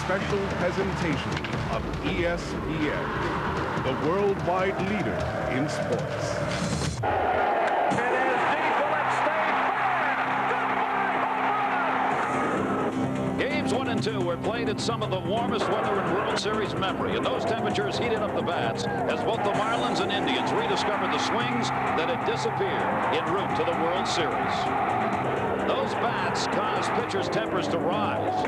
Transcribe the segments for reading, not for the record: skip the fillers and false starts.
special presentation of ESPN, the worldwide leader in sports. It is deep, will it stay fair? Games 1 and 2 were played in some of the warmest weather in World Series memory, and those temperatures heated up the bats as both the Marlins and Indians rediscovered the swings that had disappeared en route to the World Series. Those bats caused pitchers' tempers to rise.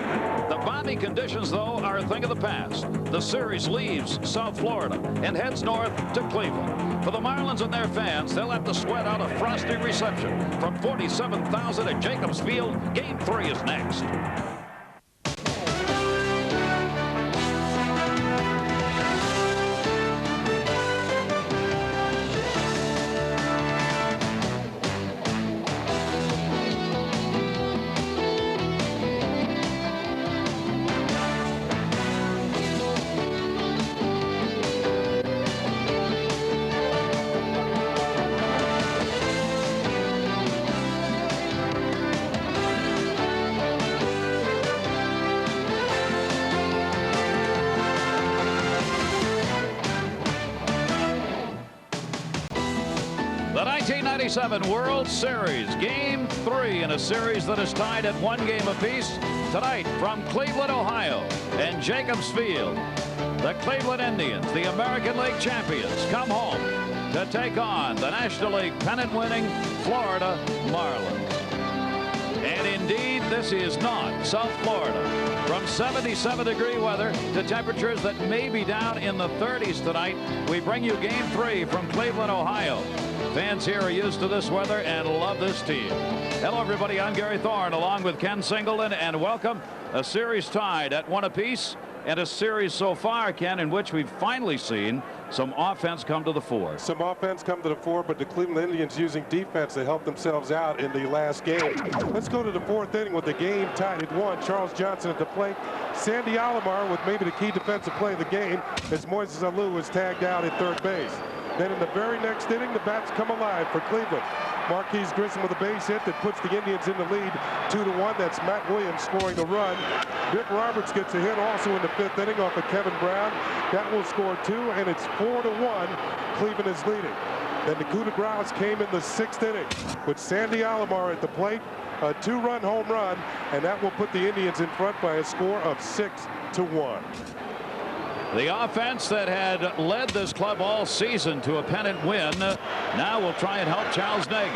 The balmy conditions, though, are a thing of the past. The series leaves South Florida and heads north to Cleveland. For the Marlins and their fans, they'll have to sweat out a frosty reception from 47,000 at Jacobs Field. Game 3 is next. The 1997 World Series, Game 3 in a series that is tied at 1 game apiece. Tonight from Cleveland, Ohio, and Jacobs Field, the Cleveland Indians, the American League champions, come home to take on the National League pennant-winning Florida Marlins. And indeed, this is not South Florida. From 77-degree weather to temperatures that may be down in the 30s tonight, we bring you Game 3 from Cleveland, Ohio. Fans here are used to this weather and love this team. Hello, everybody. I'm Gary Thorne, along with Ken Singleton, and welcome. A series tied at 1 apiece, and a series so far, Ken, in which we've finally seen some offense come to the fore. Some offense come to the fore, but the Cleveland Indians using defense to help themselves out in the last game. Let's go to the 4th inning with the game tied at 1. Charles Johnson at the plate. Sandy Alomar with maybe the key defensive play of the game as Moises Alou was tagged out at 3rd base. Then in the very next inning, the bats come alive for Cleveland. Marquis Grissom with a base hit that puts the Indians in the lead 2-1. That's Matt Williams scoring the run. Vic Roberts gets a hit also in the 5th inning off of Kevin Brown. That will score 2, and it's 4-1. Cleveland is leading. Then the coup de grace came in the 6th inning with Sandy Alomar at the plate. A 2-run home run, and that will put the Indians in front by a score of 6-1. The offense that had led this club all season to a pennant win now will try and help Charles Nagy.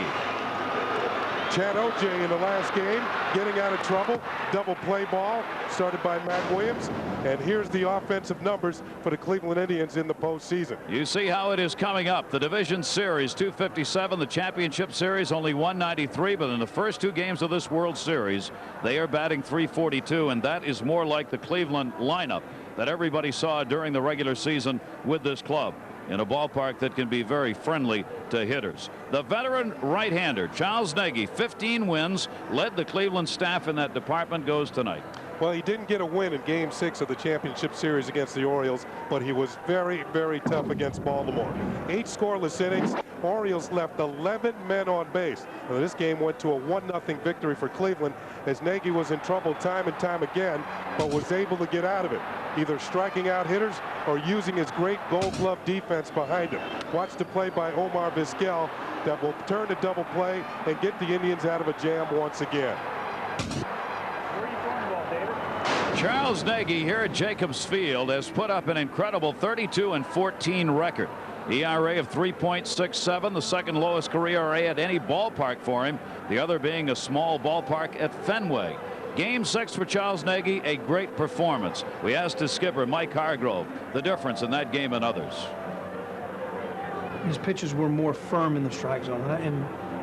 Chad O'Jay in the last game getting out of trouble. Double play ball started by Matt Williams. And here's the offensive numbers for the Cleveland Indians in the postseason. You see how it is coming up. The division series 257, the championship series only 193, but in the first 2 games of this World Series they are batting .342, and that is more like the Cleveland lineup that everybody saw during the regular season with this club, in a ballpark that can be very friendly to hitters. The veteran right-hander Charles Nagy, 15 wins, led the Cleveland staff in that department, goes tonight. Well, he didn't get a win in Game 6 of the championship series against the Orioles, but he was very, very tough against Baltimore. 8 scoreless innings. Orioles left 11 men on base. Well, this game went to a 1-0 victory for Cleveland as Nagy was in trouble time and time again, but was able to get out of it, either striking out hitters or using his great Gold Glove defense behind him. Watch the play by Omar Vizquel that will turn to double play and get the Indians out of a jam once again. Charles Nagy here at Jacobs Field has put up an incredible 32-14 record. ERA of 3.67, the second lowest career ERA at any ballpark for him, the other being a small ballpark at Fenway. Game 6 for Charles Nagy, a great performance. We asked his skipper, Mike Hargrove, the difference in that game and others. His pitches were more firm in the strike zone,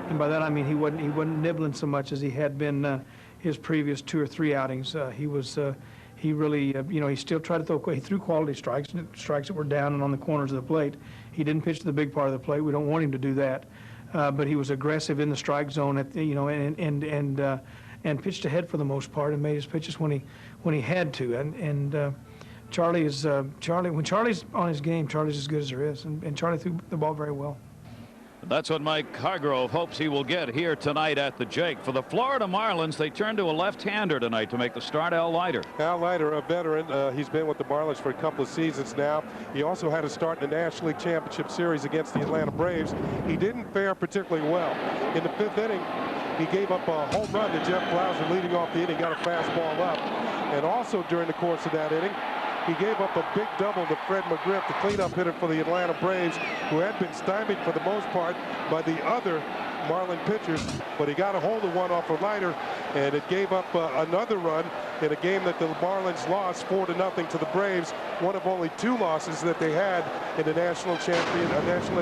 and by that I mean he wasn't nibbling so much as he had been his previous 2 or 3 outings. He really, he still tried to throw. He threw quality strikes that were down and on the corners of the plate. He didn't pitch to the big part of the plate. We don't want him to do that. But he was aggressive in the strike zone, and pitched ahead for the most part, and made his pitches when he had to. When Charlie's on his game, Charlie's as good as there is, and Charlie threw the ball very well. That's what Mike Hargrove hopes he will get here tonight at the Jake. For the Florida Marlins, they turn to a left-hander tonight to make the start, Al Leiter. Al Leiter, a veteran. He's been with the Marlins for a couple of seasons now. He also had a start in the National League Championship Series against the Atlanta Braves. He didn't fare particularly well. In the 5th inning, he gave up a home run to Jeff Blauser leading off the inning, got a fastball up. And also during the course of that inning, he gave up a big double to Fred McGriff, the cleanup hitter for the Atlanta Braves, who had been stymied for the most part by the other Marlin pitchers, but he got a hold of one off a Leiter, and it gave up another run in a game that the Marlins lost 4-0 to the Braves, one of only 2 losses that they had in the National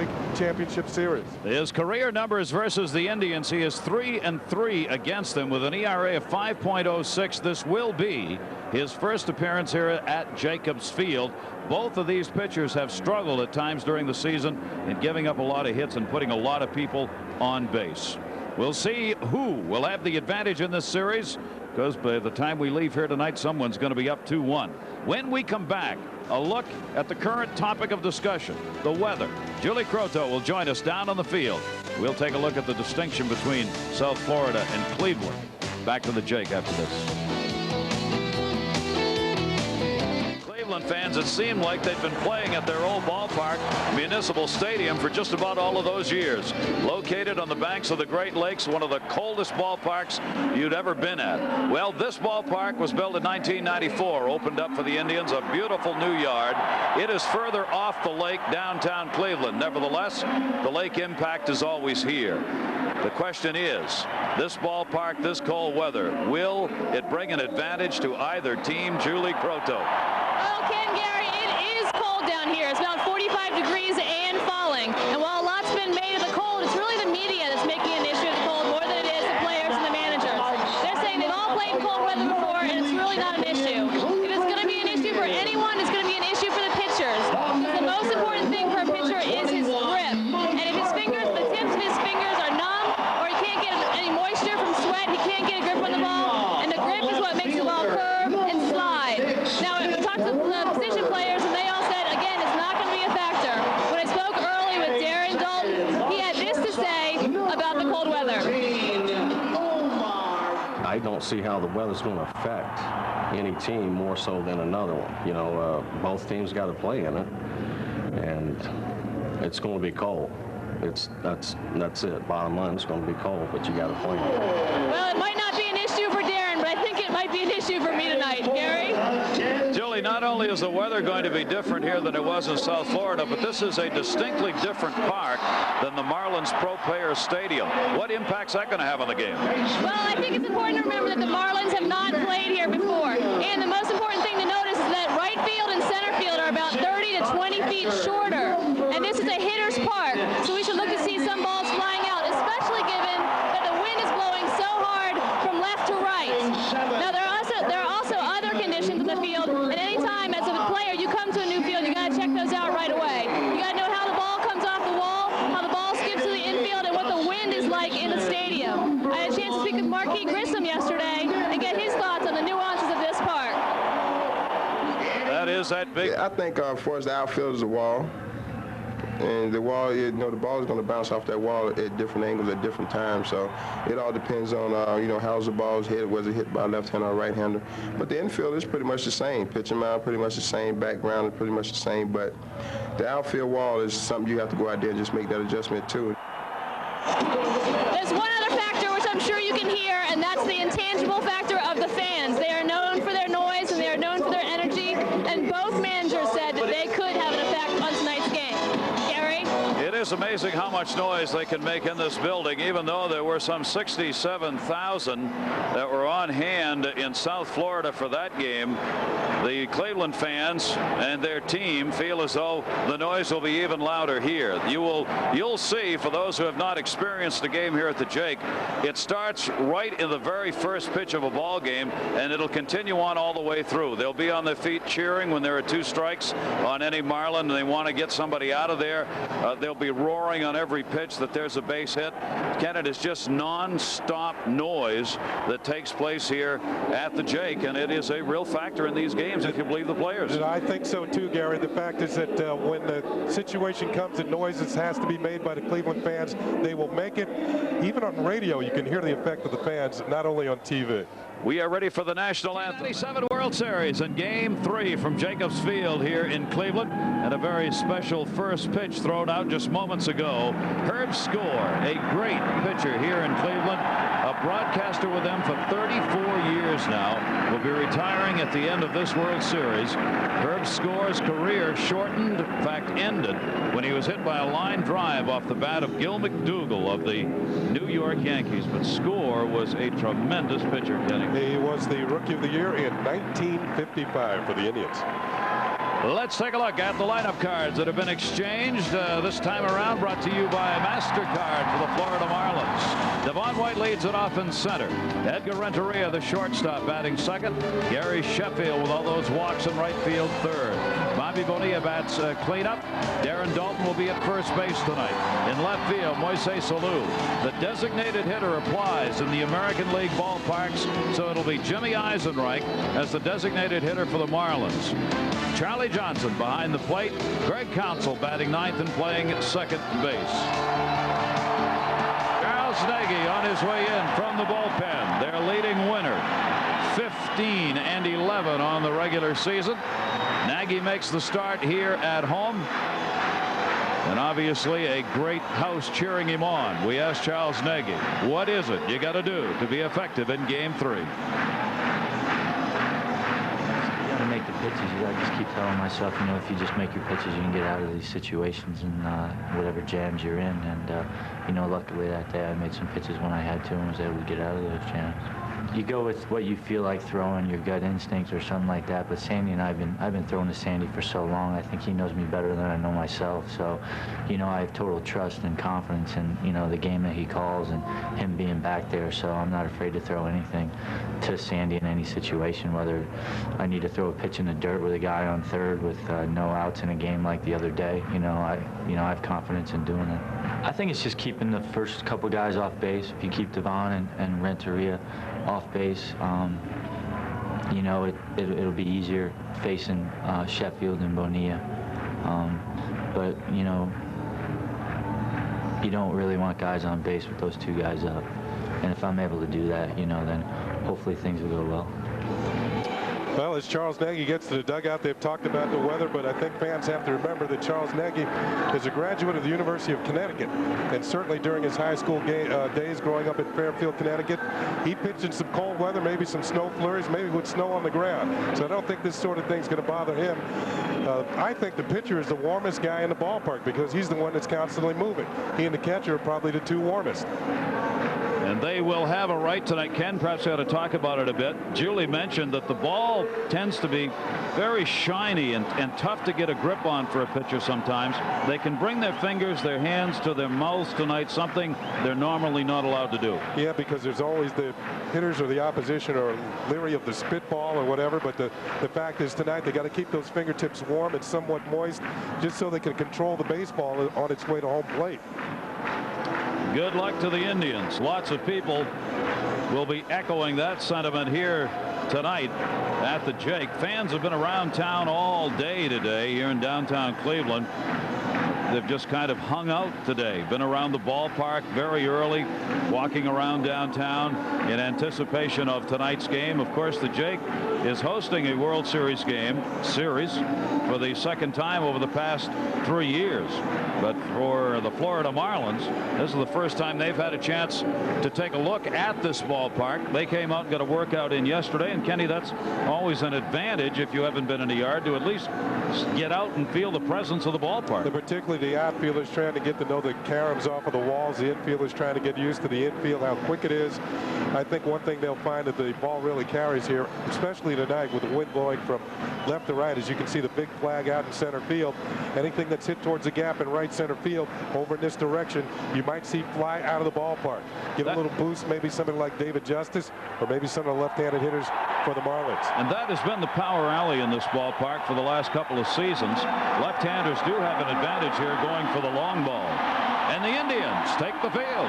League Championship Series. His career numbers versus the Indians, he is 3-3 against them with an ERA of 5.06. This will be his first appearance here at Jacobs Field. Both of these pitchers have struggled at times during the season in giving up a lot of hits and putting a lot of people on base. We'll see who will have the advantage in this series, because by the time we leave here tonight, someone's going to be up 2-1. When we come back, a look at the current topic of discussion, the weather. Julie Croteau will join us down on the field. We'll take a look at the distinction between South Florida and Cleveland. Back to the Jake after this. Cleveland fans, it seemed like they'd been playing at their old ballpark, Municipal Stadium, for just about all of those years. Located on the banks of the Great Lakes, one of the coldest ballparks you'd ever been at. Well, this ballpark was built in 1994, opened up for the Indians, a beautiful new yard. It is further off the lake, downtown Cleveland. Nevertheless, the lake impact is always here. The question is, this ballpark, this cold weather, will it bring an advantage to either team? Julie Croteau. Well, Ken, Gary, it is cold down here. It's about 45 degrees and falling. And while a lot's been made of the cold, it's really the media that's making an issue of the cold more than it is the players and the managers. They're saying they've all played in cold weather before, and it's really not an issue. If it's going to be an issue for anyone, it's going to be an issue for the pitchers. Because the most important thing for a pitcher is his grip. And if his fingers, the tips of his fingers are numb, or he can't get any moisture from sweat, he can't get a grip on the ball. And the grip is what makes the ball curve and slide. Now, we talked to the position players, and they all said, again, it's not going to be a factor. When I spoke early with Darren Dalton, he had this to say about the cold weather. I don't see how the weather's going to affect any team more so than another one. You know, both teams got to play in it, and it's going to be cold. That's it. Bottom line, it's going to be cold, but you got to play it. Well, it might not be an issue for Darren, but I think it might be an issue for me tonight. Gary? Julie, not only is the weather going to be different here than it was in South Florida, but this is a distinctly different park than the Marlins Pro Players Stadium. What impact's that going to have on the game? Well, I think it's important to remember that the Marlins have not played here before. And the most important thing to notice is that right field and center field are about 30 to 20 feet shorter. And this is a hitter's park, so we should look to see some balls flying out, especially given that the wind is blowing so hard from left to right. Now, there are also other conditions in the field, and anytime as a player you come to a new field, you got to check those out right away. You got to know how the ball comes off the wall, how the ball skips to the infield, and what the wind is like in the stadium. I had a chance to speak with Marquis Grissom yesterday and get his thoughts on the nuances of this park. That is that big. Yeah, I think for us, the outfield is a wall. And the wall, you know, the ball is going to bounce off that wall at different angles at different times. So it all depends on, you know, how's the ball's hit, was it hit by a left-hander or right-hander. But the infield is pretty much the same. Pitching mound, pretty much the same. Background is pretty much the same. But the outfield wall is something you have to go out there and just make that adjustment to. There's one other factor which I'm sure you can hear, and that's the intangible factor of the fans. They are known for their noise and they are known for their energy, and both managers said that they could have an effect on tonight's game. Gary? It is amazing how much noise they can make in this building, even though there were some 67,000 that were on hand in South Florida for that game. The Cleveland fans and their team feel as though the noise will be even louder here. You'll see, for those who have not experienced the game here at the Jake, it starts right in the very first pitch of a ball game, and it'll continue on all the way through. They'll be on their feet cheering when there are 2 strikes on any Marlin and they want to get somebody out of there. They'll be roaring on every pitch that there's a base hit. Ken, it is just non-stop noise that takes place here at the Jake, and it is a real factor in these games if you believe the players. I think so too, Gary. The fact is that when the situation comes and noises has to be made by the Cleveland fans, they will make it. Even on radio, you can hear the effect of the fans, not only on TV. We are ready for the national anthem. 97 World Series and Game 3 from Jacobs Field here in Cleveland, and a very special first pitch thrown out just moments ago. Herb Score, a great pitcher here in Cleveland, a broadcaster with them for 34 years now, will be retiring at the end of this World Series. Herb Score's career shortened, in fact ended, when he was hit by a line drive off the bat of Gil McDougall of the New York Yankees. But Score was a tremendous pitcher, Kenny. He was the Rookie of the Year in 1955 for the Indians. Let's take a look at the lineup cards that have been exchanged. This time around brought to you by MasterCard for the Florida Marlins. Devon White leads it off in center. Edgar Renzo, the shortstop, batting second. Gary Sheffield with all those walks in right field, third. Bobby Bonilla bats cleanup. Darren Dalton will be at first base tonight. In left field, Moises Alou. The designated hitter applies in the American League ballparks, so it'll be Jimmy Eisenreich as the designated hitter for the Marlins. Charlie Johnson behind the plate. Greg Counsell batting ninth and playing second base. Charles Nagy on his way in from the bullpen. Their leading winner, 15 and 11 on the regular season. Nagy makes the start here at home, and obviously a great house cheering him on. We asked Charles Nagy, what is it you got to do to be effective in Game 3? Make the pitches. You gotta just keep telling myself, you know, if you just make your pitches, you can get out of these situations and whatever jams you're in. And you know, luckily that day I made some pitches when I had to and was able to get out of those jams. You go with what you feel like throwing, your gut instinct or something like that. But Sandy and I've been throwing to Sandy for so long. I think he knows me better than I know myself. So, you know, I have total trust and confidence in, you know, the game that he calls and him being back there. So I'm not afraid to throw anything to Sandy in any situation, whether I need to throw a pitch in the dirt with a guy on third with no outs in a game like the other day. You know, I have confidence in doing it. I think it's just keeping the first couple guys off base. If you keep Devon and Renteria off base, you know, it'll be easier facing Sheffield and Bonilla. But, you know, you don't really want guys on base with those two guys up. And if I'm able to do that, you know, then hopefully things will go well. Well, as Charles Nagy gets to the dugout, they've talked about the weather, but I think fans have to remember that Charles Nagy is a graduate of the University of Connecticut, and certainly during his high school days growing up in Fairfield, Connecticut, he pitched in some cold weather, maybe some snow flurries, maybe with snow on the ground. So I don't think this sort of thing's going to bother him. I think the pitcher is the warmest guy in the ballpark because he's the one that's constantly moving. He and the catcher are probably the two warmest. And they will have a right tonight. Ken perhaps ought to talk about it a bit. Julie mentioned that the ball tends to be very shiny and tough to get a grip on for a pitcher sometimes. They can bring their fingers, their hands to their mouths tonight, something they're normally not allowed to do. Yeah, because there's always the hitters or the opposition are leery of the spitball or whatever, but the fact is tonight they got to keep those fingertips warm and somewhat moist just so they can control the baseball on its way to home plate. Good luck to the Indians. Lots of people will be echoing that sentiment here tonight at the Jake. Fans have been around town all day today here in downtown Cleveland. They've just kind of hung out today, been around the ballpark very early, walking around downtown in anticipation of tonight's game. Of course, the Jake is hosting a World Series for the second time over the past 3 years. But for the Florida Marlins, this is the first time they've had a chance to take a look at this ballpark. They came out and got a workout in yesterday, and Kenny, that's always an advantage if you haven't been in the yard to at least get out and feel the presence of the ballpark. Particularly the outfielders trying to get to know the caroms off of the walls. The infielders trying to get used to the infield, how quick it is. I think one thing they'll find that the ball really carries here, especially tonight with the wind blowing from left to right. As you can see the big flag out in center field. Anything that's hit towards the gap in right center field over in this direction, you might see fly out of the ballpark. Give a little boost, maybe something like David Justice or maybe some of the left-handed hitters for the Marlins. And that has been the power alley in this ballpark for the last couple of seasons. Left-handers do have an advantage here going for the long ball. and the Indians take the field.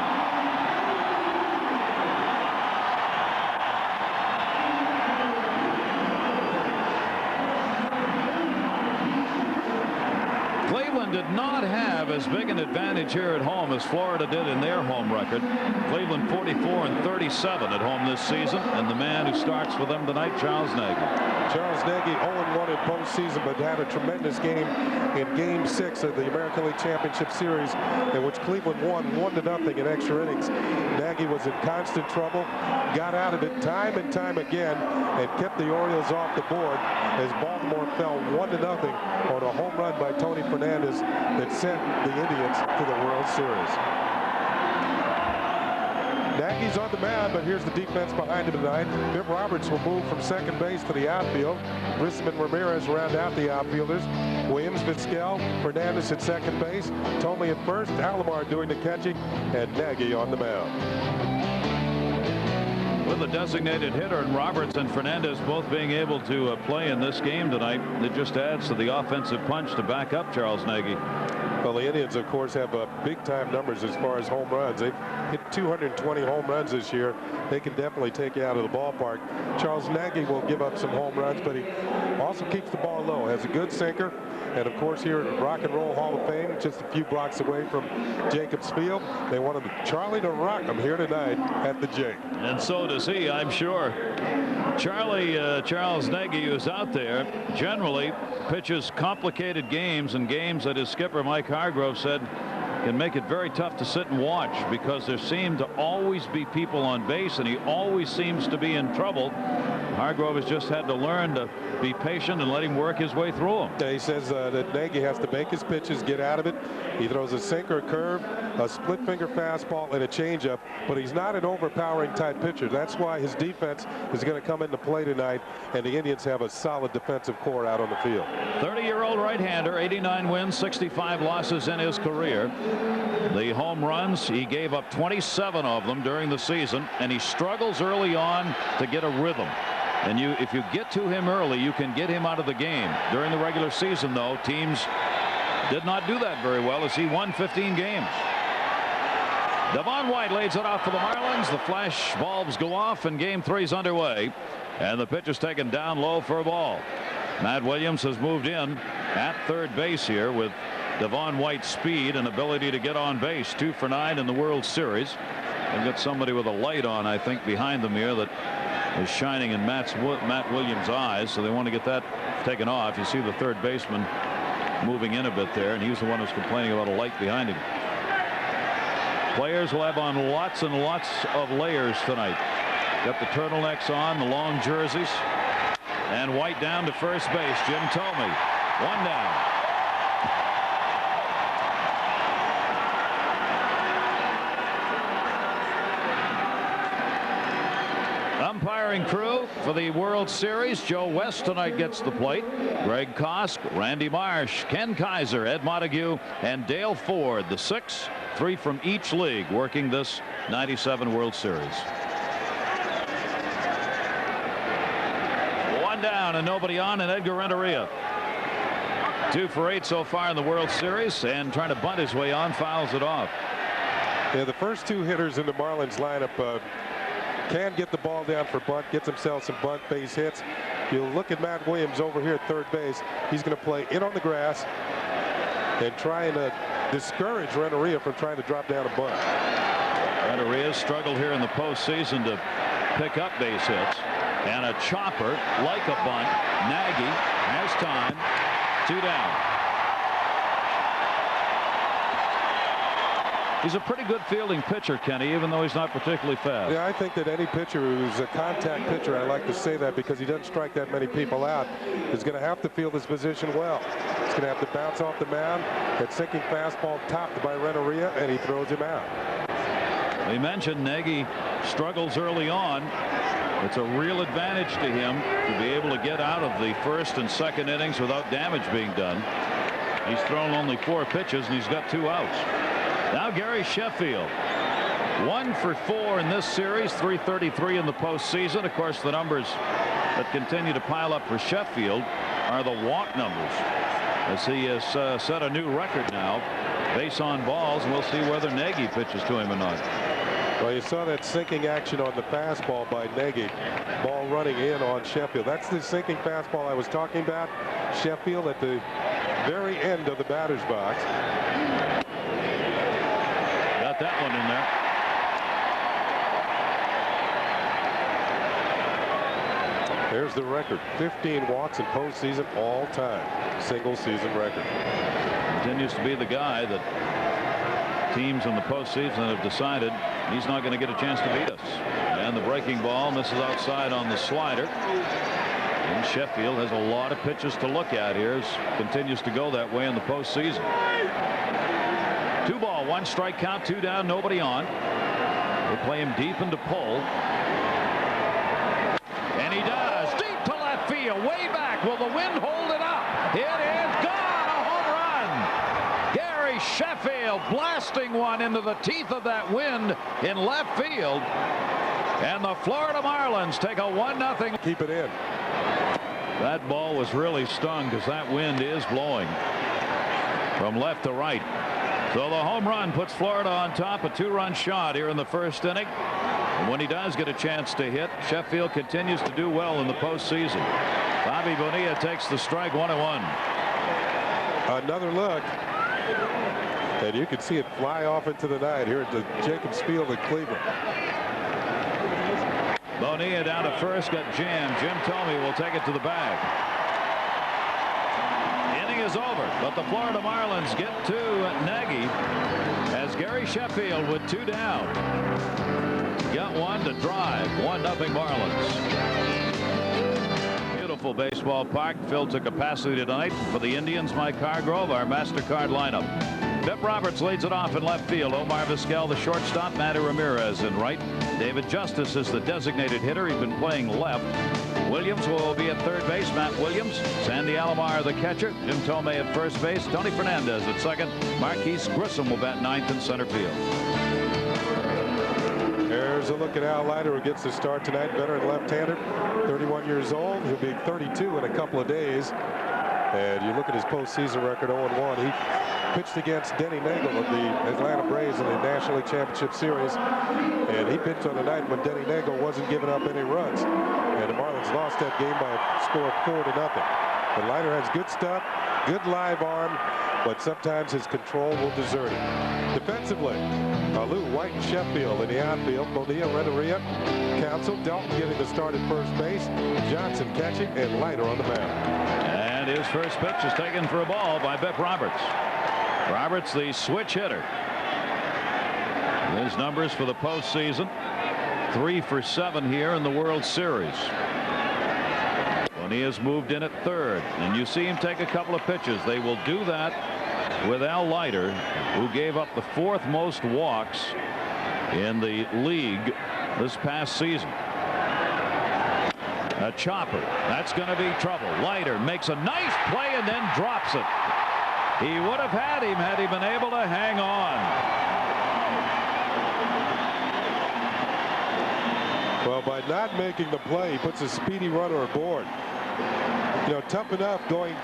Cleveland did not have as big an advantage here at home as Florida did in their home record. Cleveland 44-37 at home this season, and the man who starts for them tonight, Charles Nagy. Charles Nagy 0-1 in postseason, but had a tremendous game in Game 6 of the American League Championship Series, in which Cleveland won 1-0 in extra innings. Nagy was in constant trouble, got out of it time and time again, and kept the Orioles off the board as Baltimore fell 1-0 on a home run by Tony Fernandez that sent the Indians to the World Series. Nagy's on the mound, but here's the defense behind him tonight. Bill Roberts will move from second base to the outfield. Grissom and Ramirez round out the outfielders. Williams, Vizquel, Fernandez at second base. Tomey at first, Alomar doing the catching, and Nagy on the mound. With a designated hitter and Roberts and Fernandez both being able to play in this game tonight, it just adds to the offensive punch to back up Charles Nagy. Well, the Indians, of course, have big-time numbers as far as home runs. They've hit 220 home runs this year. They can definitely take you out of the ballpark. Charles Nagy will give up some home runs, but he also keeps the ball low, has a good sinker. And, of course, here at Rock and Roll Hall of Fame, just a few blocks away from Jacobs Field, they wanted Charlie to rock them here tonight at the Jake. And so does he, I'm sure. Charles Nagy, who's out there, generally pitches complicated games, and games that his skipper Mike Hargrove said can make it very tough to sit and watch, because there seem to always be people on base and he always seems to be in trouble. Hargrove has just had to learn to be patient and let him work his way through them. Yeah, he says that Nagy has to make his pitches, get out of it. He throws a sinker, a curve, a split finger fastball, and a changeup, but he's not an overpowering type pitcher. That's why his defense is going to come into play tonight, and the Indians have a solid defensive core out on the field. 30-year-old right-hander, 89 wins, 65 losses in his career. The home runs, he gave up 27 of them during the season, and he struggles early on to get a rhythm. And if you get to him early, you can get him out of the game. During the regular season, though, teams did not do that very well, as he won 15 games. Devon White lays it off for the Marlins. The flash bulbs go off, and Game 3's underway. And the pitch is taken down low for a ball. Matt Williams has moved in at third base here with Devon White's speed and ability to get on base. 2 for 9 in the World Series. They've got somebody with a light on, I think, behind them here that is shining in Matt Williams' eyes, so they want to get that taken off. You see the third baseman moving in a bit there, and he's the one who's complaining about a light behind him. Players will have on lots and lots of layers tonight. Got the turtlenecks on, the long jerseys, and White down to first base. Jim Tomey, 1 down. Umpiring crew for the World Series. Joe West tonight gets the plate. Greg Kosk, Randy Marsh, Ken Kaiser, Ed Montague, and Dale Ford, the 6, 3 from each league, working this '97 World Series. 1 down and nobody on, and Edgar Renzo, 2 for 8 so far in the World Series, and trying to bunt his way on, fouls it off. Yeah, the first 2 hitters in the Marlins lineup can get the ball down for bunt, gets himself some bunt base hits. You'll look at Matt Williams over here at third base. He's going to play in on the grass and trying to discourage Renteria from trying to drop down a bunt. Renteria struggled here in the postseason to pick up base hits, and a chopper like a bunt. Nagy has time. 2 down. He's a pretty good fielding pitcher, Kenny, even though he's not particularly fast. Yeah, I think that any pitcher who's a contact pitcher, I like to say that because he doesn't strike that many people out, is going to have to field his position well. He's going to have to bounce off the mound. That sinking fastball topped by Renteria, and he throws him out. We mentioned Nagy struggles early on. It's a real advantage to him to be able to get out of the first and second innings without damage being done. He's thrown only 4 pitches, and he's got 2 outs. Now Gary Sheffield, 1 for 4 in this series, 333 in the postseason. Of course, the numbers that continue to pile up for Sheffield are the walk numbers, as he has set a new record now base on balls, and we'll see whether Nagy pitches to him or not. Well, you saw that sinking action on the fastball by Nagy. Ball running in on Sheffield. That's the sinking fastball I was talking about. Sheffield at the very end of the batter's box. Got that one in there. There's the record. 15 walks in postseason all time. Single season record. Continues to be the guy that teams in the postseason have decided he's not going to get a chance to beat us. And the breaking ball misses outside on the slider. And Sheffield has a lot of pitches to look at here. Continues to go that way in the postseason. 2 ball, 1 strike count, 2 down, nobody on. They play him deep into pull. And he does. Deep to left field. Way back. Will the wind hold it up? It is gone. A home run. Gary Sheffield blasting one into the teeth of that wind in left field. And the Florida Marlins take a 1-0. Keep it in. That ball was really stung because that wind is blowing from left to right. So the home run puts Florida on top. A 2-run shot here in the first inning. And when he does get a chance to hit, Sheffield continues to do well in the postseason. Bobby Bonilla takes the strike, 1-1. Another look. And you can see it fly off into the night here at the Jacobs Field in Cleveland. Bonilla down to first, got jammed. Jim Thome will take it to the bag. Inning is over, but the Florida Marlins get to Nagy as Gary Sheffield with 2 down. Got one to drive. 1-0 Marlins. Beautiful baseball park filled to capacity tonight. For the Indians, Mike Hargrove, our MasterCard lineup. Bip Roberts leads it off in left field. Omar Vizquel, the shortstop. Matty Ramirez in right. David Justice is the designated hitter. He's been playing left. Williams will be at third base. Matt Williams. Sandy Alomar, the catcher. Jim Thome at first base. Tony Fernandez at second. Marquis Grissom will bat ninth in center field. There's a look at Al Leiter, who gets the start tonight. Veteran left-hander, 31 years old. He'll be 32 in a couple of days. And you look at his postseason record, 0-1. He pitched against Denny Nagel of the Atlanta Braves in the National League Championship Series. And he pitched on a night when Denny Nagel wasn't giving up any runs. And the Marlins lost that game by a score of 4-0. But Leiter has good stuff, good live arm, but sometimes his control will desert him. Defensively, Lou White and Sheffield in the outfield. Bonilla, Renteria, Council, Dalton getting the start at first base. Johnson catching, and Leiter on the mound. And his first pitch is taken for a ball by Bip Roberts. Roberts, the switch hitter. His numbers for the postseason: 3 for 7 here in the World Series. Bonilla's moved in at third, and you see him take a couple of pitches. They will do that with Al Leiter, who gave up the 4th most walks in the league this past season. A chopper. That's going to be trouble. Leiter makes a nice play and then drops it. He would have had him had he been able to hang on. Well, by not making the play, he puts a speedy runner aboard. You know, tough enough going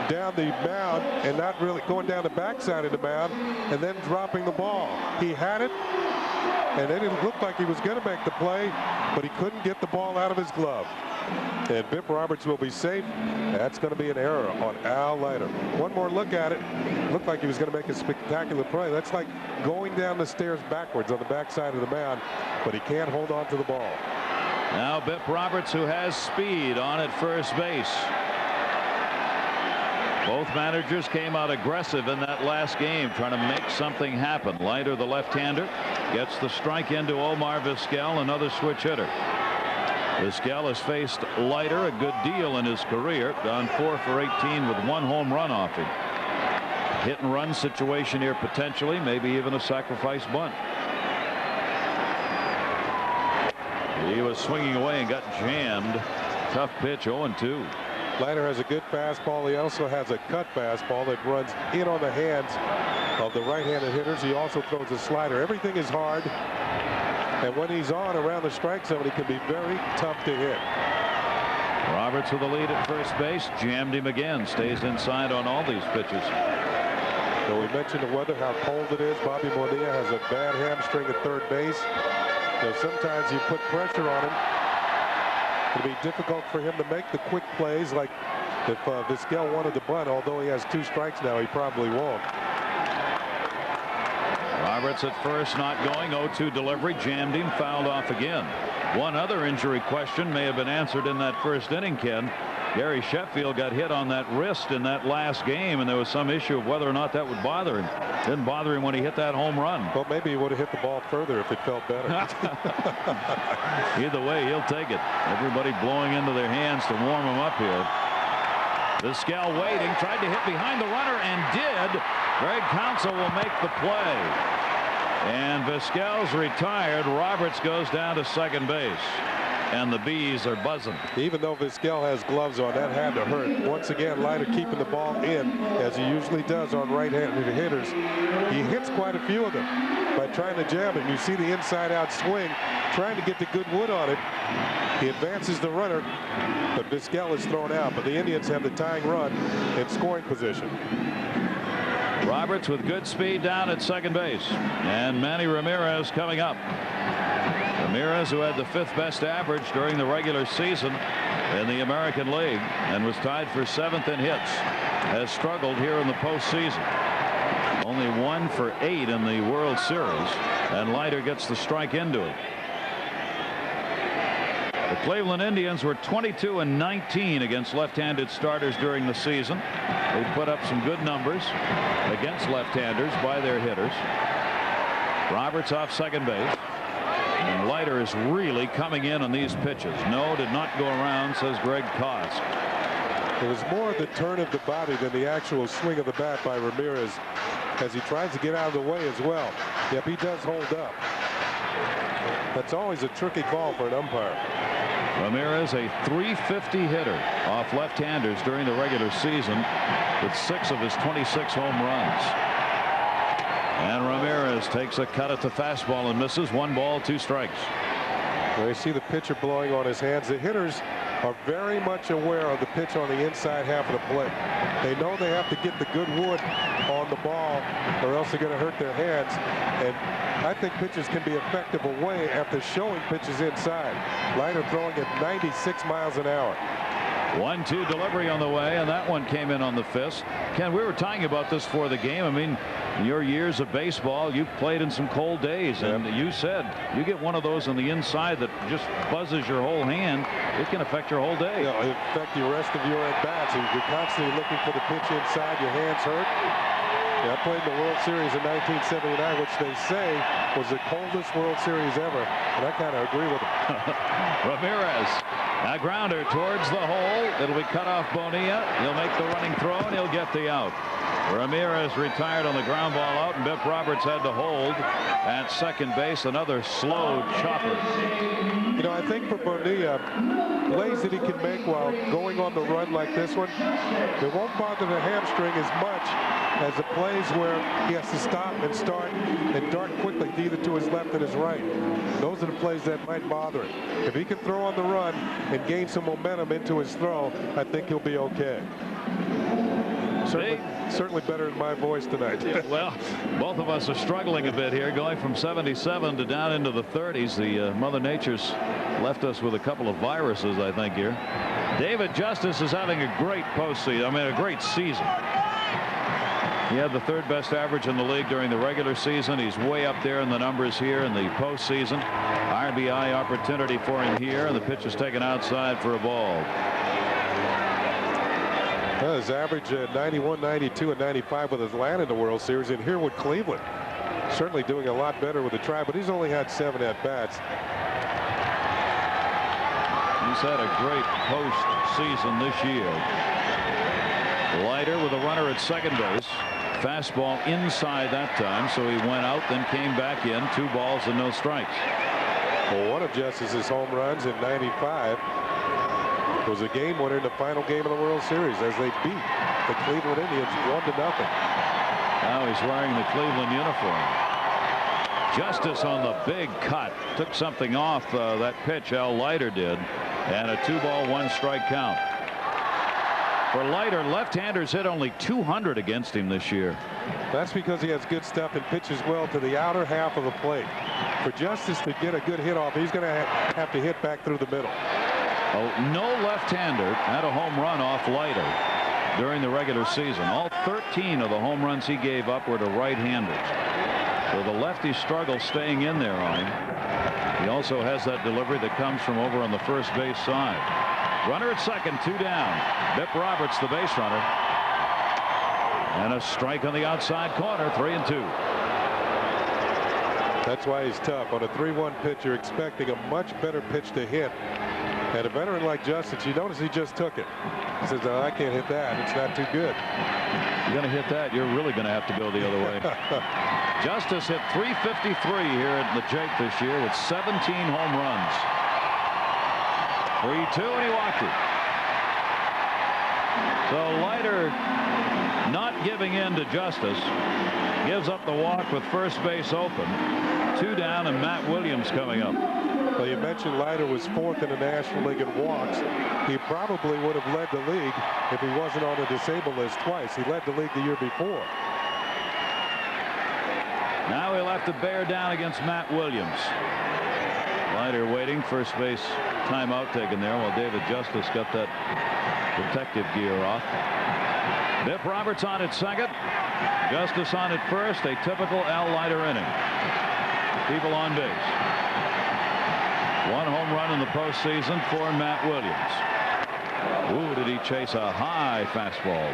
down the mound and not really going down the backside of the mound and then dropping the ball. He had it, and it didn't look like he was going to make the play, but he couldn't get the ball out of his glove. And Bip Roberts will be safe. That's going to be an error on Al Leiter. One more look at it. Looked like he was going to make a spectacular play. That's like going down the stairs backwards on the backside of the mound, but he can't hold on to the ball. Now Bip Roberts, who has speed on at first base. Both managers came out aggressive in that last game, trying to make something happen. Leiter, the left-hander, gets the strike into Omar Vizquel, another switch hitter. Vizquel has faced Leiter a good deal in his career, gone 4 for 18 with 1 home run off him. Hit and run situation here potentially, maybe even a sacrifice bunt. He was swinging away and got jammed. Tough pitch, 0-2. Leiter has a good fastball. He also has a cut fastball that runs in on the hands of the right-handed hitters. He also throws a slider. Everything is hard. And when he's on around the strike zone, he can be very tough to hit. Roberts with the lead at first base. Jammed him again. Stays inside on all these pitches. So we mentioned the weather, how cold it is. Bobby Bonilla has a bad hamstring at third base. So sometimes you put pressure on him. It'll be difficult for him to make the quick plays like if Vizquel wanted to bunt. Although he has 2 strikes now, he probably won't. Roberts at first, not going. 0-2 delivery, jammed him, fouled off again. One other injury question may have been answered in that first inning, Ken. Gary Sheffield got hit on that wrist in that last game, and there was some issue of whether or not that would bother him. Didn't bother him when he hit that home run. Well, maybe he would have hit the ball further if it felt better. Either way, he'll take it. Everybody blowing into their hands to warm him up here. Vizquel waiting, tried to hit behind the runner and did. Greg Counsell will make the play. And Vizquel's retired. Roberts goes down to second base. And the Bees are buzzing. Even though Vizquel has gloves on, that had to hurt. Once again, Leiter keeping the ball in, as he usually does on right-handed hitters. He hits quite a few of them by trying to jam it. You see the inside-out swing, trying to get the good wood on it. He advances the runner, but Vizquel is thrown out. But the Indians have the tying run in scoring position. Roberts with good speed down at second base. And Manny Ramirez coming up. Ramirez, who had the 5th best average during the regular season in the American League and was tied for 7th in hits, has struggled here in the postseason. Only 1 for 8 in the World Series, and Leiter gets the strike into it. The Cleveland Indians were 22-19 against left-handed starters during the season. They put up some good numbers against left-handers by their hitters. Roberts off second base. And Leiter is really coming in on these pitches. No, did not go around, says Greg Kosk. It was more the turn of the body than the actual swing of the bat by Ramirez as he tries to get out of the way as well. Yep, he does hold up. That's always a tricky call for an umpire. Ramirez, a .350 hitter off left-handers during the regular season with 6 of his 26 home runs. And Ramirez takes a cut at the fastball and misses. 1 ball, 2 strikes. Well, you see the pitcher blowing on his hands. The hitters are very much aware of the pitch on the inside half of the plate. They know they have to get the good wood on the ball or else they're going to hurt their hands. And I think pitchers can be effective away after showing pitches inside. Leiter throwing at 96 miles an hour. 1-2 delivery on the way, and that one came in on the fist. Ken, we were talking about this for the game. I mean, in your years of baseball, you've played in some cold days, and you said you get one of those on the inside that just buzzes your whole hand, it can affect your whole day. Yeah, it'll affect the rest of your at-bats. You're constantly looking for the pitch inside, your hands hurt. Yeah, I played in the World Series in 1979, which they say was the coldest World Series ever, and I kind of agree with them. Ramirez. A grounder towards the hole. It'll be cut off Bonilla. He'll make the running throw and he'll get the out. Ramirez retired on the ground ball out, and Biff Roberts had to hold at second base. Another slow chopper. You know, I think for Bonilla, plays that he can make while going on the run like this one, it won't bother the hamstring as much as the plays where he has to stop and start and dart quickly either to his left and his right. Those are the plays that might bother him. If he can throw on the run and gain some momentum into his throw, I think he'll be okay. Certainly better than my voice tonight. Yeah, well, both of us are struggling a bit here, going from 77 to down into the 30s. The Mother Nature's left us with a couple of viruses, I think, here. David Justice is having a great postseason. I mean, a great season. He had the 3rd best average in the league during the regular season. He's way up there in the numbers here in the postseason. RBI opportunity for him here, and the pitch is taken outside for a ball. Well, his average 91, 92, and 95 with Atlanta in the World Series, and here with Cleveland. Certainly doing a lot better with the try, but he's only had 7 at-bats. He's had a great postseason this year. Leiter with a runner at second base. Fastball inside that time, so he went out, then came back in. 2 balls and no strikes. Well, one of Justice's home runs in 95 was a game winner in the final game of the World Series as they beat the Cleveland Indians 1-0. Now he's wearing the Cleveland uniform. Justice on the big cut. Took something off that pitch, Al Leiter did. And a 2-ball, 1-strike count. For Leiter, left-handers hit only 200 against him this year. That's because he has good stuff and pitches well to the outer half of the plate. For Justice to get a good hit off, he's going to have to hit back through the middle. Oh, no left-hander had a home run off Leiter during the regular season. All 13 of the home runs he gave up were to right-handers. So the lefty struggles staying in there on him. He also has that delivery that comes from over on the first base side. Runner at second, 2 down. Bip Roberts, the base runner. And a strike on the outside corner, 3-2. That's why he's tough. On a 3-1 pitch, you're expecting a much better pitch to hit. And a veteran like Justice, you notice he just took it. He says, oh, I can't hit that. It's not too good. You're going to hit that, you're really going to have to go the other way. Justice hit .353 here at the Jake this year with 17 home runs. 3-2, and he walked it. So Leiter not giving in to Justice. Gives up the walk with first base open. 2 down, and Matt Williams coming up. Well, you mentioned Leiter was 4th in the National League in walks. He probably would have led the league if he wasn't on the disabled list twice. He led the league the year before. Now he'll have to bear down against Matt Williams. Leiter waiting, first base timeout taken there while David Justice got that protective gear off. Bip Roberts on at second. Justice on at first. A typical Al Leiter inning. People on base. 1 home run in the postseason for Matt Williams. Ooh, did he chase a high fastball.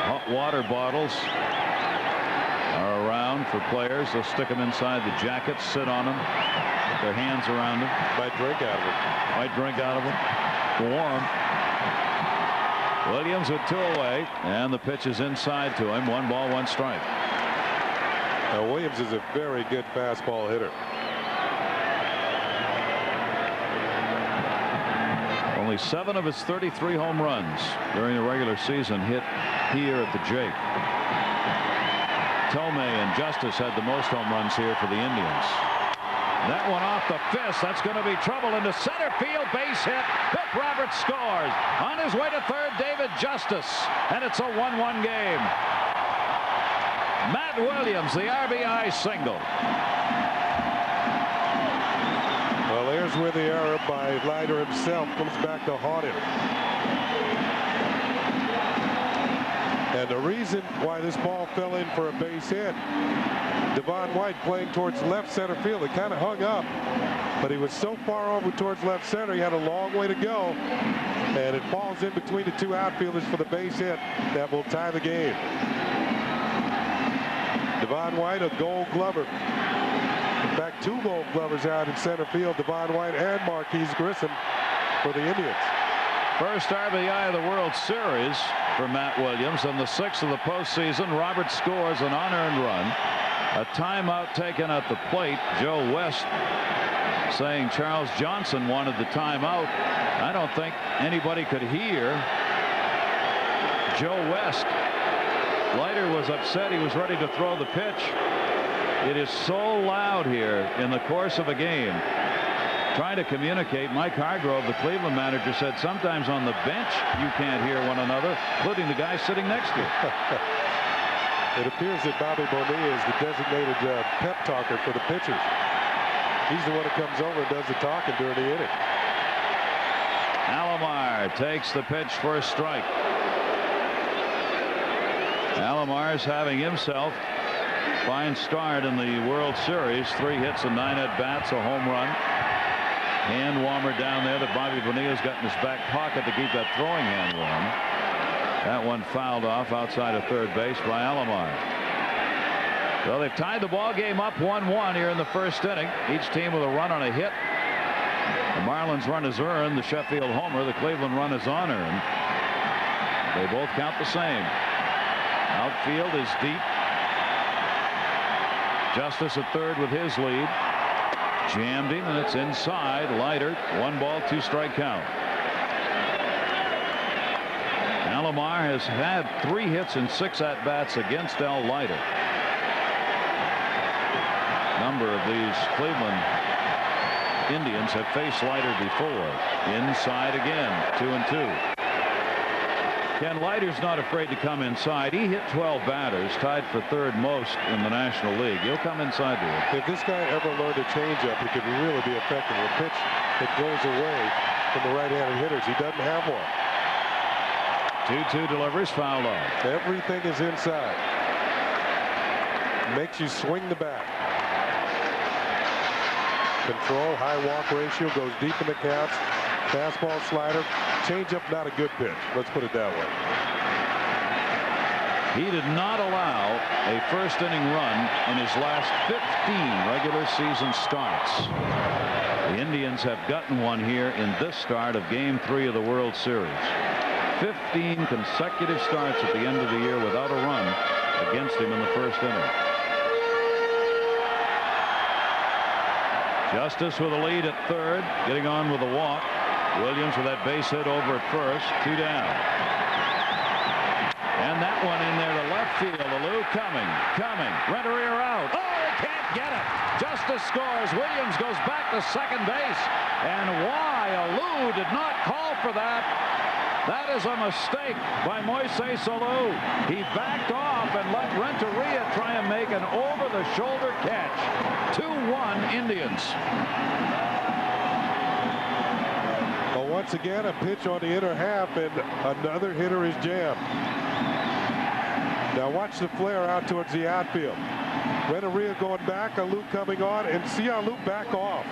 Hot water bottles are around for players. They'll stick them inside the jackets, sit on them, put their hands around them. Might drink out of it. Might drink out of them. Warm. Williams with 2 away, and the pitch is inside to him. 1 ball, 1 strike. Now Williams is a very good fastball hitter. Only 7 of his 33 home runs during the regular season hit here at the Jake. Tomei and Justice had the most home runs here for the Indians. That one off the fist. That's going to be trouble into center field. Base hit. Bip Roberts scores. On his way to third, David Justice. And it's a 1-1 game. Matt Williams, the RBI single. Well, there's where the error by Leiter himself comes back to haunt him. And the reason why this ball fell in for a base hit, Devon White playing towards left center field. It kind of hung up, but he was so far over towards left center, he had a long way to go. And it falls in between the 2 outfielders for the base hit that will tie the game. Devon White, a Gold Glover. In fact, 2 Gold Glovers out in center field, Devon White and Marquis Grissom for the Indians. First RBI of the World Series for Matt Williams, and the 6th of the postseason. Roberts scores an unearned run. A timeout taken at the plate. Joe West saying Charles Johnson wanted the timeout. I don't think anybody could hear Joe West. Leiter was upset. He was ready to throw the pitch. It is so loud here in the course of a game. Trying to communicate. Mike Hargrove, the Cleveland manager, said sometimes on the bench you can't hear one another, including the guy sitting next to you. It appears that Bobby Bonilla is the designated pep talker for the pitchers. He's the one that comes over and does the talking during the inning. Alomar takes the pitch for a strike. Alomar's having himself a fine start in the World Series. 3 hits and 9 at-bats, a home run. Hand warmer down there that Bobby Bonilla's got in his back pocket to keep that throwing hand warm. That one fouled off outside of third base by Alomar. So they've tied the ball game up 1-1 here in the first inning. Each team with a run on a hit. The Marlins run is earned. The Sheffield homer. The Cleveland run is unearned. They both count the same. Outfield is deep. Justice at third with his lead. Jammed him, and it's inside. Leiter, 1 ball, 2 strike count. Alomar has had 3 hits and 6 at-bats against Al Leiter. Number of these Cleveland Indians have faced Leiter before. Inside again, 2-2. Ken, Leiter's not afraid to come inside. He hit 12 batters, tied for third most in the National League. He'll come inside to it. If this guy ever learned a changeup, he could really be effective. A pitch that goes away from the right-handed hitters. He doesn't have one. 2-2 delivers, fouled off. Everything is inside. Makes you swing the bat. Control, high walk ratio, goes deep in the counts. Fastball, slider, changeup, not a good pitch. Let's put it that way. He did not allow a first inning run in his last 15 regular season starts. The Indians have gotten one here in this start of Game 3 of the World Series. 15 consecutive starts at the end of the year without a run against him in the first inning. Justice with a lead at third, getting on with a walk. Williams with that base hit over at first, 2 down. And that one in there to left field. Alou coming. Renteria out. Oh, they can't get it. Justice scores. Williams goes back to second base. And why Alou did not call for that? That is a mistake by Moises Alou. He backed off and let Renteria try and make an over-the-shoulder catch. 2-1 Indians. Well, once again, a pitch on the inner half, and another hitter is jammed. Now watch the flare out towards the outfield. Renteria going back, Alou coming on, and see Alou back off.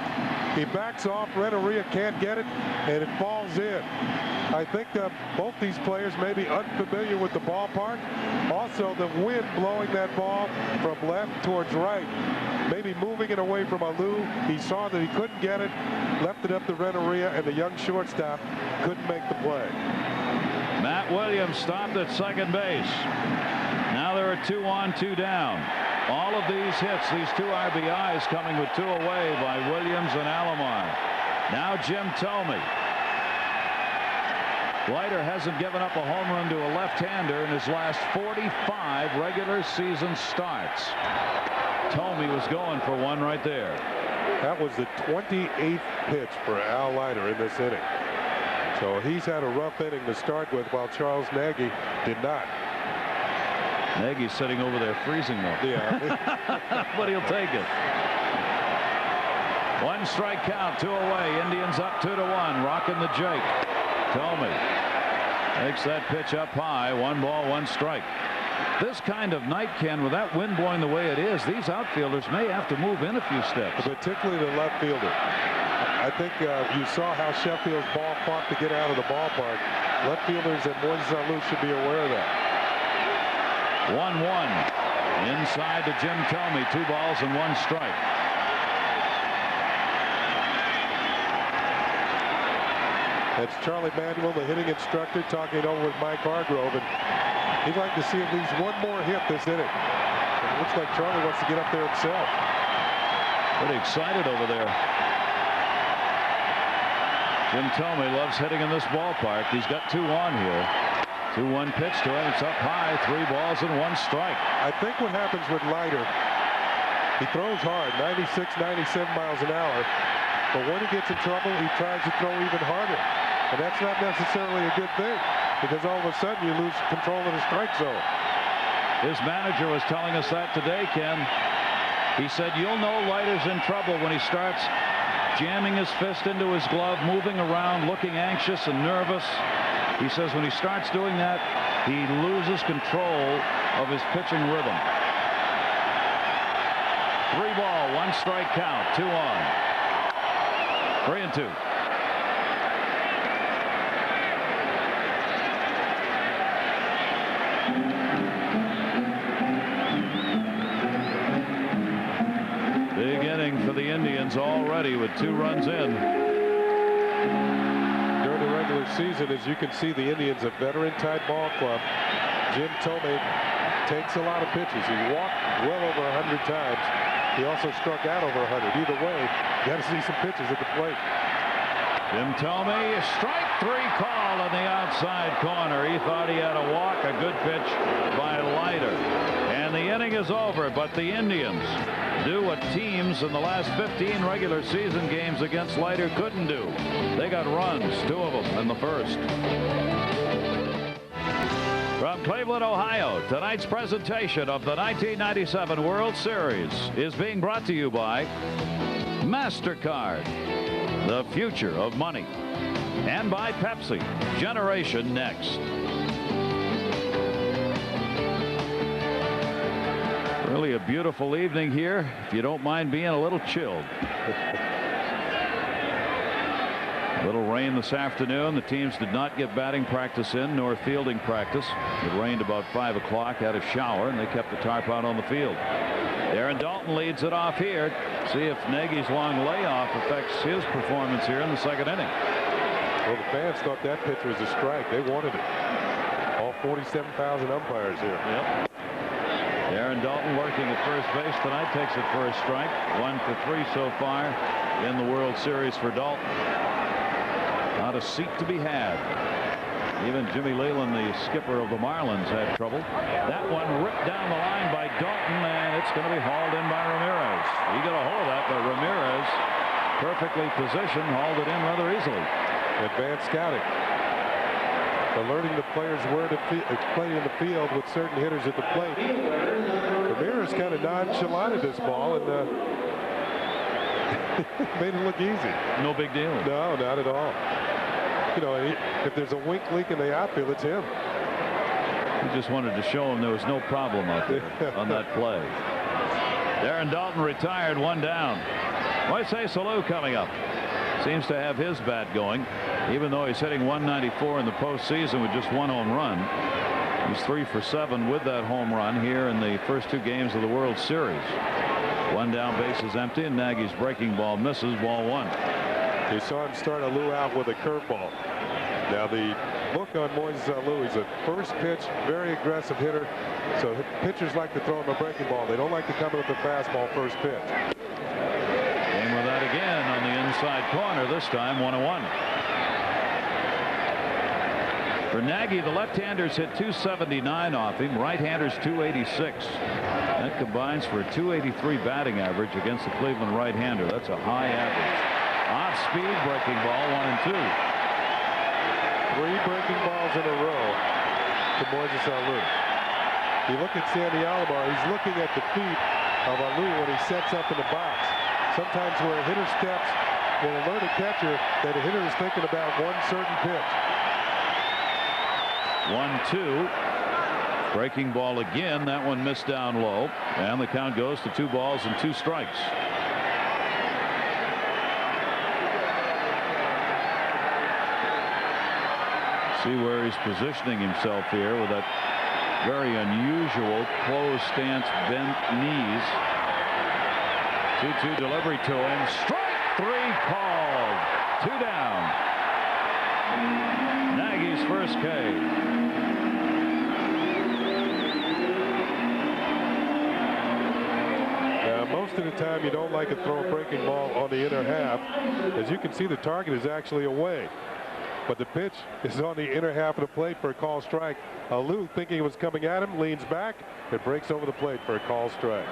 He backs off, Renteria can't get it, and it falls in. I think both these players may be unfamiliar with the ballpark. Also, the wind blowing that ball from left towards right, maybe moving it away from Alou. He saw that he couldn't get it, left it up to Renteria, and the young shortstop couldn't make the play. Matt Williams stopped at second base. Now there are 2 on, 2 down. All of these hits, these 2 RBIs coming with 2 away by Williams and Alomar. Now Jim Thome. Leiter hasn't given up a home run to a left-hander in his last 45 regular season starts. Thome was going for one right there. That was the 28th pitch for Al Leiter in this inning. So he's had a rough inning to start with, while Charles Nagy did not. Nagy's sitting over there freezing though. Yeah. But he'll take it. 1 strike count, 2 away. Indians up 2-1. Rocking the Jake. Thome makes that pitch up high. 1 ball, 1 strike. This kind of night, Ken, with that wind blowing the way it is, these outfielders may have to move in a few steps. Particularly the left fielder. I think you saw how Sheffield's ball fought to get out of the ballpark. Left fielders and Moises Alou should be aware of that. 1-1. Inside to Jim Thome. 2 balls and 1 strike. That's Charlie Manuel, the hitting instructor, talking over with Mike Hargrove, and he'd like to see at least 1 more hit this inning. And it looks like Charlie wants to get up there himself. Pretty excited over there. Jim Thome loves hitting in this ballpark. He's got 2 on here. 2-1 pitch to him. It's up high. 3 balls and 1 strike. I think what happens with Leiter, he throws hard, 96, 97 miles an hour. But when he gets in trouble, he tries to throw even harder. And that's not necessarily a good thing, because all of a sudden you lose control of the strike zone. His manager was telling us that today, Ken. He said you'll know Leiter's in trouble when he starts jamming his fist into his glove, moving around, looking anxious and nervous. He says when he starts doing that, he loses control of his pitching rhythm. 3 ball, 1 strike count, 2 on. 3-2. Big inning for the Indians already with 2 runs in. During the regular season, as you can see, the Indians, a veteran-type ball club. Jim Thome takes a lot of pitches. He walked well over 100 times. He also struck out over 100. Either way, you got to see some pitches at the plate. Jim Thome, strike 3 call on the outside corner. He thought he had a walk, a good pitch by Leiter. And the inning is over, but the Indians do what teams in the last 15 regular season games against Leiter couldn't do. They got runs, 2 of them in the first. From Cleveland, Ohio, tonight's presentation of the 1997 World Series is being brought to you by MasterCard, the future of money, and by Pepsi, Generation Next. Really a beautiful evening here, if you don't mind being a little chilled. A little rain this afternoon. The teams did not get batting practice in nor fielding practice. It rained about 5 o'clock, had a shower, and they kept the tarp out on the field. Darren Dalton leads it off here. See if Nagy's long layoff affects his performance here in the second inning. Well, the fans thought that pitch was a strike. They wanted it. All 47,000 umpires here. Yep. Darren Dalton working at first base tonight, takes it for a strike. 1 for 3 so far in the World Series for Dalton. Not a seat to be had. Even Jimmy Leyland, the skipper of the Marlins, had trouble. That one ripped down the line by Dalton, and it's going to be hauled in by Ramirez. He got a hold of that, but Ramirez, perfectly positioned, hauled it in rather easily. Advanced scouting. Alerting the players where to play in the field with certain hitters at the plate. Ramirez kind of nonchalanted this ball and made it look easy. No big deal. No, not at all. You know, if there's a wink leak in the outfield, it's him. He just wanted to show him there was no problem out there on that play. Darren Dalton retired, 1 down. Moises Alou coming up. Seems to have his bat going, even though he's hitting 194 in the postseason with just 1 home run. He's 3 for 7 with that home run here in the first 2 games of the World Series. 1 down, base is empty, and Nagy's breaking ball misses, ball 1. You saw him start Alou out with a curveball. Now the look on Moises Alou, he's a first pitch, very aggressive hitter. So pitchers like to throw him a breaking ball. They don't like to come in with the fastball first pitch. Game with that again on the inside corner, this time 1-1. For Nagy, the left-handers hit 279 off him, right-handers 286. That combines for a 283 batting average against the Cleveland right-hander. That's a high average. Off speed, breaking ball, 1 and 2. 3 breaking balls in a row to Moises Alou. You look at Sandy Alomar, he's looking at the feet of Alou when he sets up in the box. Sometimes where a hitter steps will alert a catcher that a hitter is thinking about one certain pitch. 1-2. Breaking ball again. That one missed down low. And the count goes to 2 balls and 2 strikes. See where he's positioning himself here with that very unusual closed stance, bent knees. 2-2 delivery to him. Strike 3 called. 2 down. Nagy's first K. Most of the time you don't like to throw a breaking ball on the inner half. As you can see, the target is actually away. But the pitch is on the inner half of the plate for a call strike. Alou, thinking it was coming at him, leans back. It breaks over the plate for a call strike.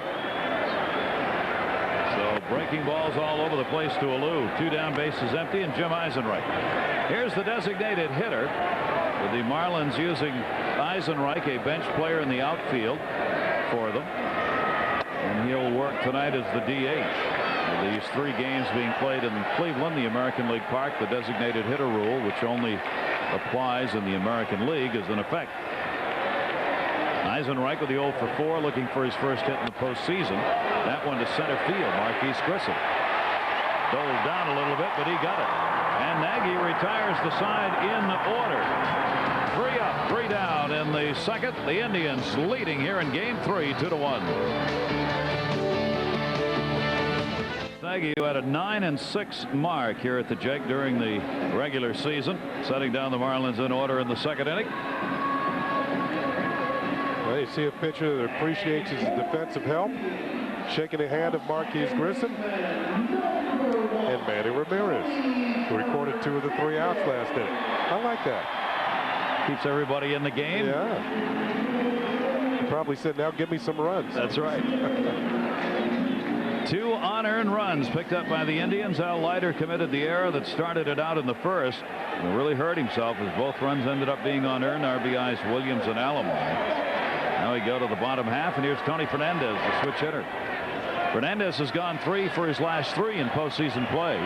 So breaking balls all over the place to Alou. 2 down, bases empty, and Jim Eisenreich. Here's the designated hitter, with the Marlins using Eisenreich, a bench player in the outfield for them. And he'll work tonight as the DH. These 3 games being played in Cleveland, the American League Park, the designated hitter rule, which only applies in the American League, is in effect. Eisenreich with the 0 for 4, looking for his first hit in the postseason. That one to center field, Marquis Grissom. Doled down a little bit, but he got it. And Nagy retires the side in order. 3 up, 3 down in the second. The Indians leading here in game 3, 2-1. Nagy, who had a 9-6 mark here at the Jake during the regular season, setting down the Marlins in order in the second inning. Well, you see a pitcher that appreciates his defensive help, shaking the hand of Marquis Grissom and Manny Ramirez, who recorded 2 of the 3 outs last inning. I like that. Keeps everybody in the game. Yeah. He probably said, now give me some runs. That's right. 2 unearned runs picked up by the Indians. Al Leiter committed the error that started it out in the first and really hurt himself as both runs ended up being unearned. RBIs Williams and Alomar. Now we go to the bottom half, and here's Tony Fernandez, the switch hitter. Fernandez has gone 3 for his last 3 in postseason play.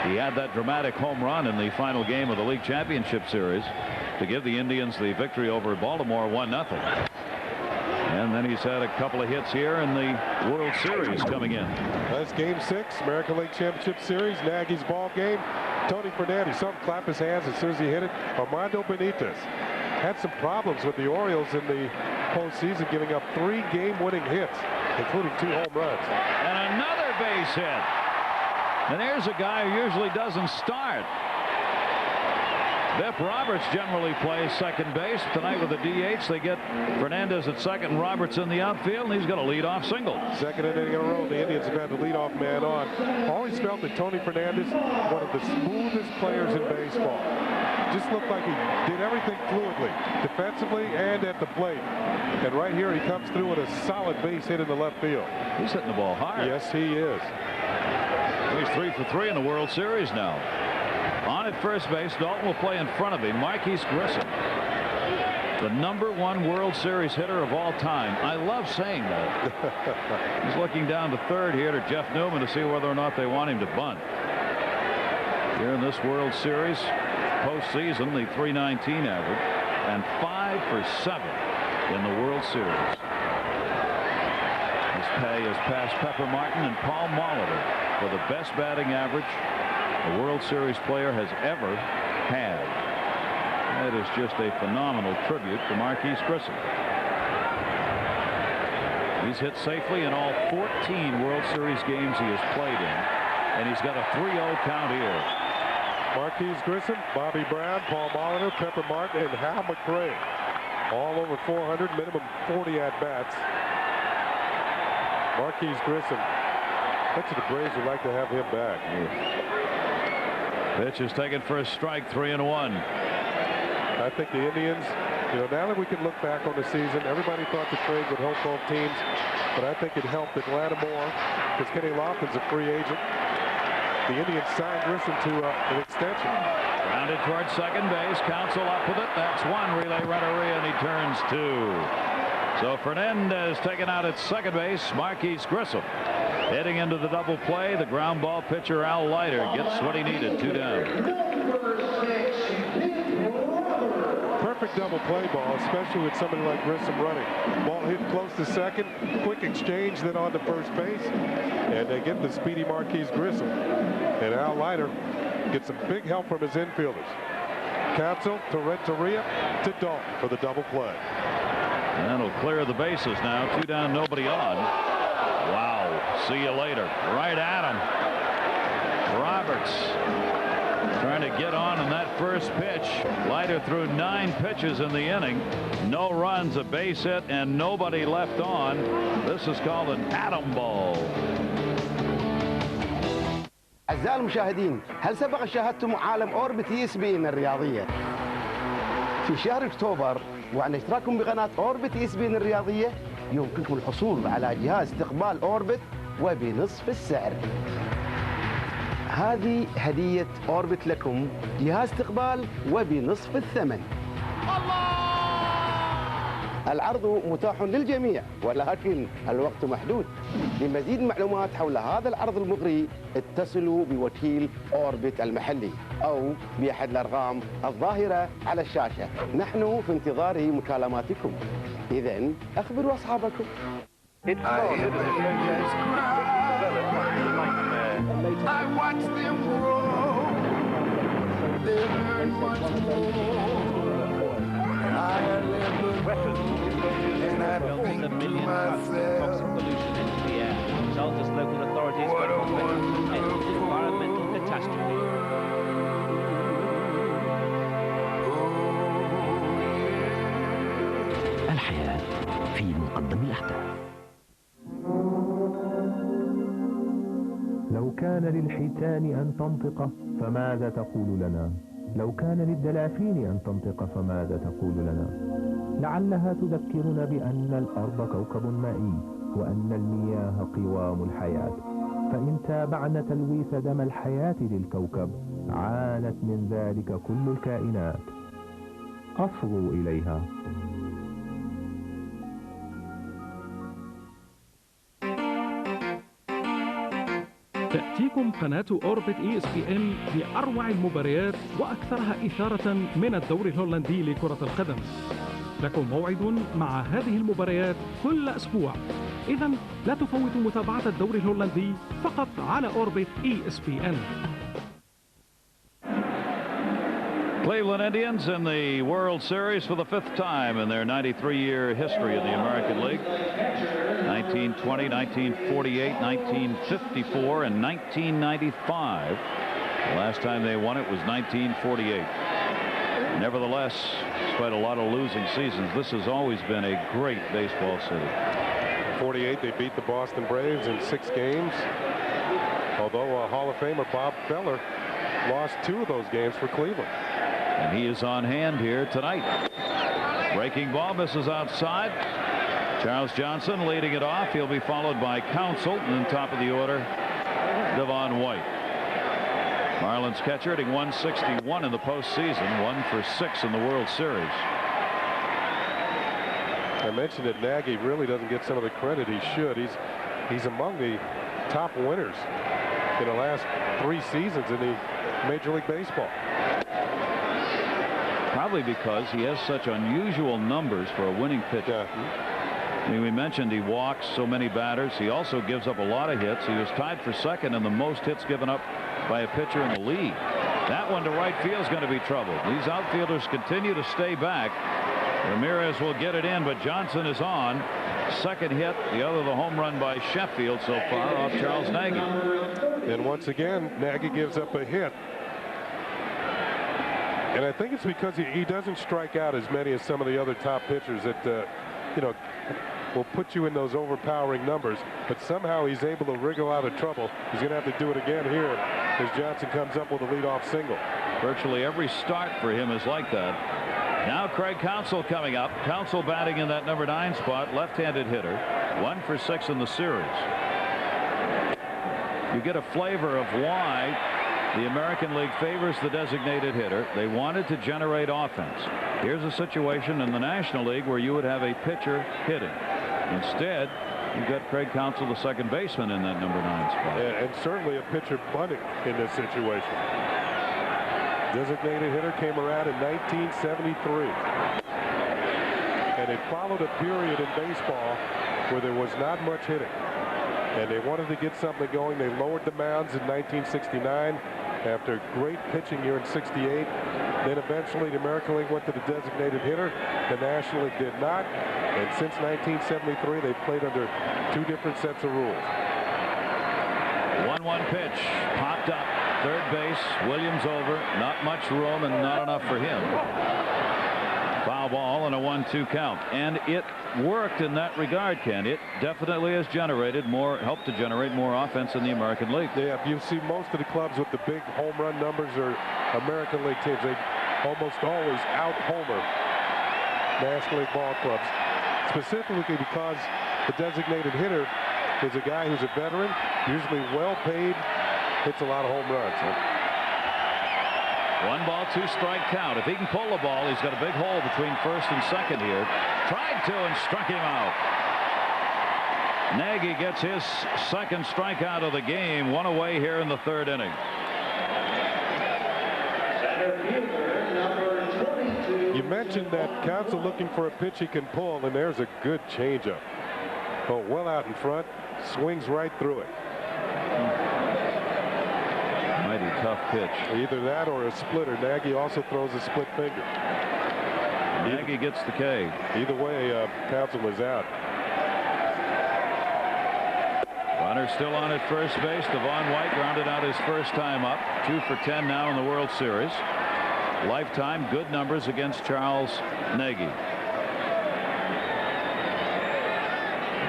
He had that dramatic home run in the final game of the League Championship Series to give the Indians the victory over Baltimore 1-0. And then he's had a couple of hits here in the World Series coming in. That's Game 6, American League Championship Series, Nagy's ball game. Tony Fernandez, some clap his hands as soon as he hit it. Armando Benitez had some problems with the Orioles in the postseason, giving up 3 game-winning hits, including 2 home runs. And another base hit. And there's a guy who usually doesn't start. Biff Roberts generally plays second base. Tonight with the DH, they get Fernandez at second and Roberts in the outfield, and he's got a leadoff single. Second inning in a row, the Indians have had the leadoff man on. Always felt that Tony Fernandez, one of the smoothest players in baseball. Just looked like he did everything fluidly, defensively and at the plate. And right here, he comes through with a solid base hit in the left field. He's hitting the ball hard. Yes, he is. He's 3 for 3 in the World Series now. On at first base, Dalton will play in front of him. Marquis Grissom, the #1 World Series hitter of all time. I love saying that. He's looking down to third here to Jeff Newman to see whether or not they want him to bunt. Here in this World Series postseason, the .319 average, and 5 for 7 in the World Series. His pay has passed Pepper Martin and Paul Molitor for the best batting average a World Series player has ever had. That is just a phenomenal tribute to Marquis Grissom. He's hit safely in all 14 World Series games he has played in, and he's got a 3-0 count here. Marquis Grissom, Bobby Brown, Paul Molitor, Pepper Martin, and Hal McRae. All over 400, minimum 40 at-bats. Marquis Grissom. I bet you the Braves would like to have him back. Pitch is taken for a strike, 3-1. I think the Indians, now that we can look back on the season, everybody thought the trade would help both teams, but I think it helped Atlanta more because Kenny Lofton's a free agent. The Indians signed Grissom to an extension. Grounded towards second base. Counsell up with it. That's 1 relay runner, and he turns 2. So Fernandez taken out at second base. Marquis Grissom heading into the double play. The ground ball pitcher Al Leiter gets what he needed. 2 down. Perfect double play ball, especially with somebody like Grissom running. Ball hit close to second. Quick exchange then on to first base. And they get the speedy Marquis Grissom. And Al Leiter gets some big help from his infielders. Counsell to Renteria to Dalton for the double play. And that'll clear the bases now. 2 down, nobody on. Wow. See you later. Right at him. Roberts trying to get on in that first pitch. Leiter threw 9 pitches in the inning. No runs, a base hit, and nobody left on. This is called an atom ball. أعزائي المشاهدين، هل سبق شاهدتم عالم أوربت ESPN الرياضية؟ في شهر أكتوبر وعن اشتراككم بقناة أوربت ESPN الرياضية يمكنكم الحصول على جهاز استقبال أوربت وبنصف السعر. هذه هدية أوربت لكم، جهاز استقبال وبنصف الثمن. العرض متاح للجميع ولكن الوقت محدود. لمزيد معلومات حول هذا العرض المغري اتصلوا بوكيل أوربت المحلي أو بأحد الأرقام الظاهرة على الشاشة. نحن في انتظار مكالماتكم. إذن أخبروا أصحابكم. I watch them grow. They learn much more. I live and I think to myself, what a wonderful environmental catastrophe. الحياة في مقدم الأحداث. لو كان للحيتان أن تنطق فماذا تقول لنا؟ لو كان للدلافين أن تنطق فماذا تقول لنا؟ لعلها تذكرنا بأن الأرض كوكب مائي وأن المياه قوام الحياة، فإن تابعنا تلويث دم الحياة للكوكب عانت من ذلك كل الكائنات. أصغوا إليها. تأتيكم قناة أوربت ESPN بأروع المباريات وأكثرها إثارة من الدوري الهولندي لكرة القدم. لكم موعد مع هذه المباريات كل أسبوع، إذا لا تفوتوا متابعة الدوري الهولندي فقط على أوربت ESPN. Cleveland Indians in the World Series for the 5th time in their 93-year history in the American League. 1920, 1948, 1954, and 1995. The last time they won it was 1948. Nevertheless, despite a lot of losing seasons, this has always been a great baseball city. 48, they beat the Boston Braves in 6 games. Although Hall of Famer Bob Feller lost 2 of those games for Cleveland. And he is on hand here tonight. Breaking ball misses outside. Charles Johnson leading it off. He'll be followed by Counsell, and top of the order, Devon White. Marlins catcher hitting 161 in the postseason, 1 for 6 in the World Series. I mentioned that Nagy really doesn't get some of the credit he should. He's among the top winners in the last 3 seasons in the Major League Baseball. Probably because he has such unusual numbers for a winning pitcher. I mean, we mentioned he walks so many batters. He also gives up a lot of hits. He was tied for 2nd in the most hits given up by a pitcher in the league. That one to right field is going to be trouble. These outfielders continue to stay back. Ramirez will get it in, but Johnson is on. 2nd hit, the other the home run by Sheffield so far off Charles Nagy. And once again, Nagy gives up a hit. And I think it's because he doesn't strike out as many as some of the other top pitchers that, you know, will put you in those overpowering numbers. But somehow he's able to wriggle out of trouble. He's going to have to do it again here as Johnson comes up with a leadoff single. Virtually every start for him is like that. Now Craig Counsell coming up. Counsell batting in that number 9 spot, left-handed hitter, 1 for 6 in the series. You get a flavor of why the American League favors the designated hitter. They wanted to generate offense. Here's a situation in the National League where you would have a pitcher hitting. Instead, you've got Craig Counsell, the 2nd baseman, in that number 9 spot. And certainly a pitcher bunting in this situation. Designated hitter came around in 1973. And it followed a period in baseball where there was not much hitting. And they wanted to get something going. They lowered the mounds in 1969 after great pitching here in 68. Then eventually the American League went to the designated hitter. The National League did not. And since 1973, they've played under 2 different sets of rules. 1-1 pitch popped up. 3rd base. Williams over. Not much room and not enough for him. Foul ball and a 1-2 count. And it worked in that regard, Ken. It definitely has generated more, helped to generate more offense in the American League. Yeah, you see most of the clubs with the big home run numbers are American League teams. They almost always out-homer National League ball clubs, specifically because the designated hitter is a guy who's a veteran, usually well-paid, hits a lot of home runs. 1 ball, 2 strike count. If he can pull the ball, he's got a big hole between 1st and 2nd here. Tried to and struck him out. Nagy gets his 2nd strikeout of the game. 1 away here in the 3rd inning. You mentioned that Counsell looking for a pitch he can pull, and there's a good changeup. Oh, well out in front, swings right through it. Mighty tough pitch. Either that or a splitter. Nagy also throws a split finger. Nagy gets the K. Either way, Counsell is out. Runner still on at first base. Devon White grounded out his first time up. 2 for 10 now in the World Series. Lifetime good numbers against Charles Nagy.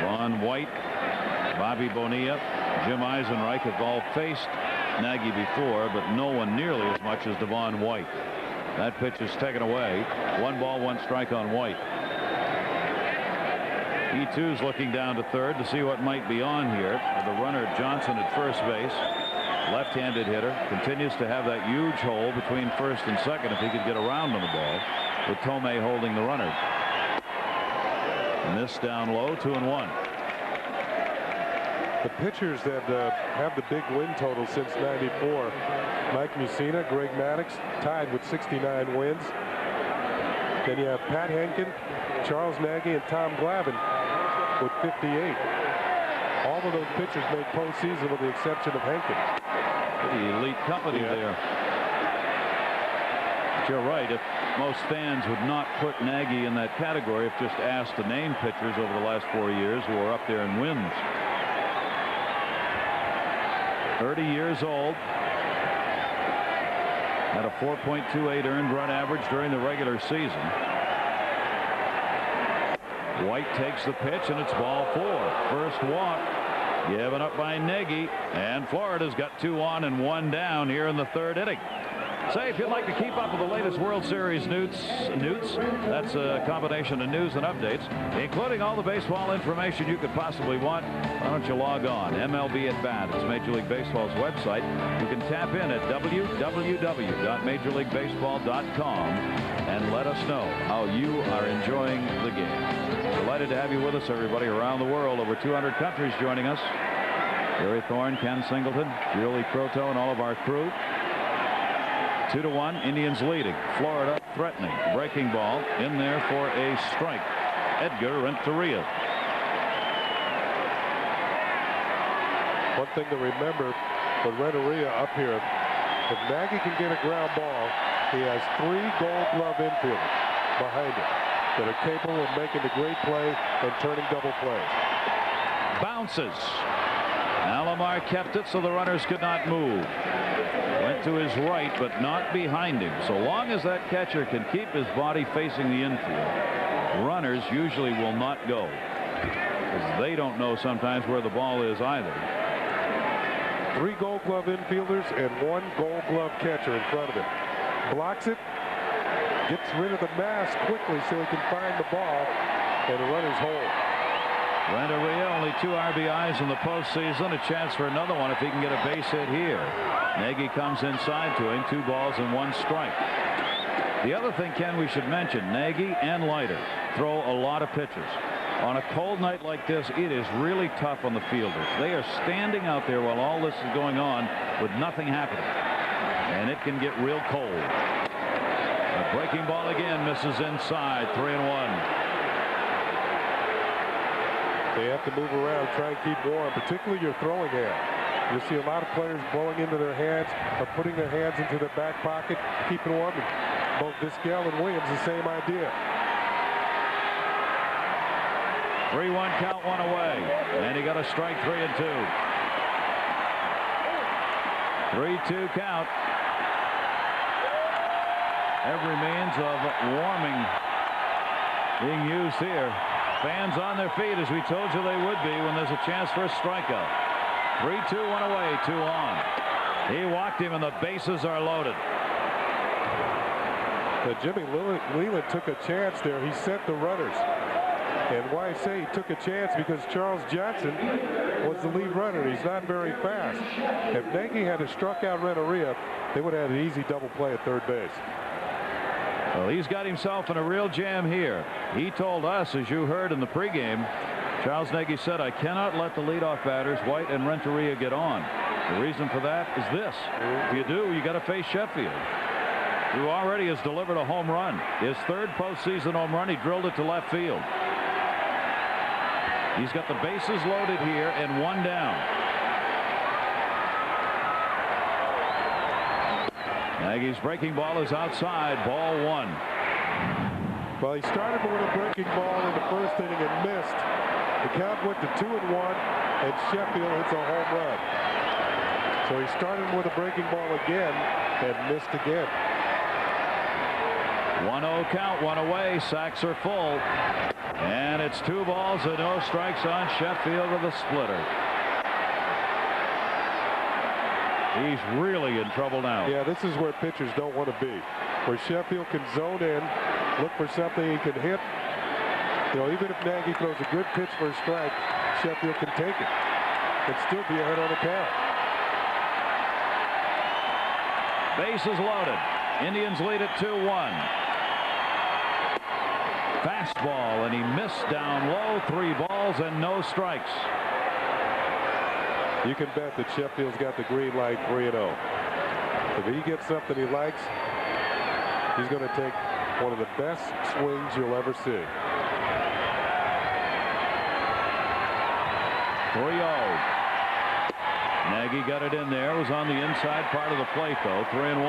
Devon White, Bobby Bonilla, Jim Eisenreich have all faced Nagy before, but no one nearly as much as Devon White. That pitch is taken away. 1 ball, 1 strike on White. He too's looking down to third to see what might be on here. The runner Johnson at first base, left-handed hitter, continues to have that huge hole between first and second if he could get around on the ball, with Tomei holding the runner. Missed down low, 2-1. The pitchers that have the big win total since '94, Mike Mussina, Greg Maddux, tied with 69 wins. Then you have Pat Henkin, Charles Nagy, and Tom Glavine with 58. All of those pitchers made postseason with the exception of Henkin. Pretty elite company there. But you're right. If most fans would not put Nagy in that category if just asked to name pitchers over the last 4 years who are up there in wins. 30 years old. Had a 4.28 earned run average during the regular season. White takes the pitch, and it's ball 4. First walk given up by Nagy, and Florida's got 2 on and 1 down here in the third inning. Say, if you'd like to keep up with the latest World Series newts, that's a combination of news and updates, including all the baseball information you could possibly want. Why don't you log on? MLB at Bat. It's Major League Baseball's website. You can tap in at www.majorleaguebaseball.com and let us know how you are enjoying the game. Delighted to have you with us, everybody, around the world. Over 200 countries joining us. Gary Thorne, Ken Singleton, Julie Croteau, and all of our crew. 2-1, Indians leading. Florida threatening. Breaking ball in there for a strike. Edgar Renzo. One thing to remember with Renteria up here, if Nagy can get a ground ball, he has 3 Gold Glove infielders behind him that are capable of making the great play and turning double plays. Bounces. Alomar kept it so the runners could not move. Went to his right, but not behind him. So long as that catcher can keep his body facing the infield, runners usually will not go, because they don't know sometimes where the ball is either. 3 Gold Glove infielders and 1 Gold Glove catcher in front of him. Blocks it, gets rid of the mass quickly so he can find the ball, and the runner's home. Renteria only 2 RBIs in the postseason. A chance for another one if he can get a base hit here. Nagy comes inside to him. 2 balls and 1 strike. The other thing, Ken, we should mention, Nagy and Leiter throw a lot of pitches. On a cold night like this, it is really tough on the fielders. They are standing out there while all this is going on with nothing happening, and it can get real cold. A breaking ball again, misses inside. 3-1. They have to move around, try and keep warm, particularly your throwing hand. You see a lot of players blowing into their hands or putting their hands into their back pocket, keeping warm. Both Vizquel and Williams, the same idea. 3-1 count, 1 away, and he got a strike. 3-2. 3-2 count. Every means of warming being used here. Fans on their feet, as we told you they would be when there's a chance for a strikeout. 3-2, 1 away, 2 on. He walked him, and the bases are loaded. Jimmy Leland took a chance there. He sent the runners. And why I say he took a chance, because Charles Johnson was the lead runner. He's not very fast. If Nagy had struck out Renteria, they would have had an easy double play at third base. Well, he's got himself in a real jam here. He told us, as you heard in the pregame, Charles Nagy said, I cannot let the leadoff batters, White and Renteria, get on. The reason for that is this. If you do, you got to face Sheffield, who already has delivered a home run. His 3rd postseason home run, he drilled it to left field. He's got the bases loaded here and 1 down. Nagy's breaking ball is outside. Ball 1. Well, he started with a breaking ball in the first inning and missed. The count went to 2-1, and Sheffield hits a home run. So he started with a breaking ball again and missed again. 1-0 count, 1 away. Sacks are full. And it's 2 balls and no strikes on Sheffield with a splitter. He's really in trouble now. Yeah, this is where pitchers don't want to be. Where Sheffield can zone in, look for something he can hit, You know, even if Nagy throws a good pitch for a strike, Sheffield can take it and still be ahead on the count. Bases loaded. Indians lead at 2-1. Fastball, and he missed down low. 3 balls and no strikes. You can bet that Sheffield's got the green light 3-0. If he gets something he likes, he's going to take one of the best swings you'll ever see. 3-0. Nagy got it in there. Was on the inside part of the plate, though. 3-1.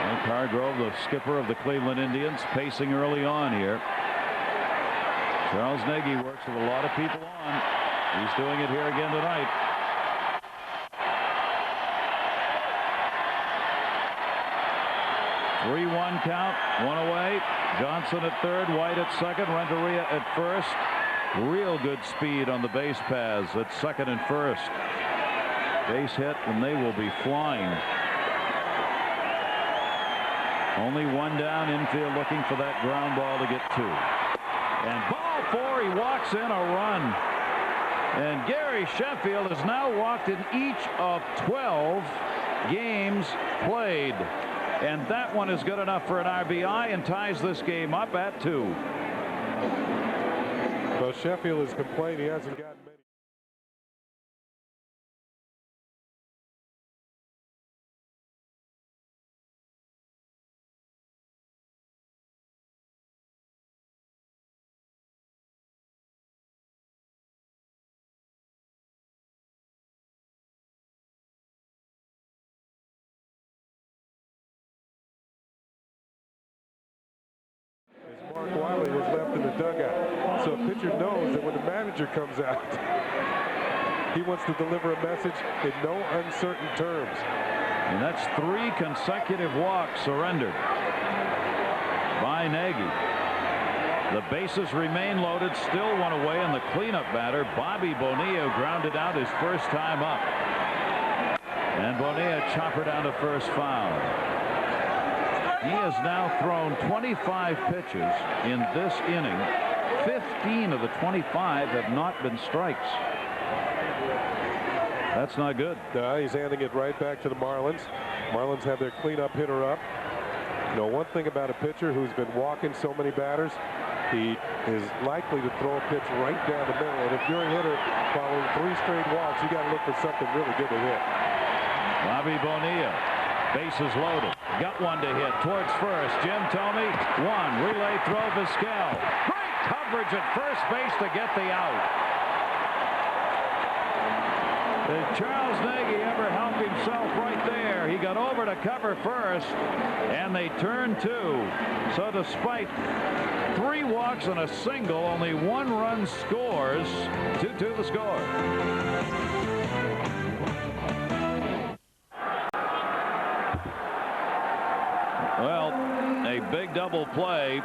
And Hargrove, the skipper of the Cleveland Indians, pacing early on here. Charles Nagy works with a lot of people on. He's doing it here again tonight. Three-one count, 1 away. Johnson at third, White at second, Renteria at first. Real good speed on the base paths at second and first. Base hit, and they will be flying. Only 1 down, infield looking for that ground ball to get 2. And ball 4, he walks in a run. And Gary Sheffield has now walked in each of 12 games played. And that one is good enough for an RBI and ties this game up at 2. Well, Sheffield has complained he hasn't gotten many. Mark Wiley was left in the dugout. So a pitcher knows that when the manager comes out, he wants to deliver a message in no uncertain terms. And that's 3 consecutive walks surrendered by Nagy. The bases remain loaded, still 1 away, and the cleanup batter, Bobby Bonilla, grounded out his first time up. And Bonilla chopper down to first, foul. He has now thrown 25 pitches in this inning. 15 of the 25 have not been strikes. That's not good. He's handing it right back to the Marlins. Marlins have their cleanup hitter up. You know, one thing about a pitcher who's been walking so many batters, he is likely to throw a pitch right down the middle. And if you're a hitter following 3 straight walks, you got to look for something really good to hit. Bobby Bonilla, bases loaded. Got one to hit towards first. Jim Thome, 1. Relay throw, Vizquel. Great coverage at first base to get the out. Did Charles Nagy ever help himself right there? He got over to cover first, and they turned 2. So despite 3 walks and a single, only 1 run scores. 2-2 the score. Well, a big double play.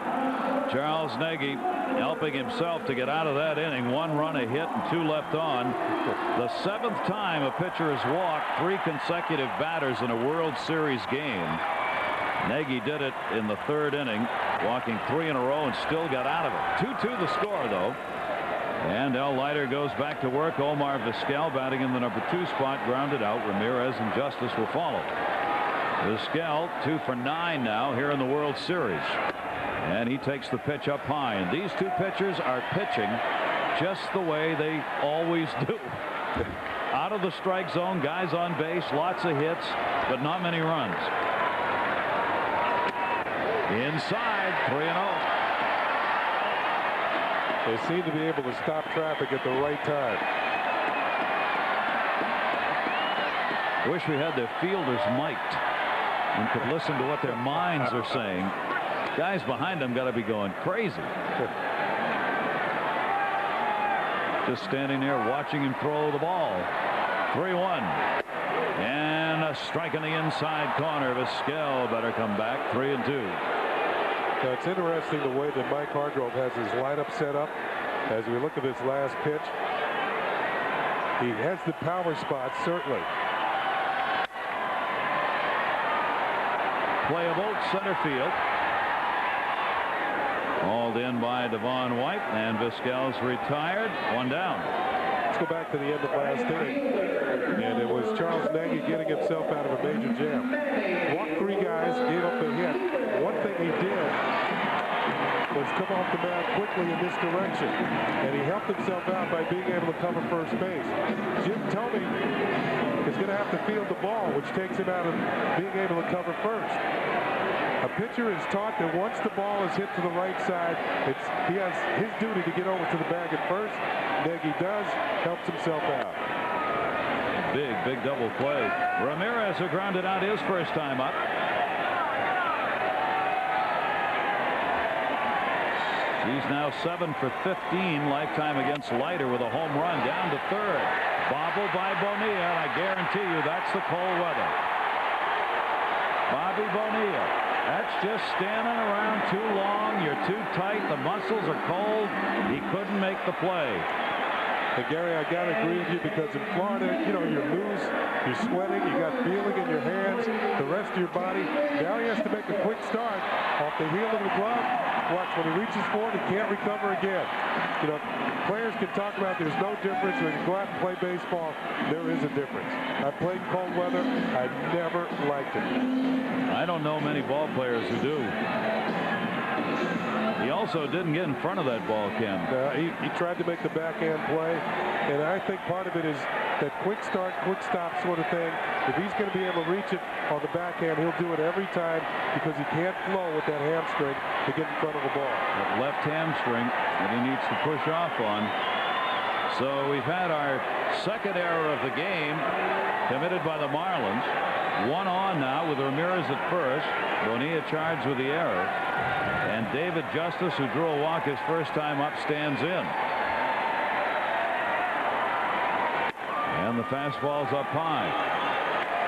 Charles Nagy helping himself to get out of that inning. 1 run, a hit, and 2 left on. The 7th time a pitcher has walked 3 consecutive batters in a World Series game. Nagy did it in the 3rd inning, walking 3 in a row and still got out of it. 2-2 the score, though. And Al Leiter goes back to work. Omar Vizquel batting in the number 2 spot, grounded out. Ramirez and Justice will follow. Vizquel 2 for 9 now here in the World Series. And he takes the pitch up high. And these 2 pitchers are pitching just the way they always do. Out of the strike zone, guys on base, lots of hits, but not many runs. Inside, 3-0. They seem to be able to stop traffic at the right time. Wish we had their fielders mic'd and could listen to what their minds are saying. Guys behind them got to be going crazy. Just standing there watching him throw the ball. 3-1. And a strike in the inside corner. Vizquel better come back. 3-2. Now, it's interesting the way that Mike Hargrove has his lineup set up. As we look at this last pitch, he has the power spot, certainly. Playable center field. Hauled in by Devon White, and Vizquel's retired. One down. Let's go back to the end of last inning. And it was Charles Nagy getting himself out of a major jam. Walked 3 guys, gave up a hit. One thing he did was come off the mound quickly in this direction. And he helped himself out by being able to cover first base. Jim Thome is going to have to field the ball, which takes him out of being able to cover first. A pitcher is taught that once the ball is hit to the right side, he has his duty to get over to the bag at first. Nagy does, helps himself out. Big double play. Ramirez, who grounded out his first time up. He's now 7 for 15 lifetime against Leiter with a home run down to third. Bobble by Bonilla, and I guarantee you that's the cold weather. Bobby Bonilla. That's just standing around too long. You're too tight. The muscles are cold. He couldn't make the play. And Gary, I got to agree with you because in Florida, you know, you're loose, you're sweating, you got feeling in your hands, the rest of your body. Now he has to make a quick start off the heel of the glove. Watch, when he reaches for it, he can't recover again. You know, players can talk about there's no difference. When you go out and play baseball, there is a difference. I played in cold weather. I never liked it. I don't know many ball players who do. He also didn't get in front of that ball, Ken. He tried to make the backhand play, and I think part of it is that quick start, quick stop sort of thing. If he's going to be able to reach it on the backhand, he'll do it every time because he can't flow with that hamstring to get in front of the ball. That left hamstring that he needs to push off on. So we've had our second error of the game committed by the Marlins. One on now with Ramirez at first. Bonilla charged with the error. And David Justice, who drew a walk his first time up, stands in. And the fastball's up high.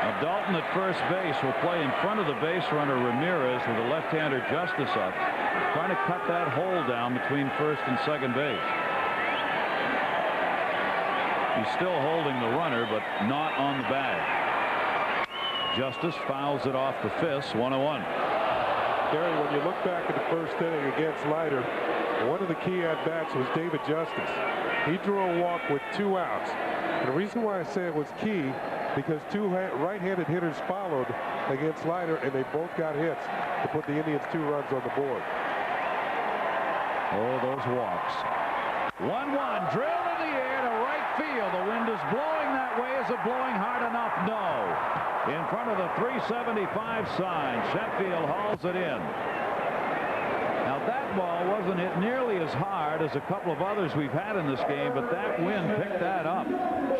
Now Dalton at first base will play in front of the base runner Ramirez with the left-hander Justice up, trying to cut that hole down between first and second base. He's still holding the runner, but not on the bag. Justice fouls it off the fist. 1-1. Gary, when you look back at the first inning against Leiter, one of the key at-bats was David Justice. He drew a walk with 2 outs. And the reason why I say it was key, because 2 right-handed hitters followed against Leiter, and they both got hits to put the Indians 2 runs on the board. Oh, those walks. 1-1, drilled in the air to right field. The wind is blowing that way. Is it blowing hard enough? No. In front of the 375 sign, Sheffield hauls it in. Now that ball wasn't hit nearly as hard as a couple of others we've had in this game, but that wind picked that up.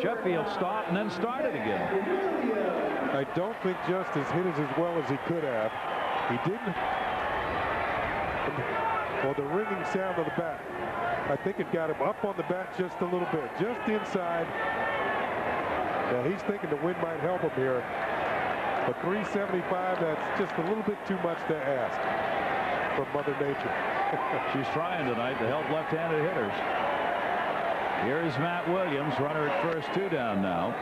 Sheffield stopped and then started again. I don't think Justice hit it as well as he could have. He didn't. Well, the ringing sound of the bat, I think it got him up on the bat just a little bit, just inside. Now he's thinking the wind might help him here. But 375, that's just a little bit too much to ask from Mother Nature. She's trying tonight to help left-handed hitters. Here's Matt Williams, runner at first, 2 down now.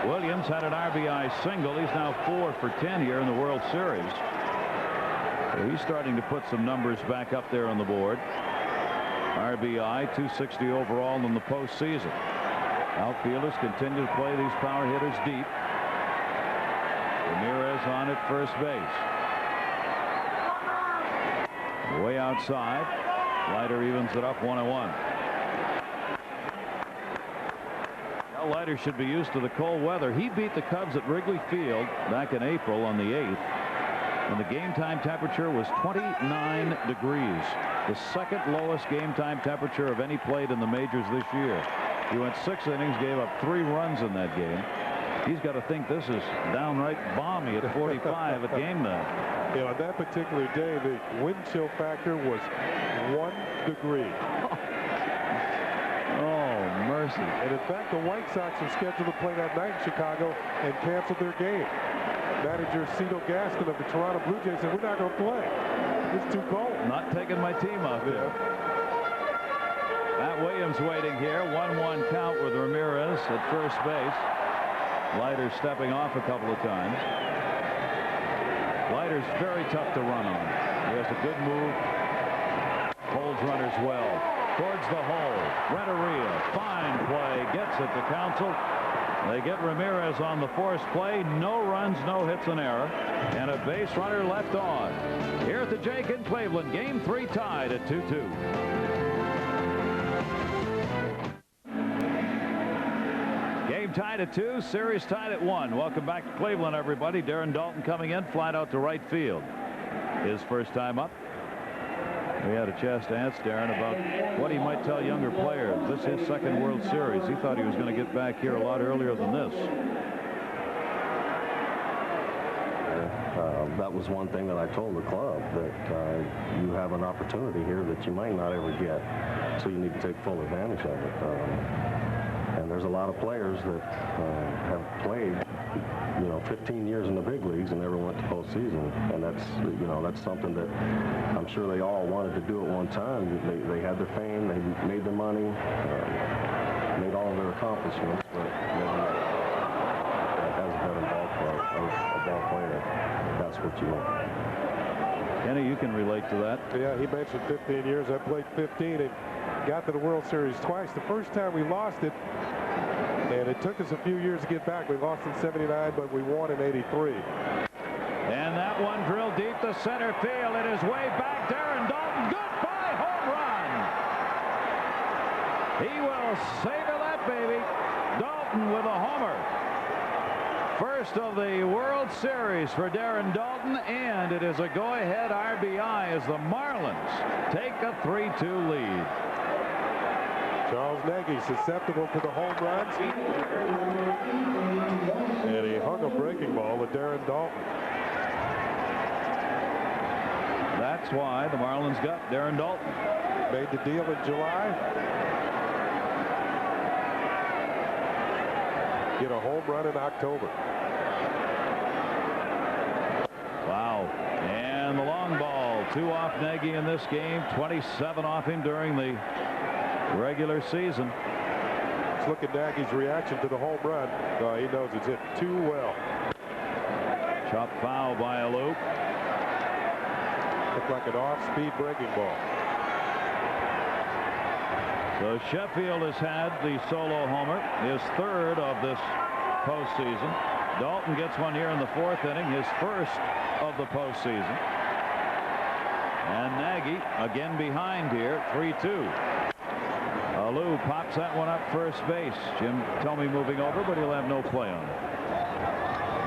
Williams had an RBI single. He's now 4 for 10 here in the World Series. So he's starting to put some numbers back up there on the board. RBI, 260 overall in the postseason. Outfielders continue to play these power hitters deep. Ramirez on at first base. Way outside. Leiter evens it up 1-1. Now Leiter should be used to the cold weather. He beat the Cubs at Wrigley Field back in April on the 8th. And the game time temperature was 29 degrees. The second lowest game time temperature of any played in the majors this year. He went 6 innings, gave up 3 runs in that game. He's got to think this is downright balmy at 45 at game night. Yeah, on that particular day, the wind chill factor was 1 degree. Oh, mercy. And in fact, the White Sox are scheduled to play that night in Chicago and canceled their game. Manager Cito Gaston of the Toronto Blue Jays said, we're not going to play. It's too cold. Not taking my team out there. Matt Williams waiting here. 1-1 count with Ramirez at first base. Leiter stepping off a couple of times. Leiter's very tough to run on. He has a good move. Holds runners well. Towards the hole. Renteria. Fine play. Gets it to Counsell. They get Ramirez on the forced play. No runs, no hits, an error. And a base runner left on. Here at the Jake in Cleveland. Game 3 tied at 2-2. Game tied at 2. Series tied at 1. Welcome back to Cleveland, everybody. Darren Dalton coming in. Flied out to right field. His first time up. We had a chance to ask Darren about what he might tell younger players. This is his second World Series. He thought he was going to get back here a lot earlier than this. That was one thing that I told the club, that you have an opportunity here that you might not ever get, so you need to take full advantage of it. And there's a lot of players that have played, 15 years in the big leagues and never went to postseason, and that's something that I'm sure they all wanted to do at one time. They had their fame, they made their money, made all of their accomplishments, but as a veteran ball player, that's what you want. Kenny, you can relate to that. Yeah, he mentioned 15 years. I played 15 and got to the World Series twice. The first time we lost it, and it took us a few years to get back. We lost in '79, but we won in '83. And that one drilled deep to center field. It is way back. Darren Dalton, goodbye home run. He will savor that baby. Dalton with a homer. First of the World Series for Darren Dalton, and it is a go-ahead RBI as the Marlins take a 3-2 lead. Charles Nagy susceptible to the home runs. And he hung a breaking ball with Darren Dalton. That's why the Marlins got Darren Dalton. Made the deal in July. Get a home run in October. Wow. And the long ball. 2 off Nagy in this game. 27 off him during the regular season. Let's look at Nagy's reaction to the home run. He knows it's hit too well. Chop foul by Alou. Looked like an off-speed breaking ball. So Sheffield has had the solo homer, his third of this postseason. Dalton gets one here in the 4th inning, his first of the postseason. And Nagy again behind here, 3-2. Alou pops that one up first base. Jim Thome moving over, but he'll have no play on it.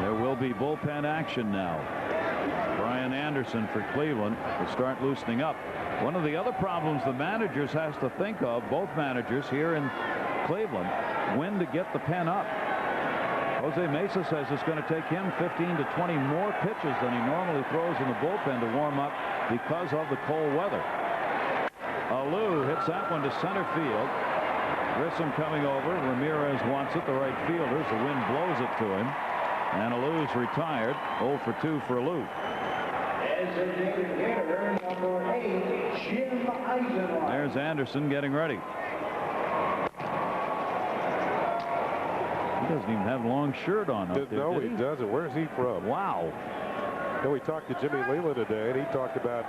There will be bullpen action now. Brian Anderson for Cleveland will start loosening up. One of the other problems the managers has to think of, both managers here in Cleveland, when to get the pen up. Jose Mesa says it's going to take him 15 to 20 more pitches than he normally throws in the bullpen to warm up because of the cold weather. Alou hits that one to center field. Grissom coming over. Ramirez wants it. The right fielders. The wind blows it to him. And Alou's retired. 0 for 2 for Alou. There's Anderson getting ready. He doesn't even have a long shirt on up there. No, he doesn't. Where's he from? Wow. We talked to Jimmy Leland today, and he talked about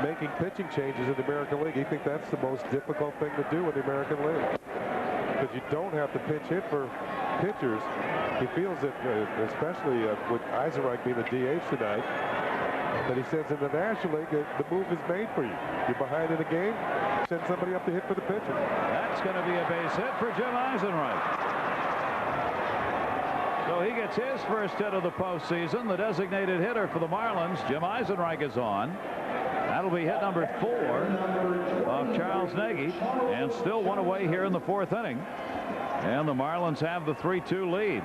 making pitching changes in the American League. He thinks that's the most difficult thing to do in the American League, because you don't have to pitch hit for pitchers. He feels that, especially with Eisenreich being the DH tonight, that he says in the National League, the move is made for you. You're behind in a game, send somebody up to hit for the pitcher. That's going to be a base hit for Jim Eisenreich. So he gets his first hit of the postseason. The designated hitter for the Marlins, Jim Eisenreich, is on. That'll be hit number 4 of Charles Nagy, and still one away here in the 4th inning. And the Marlins have the 3-2 lead.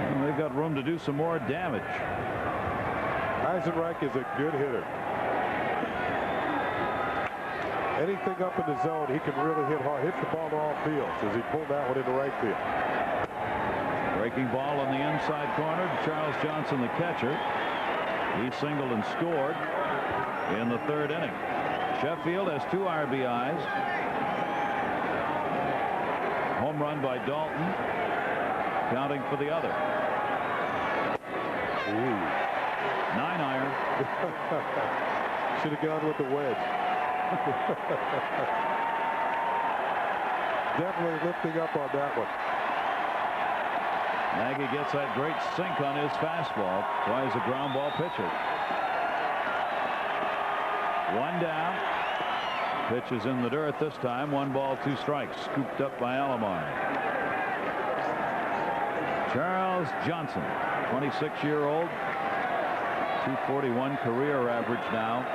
And they've got room to do some more damage. Eisenreich is a good hitter. Anything up in the zone, he can really hit hard. Hits the ball to all fields as he pulled that one into right field. Breaking ball on the inside corner. Charles Johnson, the catcher. He singled and scored in the 3rd inning. Sheffield has 2 RBIs. Home run by Dalton, counting for the other. 9 iron. Should have gone with the wedge. Definitely lifting up on that one. Nagy gets that great sink on his fastball. Why is a ground ball pitcher? One down. Pitch is in the dirt this time. 1 ball, 2 strikes. Scooped up by Alomar. Charles Johnson, 26-year-old. 241 career average now.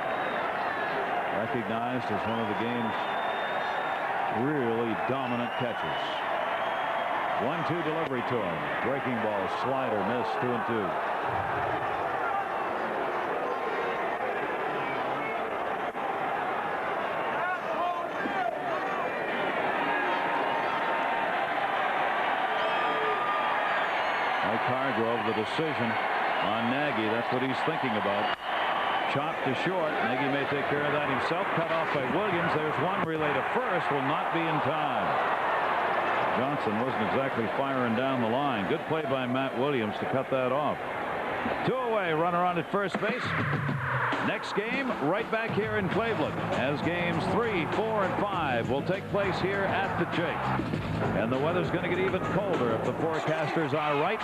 Recognized as one of the game's really dominant catchers. 1-2 delivery to him. Breaking ball, slider, miss, 2-2. Hargrove, the decision on Nagy. That's what he's thinking about. Chopped to short. Nagy may take care of that himself. Cut off by Williams. There's one relay to first. Will not be in time. Johnson wasn't exactly firing down the line. Good play by Matt Williams to cut that off. 2 away. Runner on at first base. Next game right back here in Cleveland as games 3, 4, and 5 will take place here at the Jake. And the weather's going to get even colder if the forecasters are right.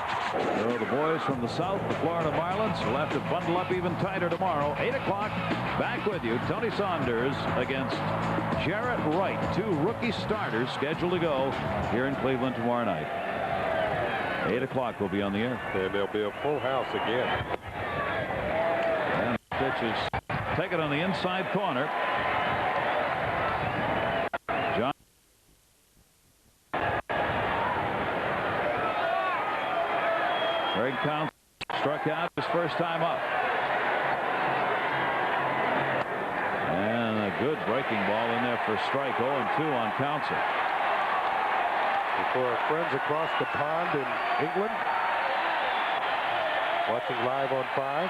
So the boys from the south, the Florida Marlins, will have to bundle up even tighter tomorrow. 8 o'clock, back with you. Tony Saunders against Jarrett Wright. 2 rookie starters scheduled to go here in Cleveland tomorrow night. 8 o'clock will be on the air. And there'll be a full house again. And the pitch is taken on the inside corner. John. Greg Count struck out his first time up. And a good breaking ball in there for strike. 0-2 on Counsell. For our friends across the pond in England, watching live on 5,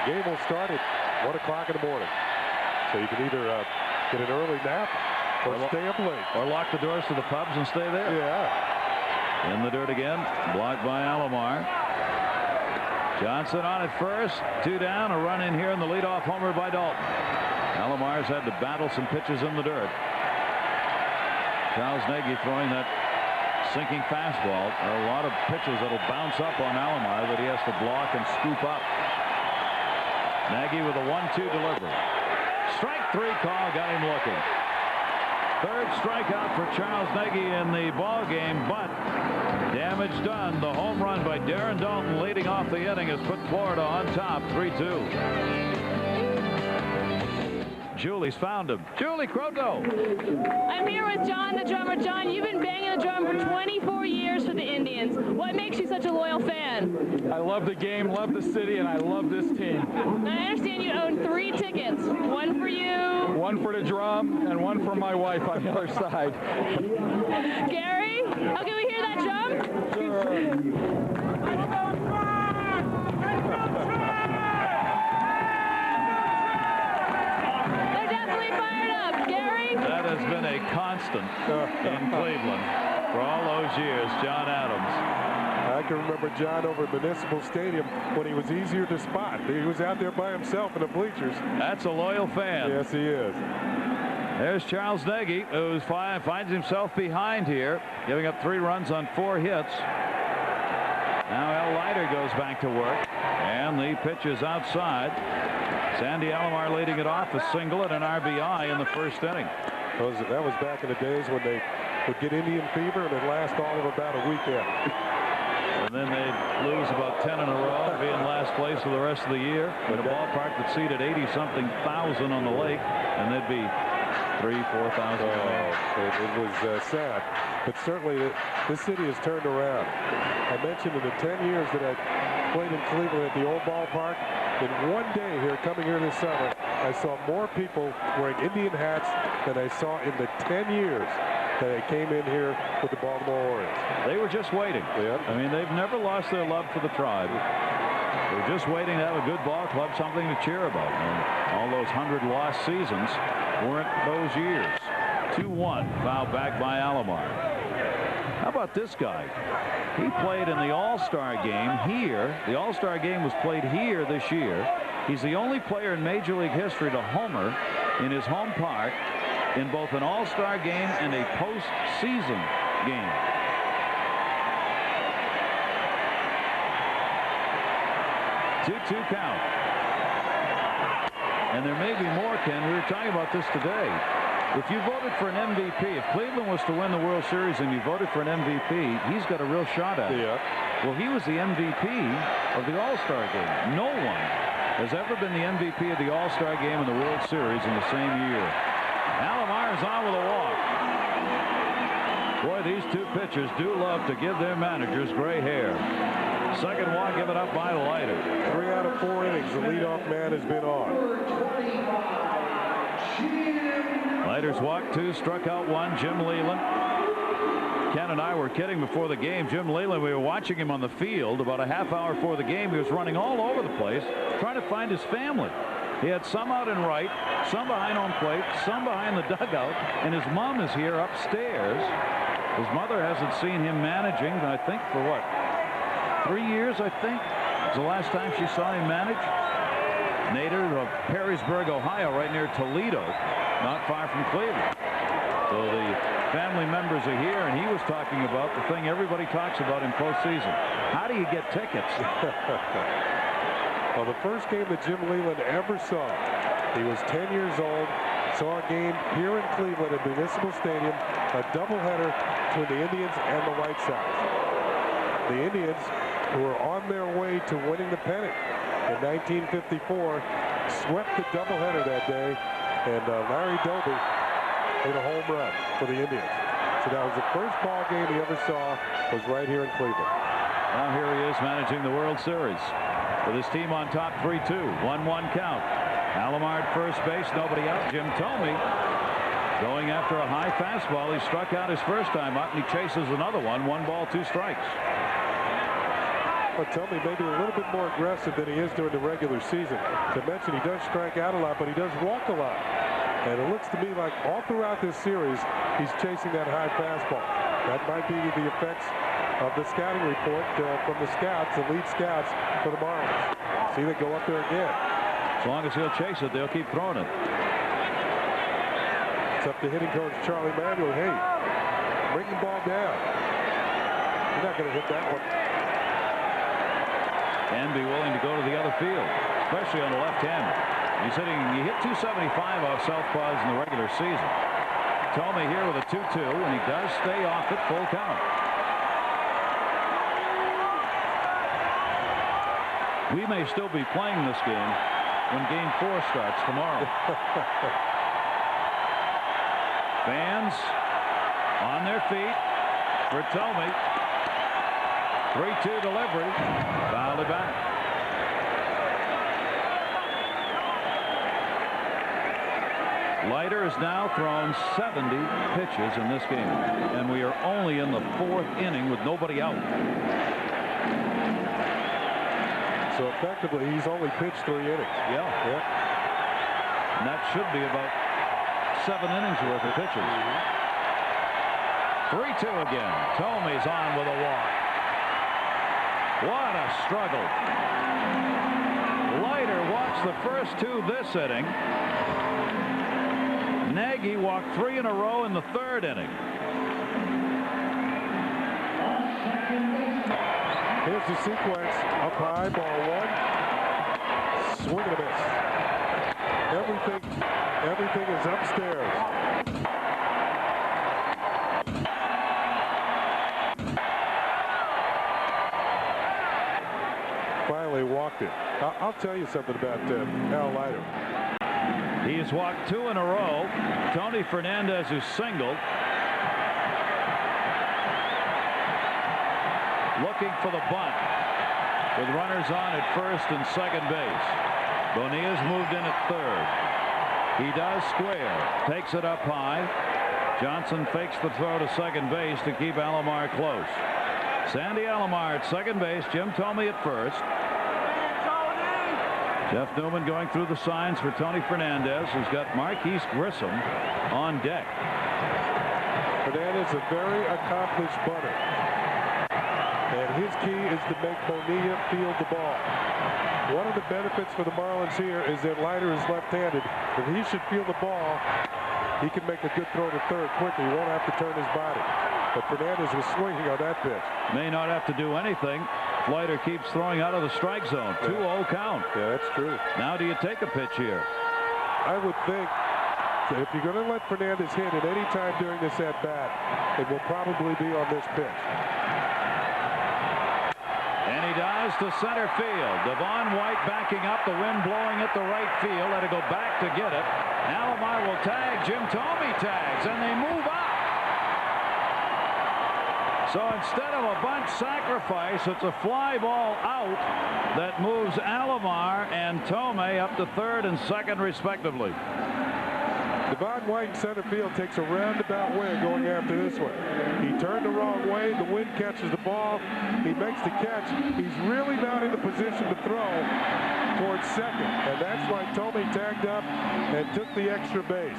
game will start at 1 o'clock in the morning. So you can either get an early nap or stay up late. Or lock the doors to the pubs and stay there. Yeah. In the dirt again. Blocked by Alomar. Johnson on at first. 2 down. A run in here in the leadoff homer by Dalton. Alomar's had to battle some pitches in the dirt. Charles Nagy throwing that sinking fastball. A lot of pitches that'll bounce up on Alomar that he has to block and scoop up. Nagy with a 1-2 delivery. Strike 3 call got him looking. 3rd strikeout for Charles Nagy in the ball game, but damage done. The home run by Darren Dalton leading off the inning has put Florida on top 3-2. Julie's found him. Julie Croteau. I'm here with John, the drummer. John, you've been banging the drum for 24 years for the Indians. What makes you such a loyal fan? I love the game, love the city, and I love this team. I understand you own 3 tickets. 1 for you. 1 for the drum, and 1 for my wife on the other side. Gary, how can we hear that drum? Sure. That has been a constant in Cleveland for all those years. John Adams. I can remember John over at Municipal Stadium when he was easier to spot. He was out there by himself in the bleachers. That's a loyal fan. Yes, he is. There's Charles Nagy, who finds himself behind here, giving up 3 runs on 4 hits. Now Al Leiter goes back to work, and the pitch is outside. Sandy Alomar leading it off, a single and an RBI in the 1st inning. That was back in the days when they would get Indian fever and it'd last all of about a weekend. And then they'd lose about 10 in a row, be in last place for the rest of the year in a ballpark that seated 80-something thousand on the lake, and they'd be 3,000 to 4,000. It was sad, but certainly this city has turned around. I mentioned in the 10 years that I played in Cleveland at the old ballpark, in one day here, coming here this summer, I saw more people wearing Indian hats than I saw in the 10 years that I came in here with the Baltimore Orioles. They were just waiting. Yeah. I mean, they've never lost their love for the tribe. They're just waiting to have a good ball club, something to cheer about. And all those 100 lost seasons weren't those years. 2-1, foul back by Alomar. How about this guy? He played in the All-Star game here. The All-Star game was played here this year. He's the only player in Major League history to homer in his home park in both an All-Star game and a postseason game. Two count. And there may be more, Ken. We were talking about this today. If you voted for an MVP, if Cleveland was to win the World Series and you voted for an MVP, he's got a real shot at it. Well, he was the MVP of the All-Star game. No one has ever been the MVP of the All-Star game and the World Series in the same year. Alomar's on with a walk. Boy, these two pitchers do love to give their managers gray hair. Second walk given up by Leiter. 3 out of 4 innings. The leadoff man has been on. Leiter's walked 2, struck out 1. Jim Leyland. Ken and I were kidding before the game. Jim Leyland, we were watching him on the field about a half hour before the game. He was running all over the place trying to find his family. He had some out in right, some behind home plate, some behind the dugout, and his mom is here upstairs. His mother hasn't seen him managing, I think, for what, 3 years, I think, was the last time she saw him manage. Native of Perrysburg, Ohio, right near Toledo, not far from Cleveland. So the family members are here, and he was talking about the thing everybody talks about in postseason. How do you get tickets? Well, the first game that Jim Leyland ever saw, he was 10 years old, saw a game here in Cleveland at Municipal Stadium, a doubleheader between the Indians and the White Sox. The Indians, who were on their way to winning the pennant in 1954, swept the doubleheader that day, and Larry Doby hit a home run for the Indians. So that was the first ball game he ever saw, was right here in Cleveland. Now here he is managing the World Series with his team on top 3-2, 1-1 count. Alomar at first base, nobody out. Jim Thome going after a high fastball. He struck out his first time out, and he chases another one. 1 ball, 2 strikes. Well, Thome maybe a little bit more aggressive than he is during the regular season. To mention, he does strike out a lot, but he does walk a lot. And it looks to me like all throughout this series, he's chasing that high fastball. That might be the effects of the scouting report from the scouts, the lead scouts for the Marlins. See, they go up there again. As long as he'll chase it, they'll keep throwing it. It's up to hitting coach Charlie Manuel. Hey, bring the ball down. You're not going to hit that one. And be willing to go to the other field, especially on the left-hander. He's hitting, he hit 275 off southpaws in the regular season. Thome here with a 2-2, and he does stay off at full count. We may still be playing this game when Game 4 starts tomorrow. Fans on their feet for Thome. 3-2 delivery. Fouled it back. Leiter has now thrown 70 pitches in this game, and we are only in the 4th inning with nobody out. So effectively, he's only pitched 3 innings. Yeah. And that should be about 7 innings worth of pitches. 3-2 again. Thome's on with a walk. What a struggle. Leiter walks the first 2 this inning. Nagy walked 3 in a row in the 3rd inning. Here's the sequence. Up high, ball 1. Swing and a miss. Everything is upstairs. Finally walked it. I'll tell you something about Al Leiter. He has walked 2 in a row. Tony Fernandez, who singled. Looking for the bunt with runners on at first and second base. Bonilla's moved in at 3rd. He does square. Takes it up high. Johnson fakes the throw to second base to keep Alomar close. Sandy Alomar at second base. Jim Thome at first. Jeff Newman going through the signs for Tony Fernandez, who's got Marquis Grissom on deck. Fernandez is a very accomplished bunter. And his key is to make Bonilla field the ball. One of the benefits for the Marlins here is that Leiter is left-handed. If he should field the ball, he can make a good throw to third quickly. He won't have to turn his body. But Fernandez was swinging on that pitch. May not have to do anything. Leiter keeps throwing out of the strike zone. 2-0 count. Yeah, that's true. Now do you take a pitch here? I would think that if you're going to let Fernandez hit at any time during this at-bat, it will probably be on this pitch. And he dives to center field. Devon White backing up, the wind blowing at the right field. Let it go back to get it. Alomar will tag. Jim Thome tags, and they move up. So instead of a bunt sacrifice, it's a fly ball out that moves Alomar and Thome up to third and second, respectively. Devon White in center field takes a roundabout way going after this one. He turned the wrong way. The wind catches the ball. He makes the catch. He's really not in the position to throw towards second. And that's why Thome tagged up and took the extra base.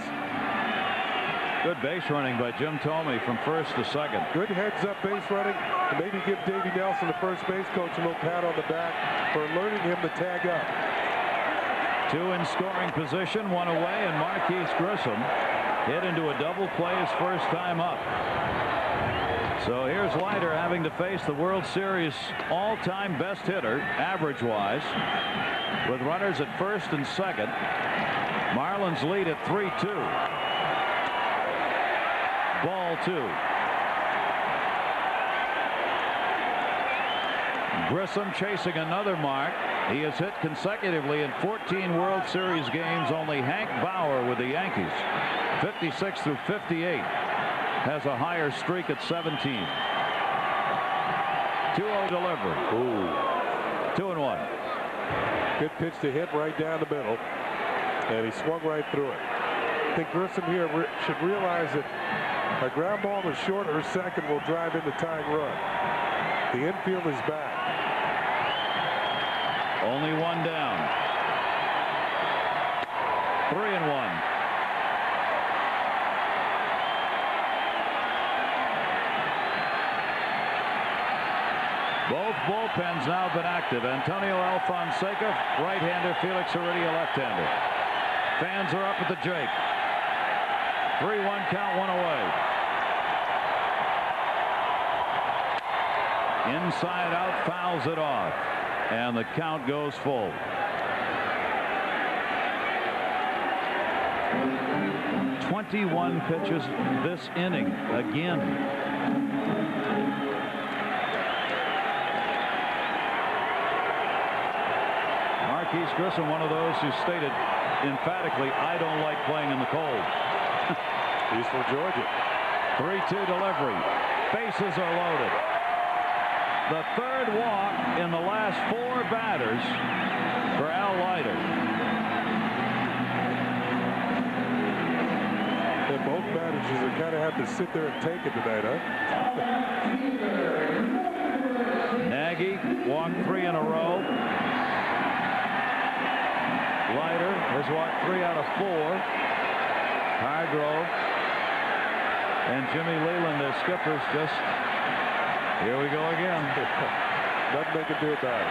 Good base running by Jim Thome from first to second. Good heads-up base running. And maybe give Davey Nelson, the first base coach, a little pat on the back for alerting him to tag up. 2 in scoring position, 1 away, and Marquis Grissom hit into a double play his first time up. So here's Leiter having to face the World Series all-time best hitter, average-wise, with runners at first and second. Marlins lead at 3-2. Ball 2. Grissom chasing another mark. He has hit consecutively in 14 World Series games. Only Hank Bauer with the Yankees, 56 through 58, has a higher streak at 17. 2-0 delivery. Ooh. 2-1. Good pitch to hit right down the middle, and he swung right through it. I think Grissom here should realize that a ground ball to short or second will drive in the tying run. The infield is back. Only 1 down. 3-1. Both bullpens now have been active. Antonio Alfonseca, right-hander. Felix Heredia, left-hander. Fans are up at the Jake. 3-1 count, 1 away. Inside out, fouls it off, and the count goes full. "21 pitches this inning again." Marquis Grissom, one of those who stated emphatically, "I don't like playing in the cold." He's from Georgia. 3-2 delivery. Bases are loaded. The third walk in the last 4 batters for Al Leiter. And both managers have kind of had to sit there and take it tonight, huh? Nagy walked 3 in a row. Leiter has walked 3 out of 4. Hargrove and Jimmy Leland, their skippers, just here we go again. Nothing they can do about it.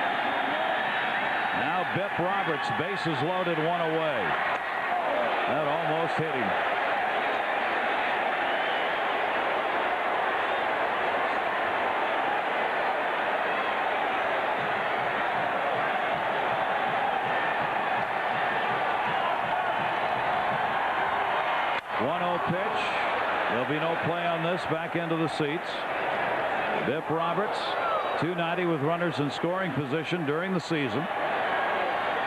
Now Bip Roberts, bases loaded, 1 away. That almost hit him. Pitch. There'll be no play on this. Back into the seats. Bip Roberts, 290 with runners in scoring position during the season,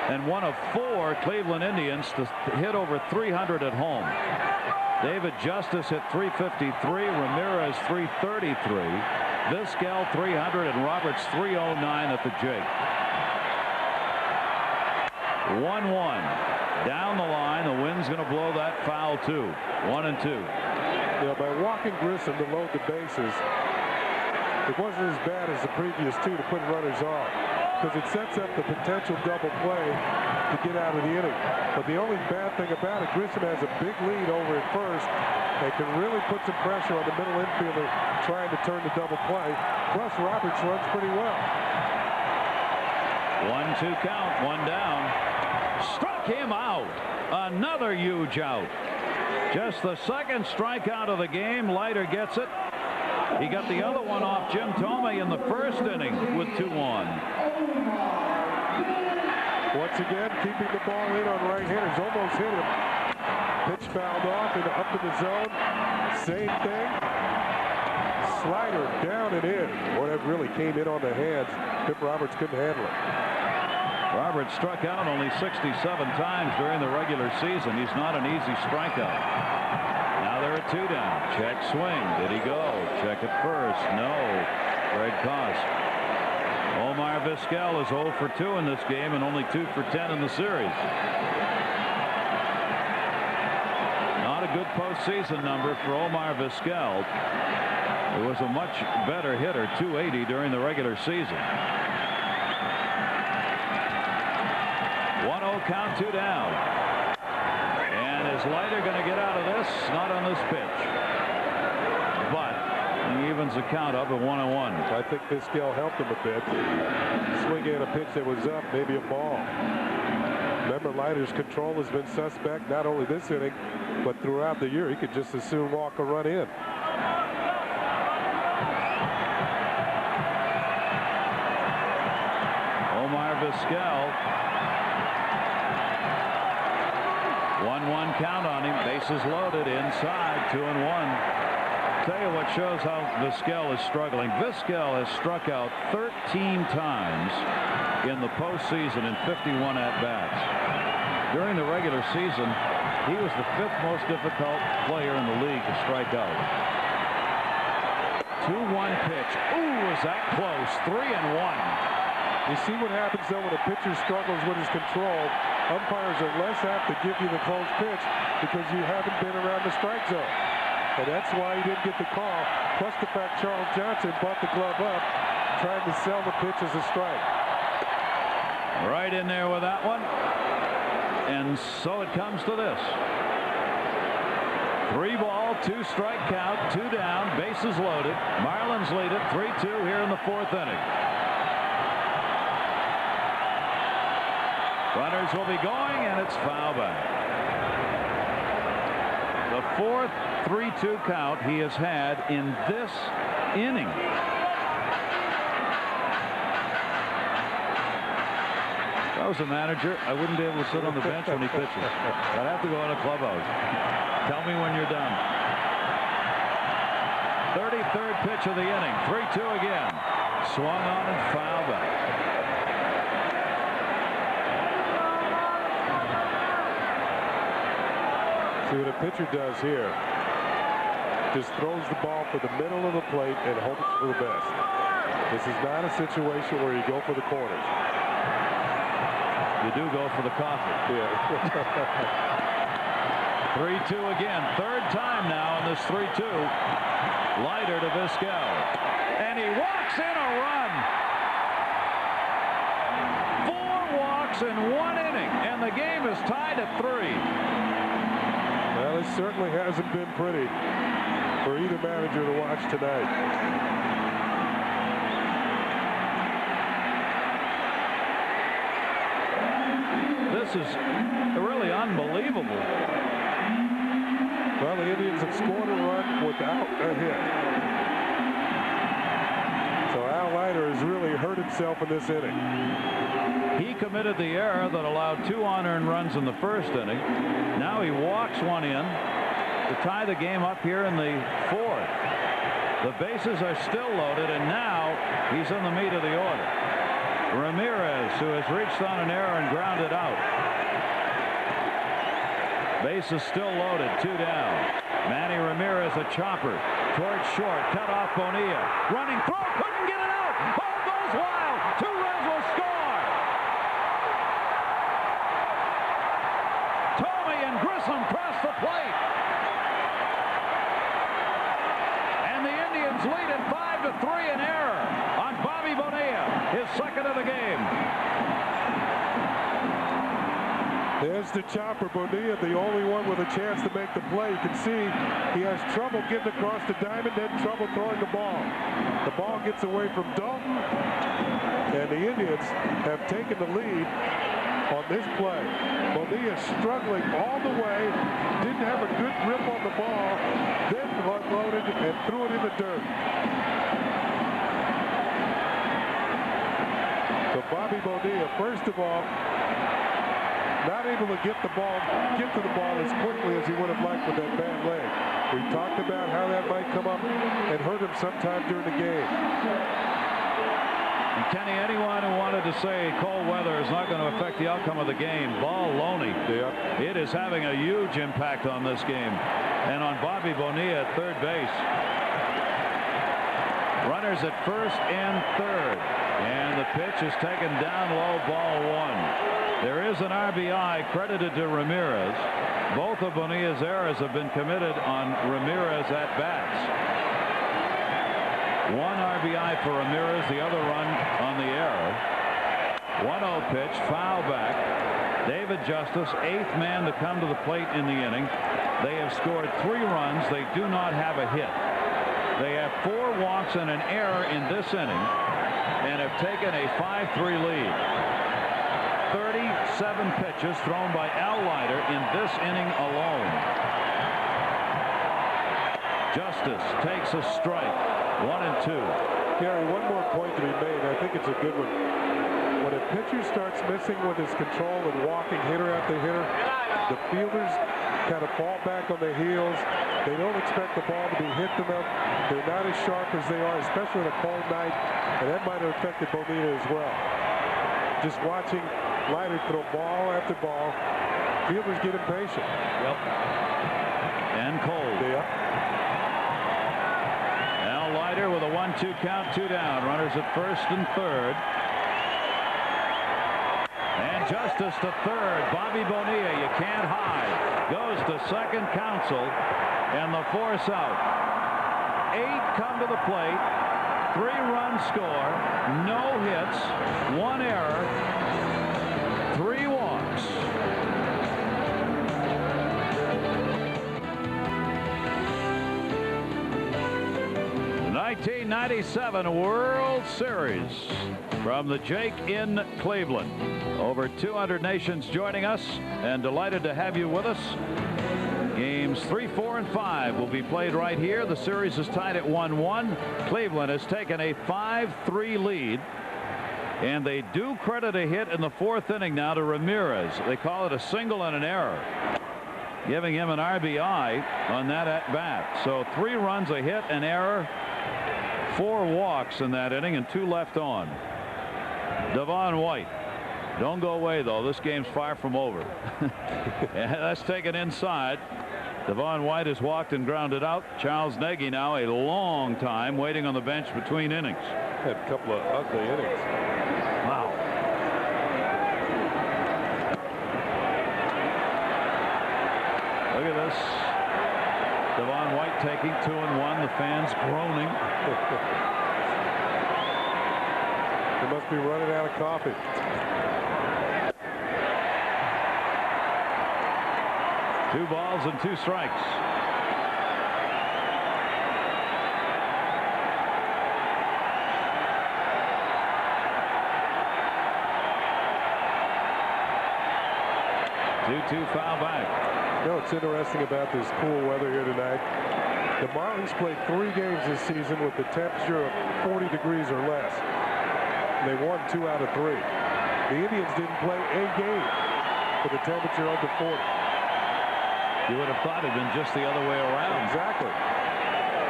and one of 4 Cleveland Indians to hit over 300 at home. David Justice hit 353, Ramirez 333, Vizquel 300, and Roberts 309 at the Jake. 1-1. Down the line, the wind's going to blow that foul too. 1-2. Yeah, by walking Grissom to load the bases, it wasn't as bad as the previous 2 to put runners off, because it sets up the potential double play to get out of the inning. But the only bad thing about it, Grissom has a big lead over at first and can really put some pressure on the middle infielder trying to turn the double play. Plus, Roberts runs pretty well. 1-2 count, one down. Struck him out. Another huge out. Just the second strikeout of the game. Leiter gets it. He got the other one off Jim Thome in the first inning with 2 on. Once again, keeping the ball in on right-handers. Almost hit him. Pitch fouled off and up in the zone. Same thing. Slider down and in. Boy, that really came in on the hands. Pip Roberts couldn't handle it. Roberts struck out only 67 times during the regular season. He's not an easy strikeout. Now there are 2 down. Check swing. Did he go? Check at first. No. Greg Koss. Omar Vizquel is 0 for 2 in this game and only 2 for 10 in the series. Not a good postseason number for Omar Vizquel. It was a much better hitter, 280 during the regular season. 1-0 count, 2 down. And is Leiter going to get out of this? Not on this pitch. But he evens the count up at 1-1. I think Vizquel helped him a bit. Swinging at a pitch that was up, maybe a ball. Remember, Leiter's control has been suspect not only this inning, but throughout the year. He could just as soon walk a run in. Omar Vizquel. 1-1 count on him. Bases loaded inside. 2-1. Tell you what shows how Vizquel is struggling. Vizquel has struck out 13 times in the postseason in 51 at-bats. During the regular season, he was the 5th most difficult player in the league to strike out. 2-1 pitch. Ooh, was that close? 3-1. You see what happens, though, when a pitcher struggles with his control. Umpires are less apt to give you the close pitch because you haven't been around the strike zone. And that's why he didn't get the call. Plus the fact Charles Johnson brought the glove up, trying to sell the pitch as a strike. Right in there with that one. And so it comes to this. 3 ball, 2 strike count, 2 down, bases loaded. Marlins lead it 3-2 here in the 4th inning. Runners will be going, and it's foul back. The 4th 3-2 count he has had in this inning. If I was a manager, I wouldn't be able to sit on the bench when he pitches. I'd have to go in a clubhouse. Tell me when you're done. 33rd pitch of the inning. 3-2 again. Swung on and foul back. See what a pitcher does here. Just throws the ball for the middle of the plate and hopes for the best. This is not a situation where you go for the corners. You do go for the coffee. Yeah. 3-2 again. 3rd time now in this 3-2. Leiter to Vizquel. And he walks in a run. 4 walks in 1 inning. And the game is tied at 3. Well, it certainly hasn't been pretty for either manager to watch tonight. This is really unbelievable. Well, the Indians have scored a run without a hit. So Al Leiter has really hurt himself in this inning. He committed the error that allowed 2 unearned runs in the 1st inning. Now he walks one in to tie the game up here in the 4th. The bases are still loaded, and now he's in the meat of the order. Ramirez, who has reached on an error and grounded out. Bases still loaded, 2 down. Manny Ramirez, a chopper towards short, cut off Bonilla. Running throw, couldn't get it out. Ball goes wild. 2 runs will score. Grissom crossed the plate. And the Indians lead at 5-3 in error on Bobby Bonilla, his 2nd of the game. the chopper. Bonilla, the only one with a chance to make the play. You can see he has trouble getting across the diamond, then trouble throwing the ball. The ball gets away from Dalton, and the Indians have taken the lead on this play. Bonilla struggling all the way, didn't have a good grip on the ball, then loaded and threw it in the dirt. So Bobby Bonilla, first of all, not able to get to the ball as quickly as he would have liked with that bad leg. We talked about how that might come up and hurt him sometime during the game. And Kenny, anyone who wanted to say cold weather is not going to affect the outcome of the game, baloney. Yeah. It is having a huge impact on this game. And on Bobby Bonilla at third base. Runners at first and third. And the pitch is taken down low, ball one. There is an RBI credited to Ramirez. Both of Bonilla's errors have been committed on Ramirez at bats. One RBI for Ramirez, the other run on the error. 1-0 pitch, foul back. David Justice, eighth man to come to the plate in the inning. They have scored 3 runs. They do not have a hit. They have 4 walks and an error in this inning and have taken a 5-3 lead. 37 pitches thrown by Al Leiter in this inning alone. Justice takes a strike. 1-2. Gary, one more point to be made. I think it's a good one. When a pitcher starts missing with his control and walking hitter after hitter, the fielders kind of fall back on their heels. They don't expect the ball to be hit to them. They're not as sharp as they are, especially on a cold night, and that might have affected Bonilla as well. Just watching Leiter throw ball after ball, fielders get impatient. Yep. And cold. Yeah. Al Leiter with a 1-2 count, 2 down. Runners at first and third. And Justice to third. Bobby Bonilla, you can't hide. Goes to second counsel, and the force out. 8 come to the plate. 3-run score. No hits. 1 error. 3 walks. The 1997 World Series from the Jake in Cleveland. Over 200 nations joining us, and delighted to have you with us. Games 3, 4, and 5 will be played right here. The series is tied at 1-1. Cleveland has taken a 5-3 lead. And they do credit a hit in the 4th inning now to Ramirez. They call it a single and an error, giving him an RBI on that at bat. So 3 runs, a hit, an error, 4 walks in that inning, and 2 left on. Devon White. Don't go away, though. This game's far from over. And that's taken inside. Devon White has walked and grounded out. Charles Nagy now a long time waiting on the bench between innings. Had a couple of ugly innings. Wow. Look at this. Devon White taking 2-1. The fans groaning. They must be running out of coffee. Two balls and 2 strikes. Two foul back. You know, it's interesting about this cool weather here tonight. The Marlins played 3 games this season with the temperature of 40 degrees or less. They won 2 out of 3. The Indians didn't play a game with a temperature under 40. You would have thought it'd been just the other way around. Exactly.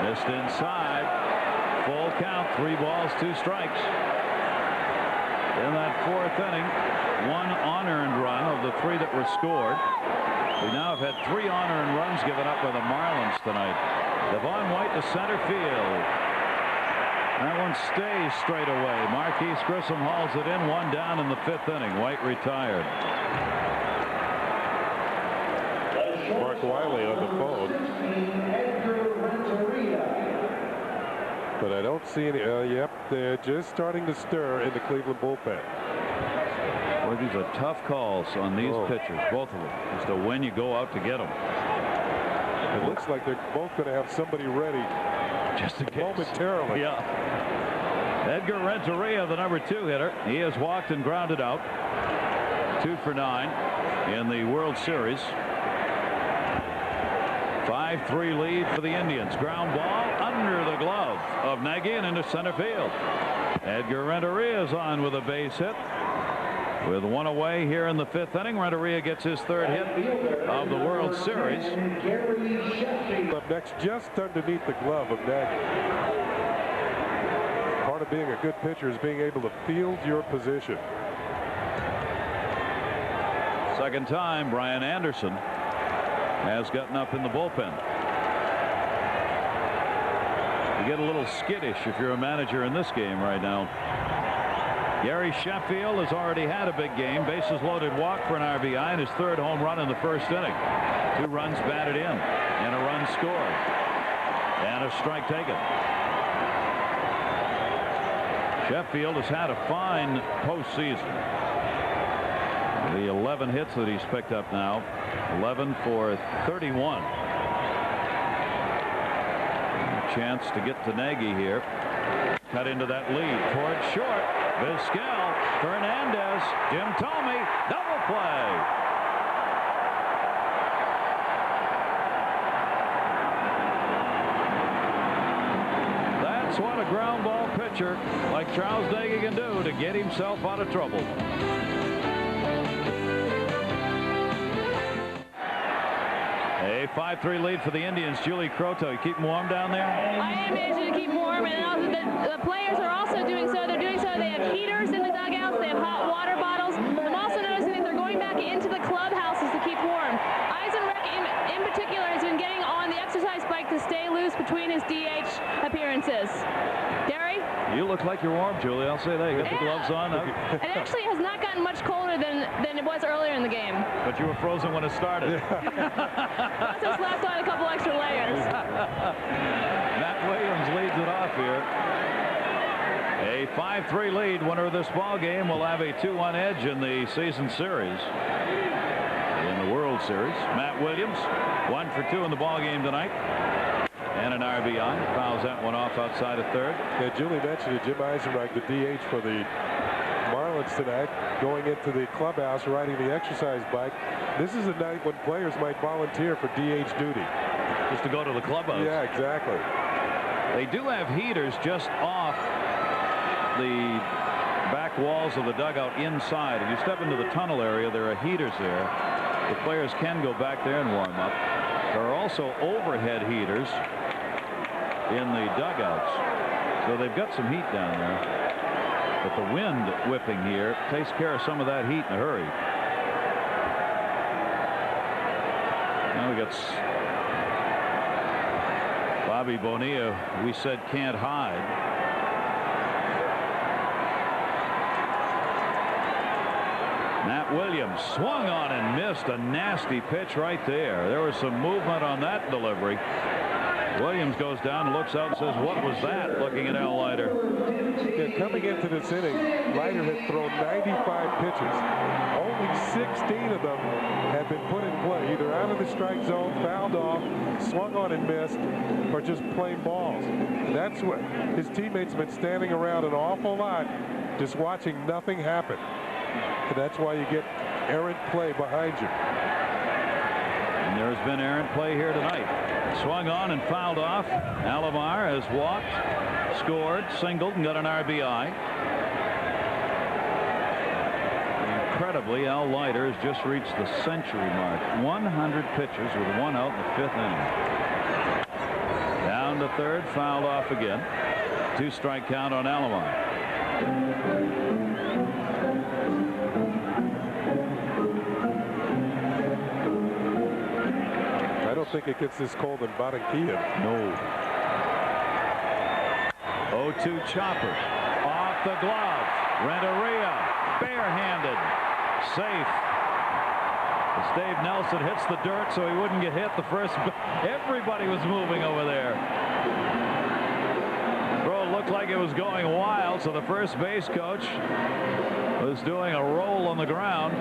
Missed inside. Full count. 3 balls, 2 strikes. In that 4th inning, 1 unearned run of the 3 that were scored. We now have had 3 unearned runs given up by the Marlins tonight. Devon White to center field. That one stays straight away. Marquis Grissom hauls it in. 1 down in the 5th inning. White retired. Mark Wiley on the phone. But I don't see any. Yep, they're just starting to stir in the Cleveland bullpen. Well, these are tough calls on these pitchers, both of them, as to when you go out to get them. It looks like they're both going to have somebody ready just in case. Momentarily. Yeah. Edgar Renzo, the number 2 hitter. He has walked and grounded out. 2 for 9 in the World Series. 5-3 lead for the Indians. Ground ball under the glove of Nagy and into center field. Edgar Renteria is on with a base hit. With 1 away here in the 5th inning, Renteria gets his 3rd hit of the World Series. Up next, just underneath the glove of Nagy. Part of being a good pitcher is being able to field your position. Second time, Brian Anderson has gotten up in the bullpen. You get a little skittish if you're a manager in this game right now. Gary Sheffield has already had a big game. Bases loaded walk for an RBI and his 3rd home run in the 1st inning. 2 runs batted in and a run scored and a strike taken. Sheffield has had a fine postseason. The 11 hits that he's picked up now, 11 for 31. Chance to get to Nagy here. Cut into that lead towards short. Vizquel, Fernandez, Jim Thome, double play. That's what a ground ball pitcher like Charles Nagy can do to get himself out of trouble. A 5-3 lead for the Indians. Julie Croteau, you keep them warm down there? I am managing to keep them warm, and the players are also doing so. They're doing so. They have heaters in the dugouts. They have hot water bottles. I'm also noticing that they're going back into the clubhouses to keep warm. Eisenreich, in particular, has been getting on the exercise bike to stay loose between his DH appearances. Derry? You look like you're warm, Julie. I'll say that. You got the gloves on. It actually has not gotten much colder than it was earlier in the game. But you were frozen when it started. Plus, I slapped on a couple extra layers. Matt Williams leads it off here. A 5-3 lead. Winner of this ball game will have a 2-1 edge in the season series. In the World Series, Matt Williams 1 for 2 in the ball game tonight. And an RBI. Fouls that one off outside of 3rd. Yeah, Julie mentioned it. Jim Eisenreich, the DH for the Marlins tonight, going into the clubhouse, riding the exercise bike. This is a night when players might volunteer for DH duty. Just to go to the clubhouse. Yeah, exactly. They do have heaters just off the back walls of the dugout inside. If you step into the tunnel area, there are heaters there. The players can go back there and warm up. There are also overhead heaters in the dugouts. So they've got some heat down there. But the wind whipping here takes care of some of that heat in a hurry. Now we got Bobby Bonilla, we said can't hide. Matt Williams swung on and missed a nasty pitch right there. There was some movement on that delivery. Williams goes down and looks out and says, what was that? Looking at Al Leiter. Yeah, coming into this inning, Leiter had thrown 95 pitches. Only 16 of them had been put in play, either out of the strike zone, fouled off, swung on and missed, or just plain balls. That's what his teammates have been standing around an awful lot, just watching nothing happen. And that's why you get errant play behind you. And there has been errant play here tonight. Swung on and fouled off. Alomar has walked, scored, singled, and got an RBI. Incredibly, Al Leiter has just reached the century mark. 100 pitches with 1 out in the 5th inning. Down to 3rd, fouled off again. 2-strike count on Alomar. I don't think it gets this cold in Barranquilla. No. 0-2 chopper. Off the glove. Renteria. Barehanded. Safe. As Dave Nelson hits the dirt so he wouldn't get hit the first. Everybody was moving over there. Throw looked like it was going wild, so the first base coach was doing a roll on the ground.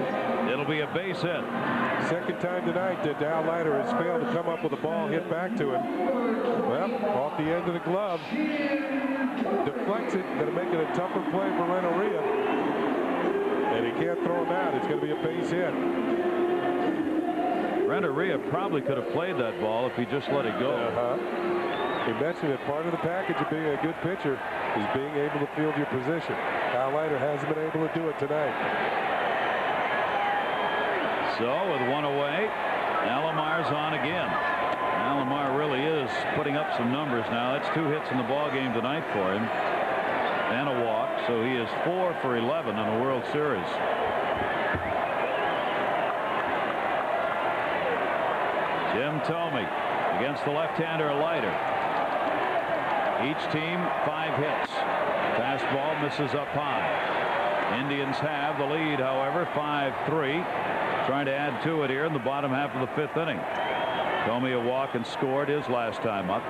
It'll be a base hit. Second time tonight that Al Leiter has failed to come up with a ball hit back to him. Well, off the end of the glove. Deflects it. Going to make it a tougher play for Renteria. And he can't throw him out. It's going to be a base hit. Renteria probably could have played that ball if he just let it go. He mentioned that part of the package of being a good pitcher is being able to field your position. Al Leiter hasn't been able to do it tonight. So with one away, Alomar's on again. Alomar really is putting up some numbers now. That's 2 hits in the ball game tonight for him and a walk, so he is 4 for 11 in the World Series. Jim Thome against the left-hander Leiter. Each team 5 hits. Fastball misses up high. Indians have the lead, however, 5-3. Trying to add to it here in the bottom half of the 5th inning. Thome a walk and scored his last time up.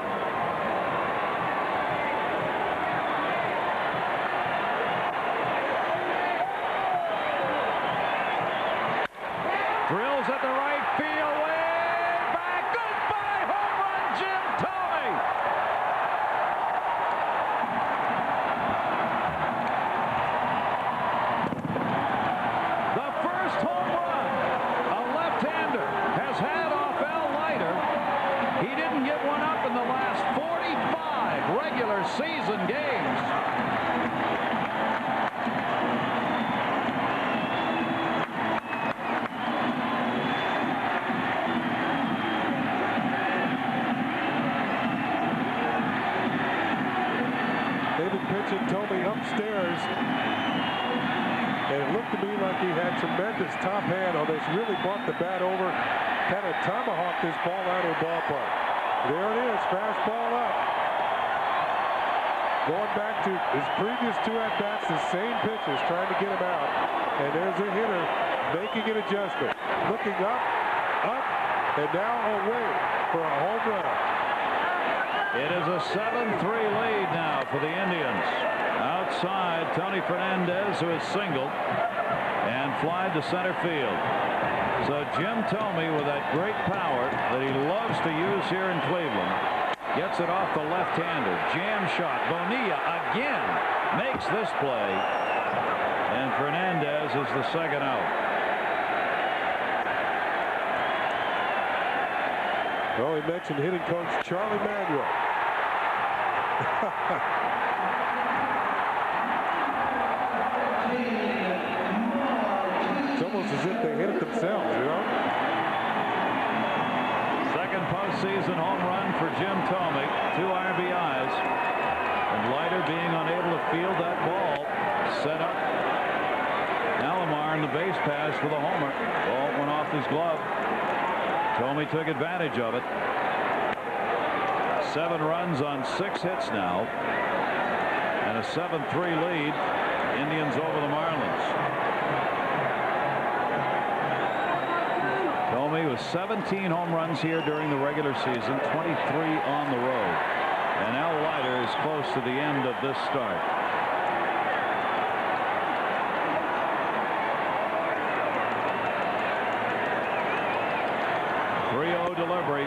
Drills at the right field, way back. Goodbye, home run, Jim Thome. The first home run a left-hander has had off Al Leiter. He didn't get one up in the last 45 regular season games. Pitching Thome upstairs, and it looked to me like he had tremendous top hand on this. Really brought the bat over, kind of tomahawked this ball out of the ballpark. There it is, fastball up. Going back to his previous 2 at-bats, the same pitches, trying to get him out. And there's a hitter making an adjustment, looking up, and now away for a home run. It is a 7-3 lead now for the Indians. Outside, Tony Fernandez, who has singled and flied to center field. So Jim Thome, with that great power that he loves to use here in Cleveland, gets it off the left-hander. Jam shot. Bonilla again makes this play. And Fernandez is the second out. Well, he mentioned hitting coach Charlie Manuel. It's almost as if they hit it themselves, you know? Second postseason home run for Jim Thome. 2 RBIs. And Leiter being unable to field that ball. Set up Alomar in the base pass for the homer. Ball went off his glove. Thome took advantage of it. 7 runs on 6 hits now. And a 7-3 lead. Indians over the Marlins. Thome with 17 home runs here during the regular season, 23 on the road. And Al Leiter is close to the end of this start. Delivery.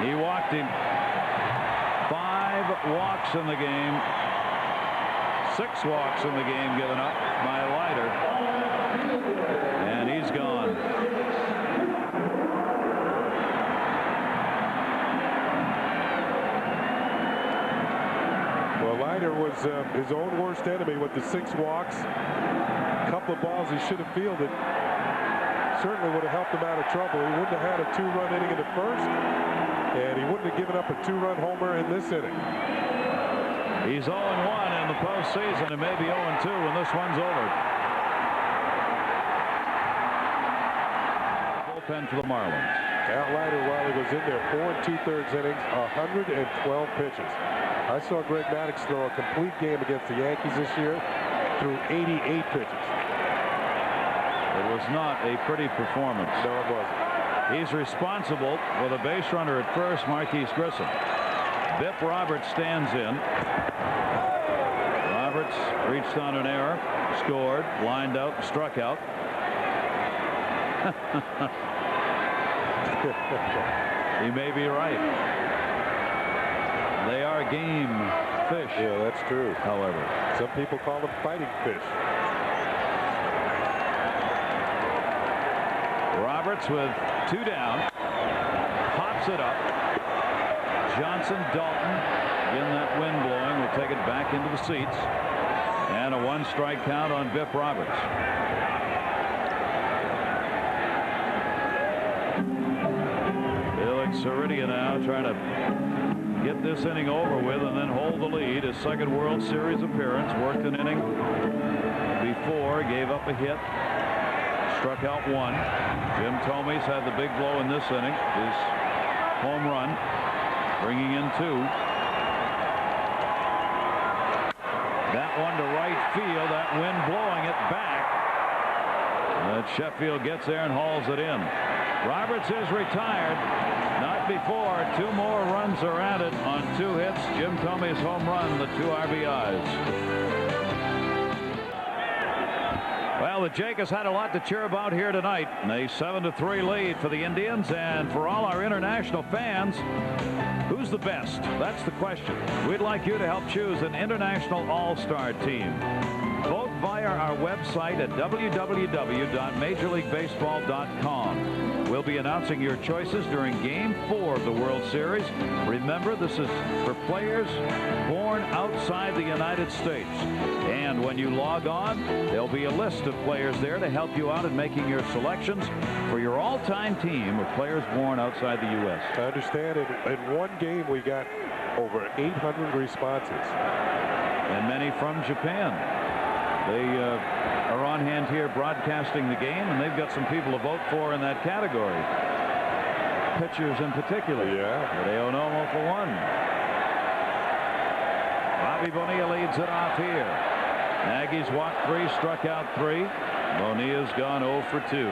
He walked him. 5 walks in the game. 6 walks in the game given up by Leiter. And he's gone. Well, Leiter was his own worst enemy with the 6 walks. A couple of balls he should have fielded. Certainly would have helped him out of trouble. He wouldn't have had a 2-run inning in the first, and he wouldn't have given up a 2-run homer in this inning. He's 0-1 in the postseason and maybe 0-2 when this one's over. Bullpen for the Marlins. Al Leiter, while he was in there, 4 2/3 innings, 112 pitches. I saw Greg Maddux throw a complete game against the Yankees this year through 88 pitches. It was not a pretty performance. No, it wasn't. He's responsible for the base runner at first, Marquis Grissom. Bip Roberts stands in. Roberts reached on an error, scored, lined out, and struck out. He may be right. They are game fish. Yeah, that's true. However, some people call them fighting fish. Roberts with 2 down, pops it up. Johnson, Dalton, again that wind blowing, will take it back into the seats, and a 1-strike count on Biff Roberts. Felix Heredia now trying to get this inning over with and then hold the lead. His second World Series appearance, worked an inning before, gave up a hit, struck out 1. Jim Thome's had the big blow in this inning, his home run, bringing in 2. That one to right field, that wind blowing it back. But Sheffield gets there and hauls it in. Roberts is retired. Not before. 2 more runs are added on 2 hits. Jim Thome's home run, the 2 RBIs. Well, the Jacobs had a lot to cheer about here tonight. A 7-3 lead for the Indians, and for all our international fans, who's the best? That's the question. We'd like you to help choose an international all-star team. Vote via our website at www.majorleaguebaseball.com. We'll be announcing your choices during Game 4 of the World Series. Remember, this is for players born outside the United States. And when you log on, there'll be a list of players there to help you out in making your selections for your all-time team of players born outside the U.S. I understand in one game we got over 800 responses. And many from Japan. They are on hand here broadcasting the game, and they've got some people to vote for in that category. Pitchers in particular. Yeah. Hideo Nomo for 1. Bobby Bonilla leads it off here. Nagy's walked 3, struck out 3. Bonilla's gone 0 for 2.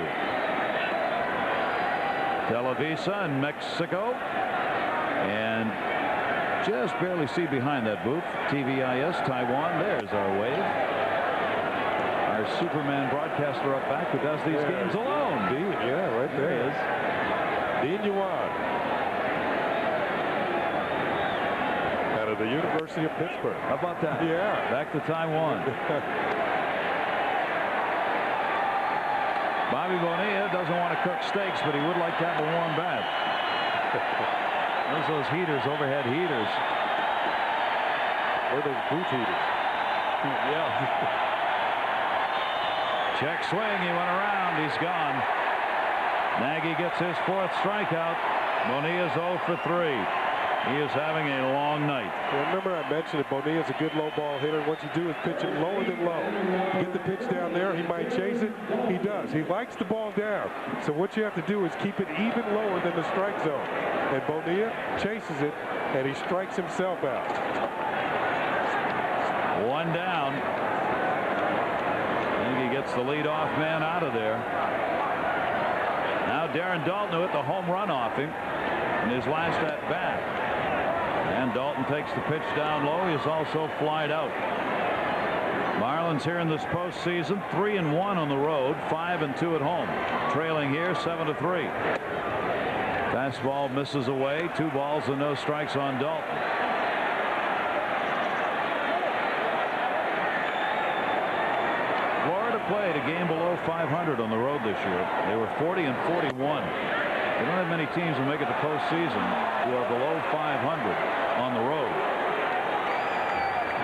Televisa in Mexico. And just barely see behind that booth. TVIS Taiwan. There's our wave. Our Superman broadcaster up back who does these games alone. Dean, right there. He is. Dean Yuan. Out of the University of Pittsburgh. How about that? Yeah. Back to Taiwan. Bobby Bonilla doesn't want to cook steaks, but he would like to have a warm bath. There's those heaters, overhead heaters. Or those booth heaters. Yeah. Check swing. He went around. He's gone. Nagy gets his 4th strikeout. Bonilla's 0 for 3. He is having a long night. Well, remember I mentioned that Bonilla's a good low ball hitter. What you do is pitch him lower than low. Get the pitch down there. He might chase it. He does. He likes the ball down. So what you have to do is keep it even lower than the strike zone. And Bonilla chases it, and he strikes himself out. 1 down. Gets the leadoff man out of there. Now Darren Dalton, who hit the home run off him in his last at bat. And Dalton takes the pitch down low. He is also flied out. Marlins here in this postseason, 3-1 on the road, 5-2 at home. Trailing here 7-3. Fastball misses away. 2 balls and no strikes on Dalton. Played a game below 500 on the road this year. They were 40-41. They don't have many teams who make it to postseason who are below 500 on the road.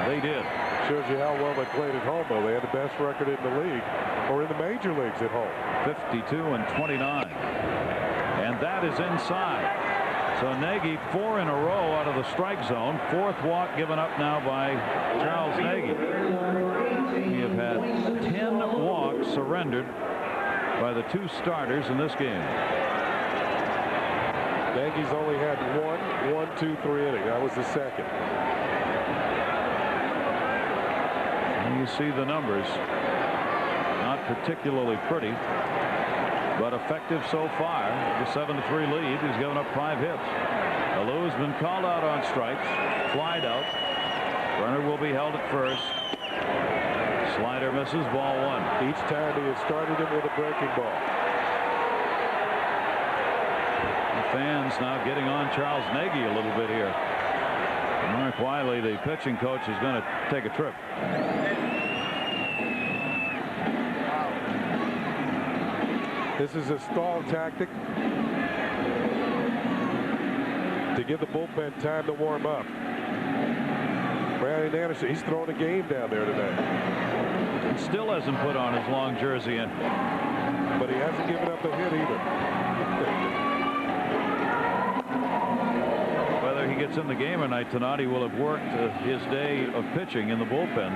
They did. Shows you how well they played at home, though. They had the best record in the league, or in the major leagues at home. 52-29. And that is inside. So Nagy 4 in a row out of the strike zone. 4th walk given up now by Charles Nagy. We have had 10 walks surrendered by the 2 starters in this game. Nagy's only had 1, 2, 3 inning. That was the second. And you see the numbers. Not particularly pretty, but effective so far. The 7-3 lead. He's given up 5 hits. Alou has been called out on strikes, flied out. Runner will be held at first. Slider misses, ball 1. Each time he has started him with a breaking ball. The fans now getting on Charles Nagy a little bit here. Mark Wiley, the pitching coach, is going to take a trip. This is a stall tactic to give the bullpen time to warm up. Brandon Anderson, he's throwing a game down there today. He still hasn't put on his long jersey in. But he hasn't given up a hit either. Whether he gets in the game or not tonight, he will have worked his day of pitching in the bullpen.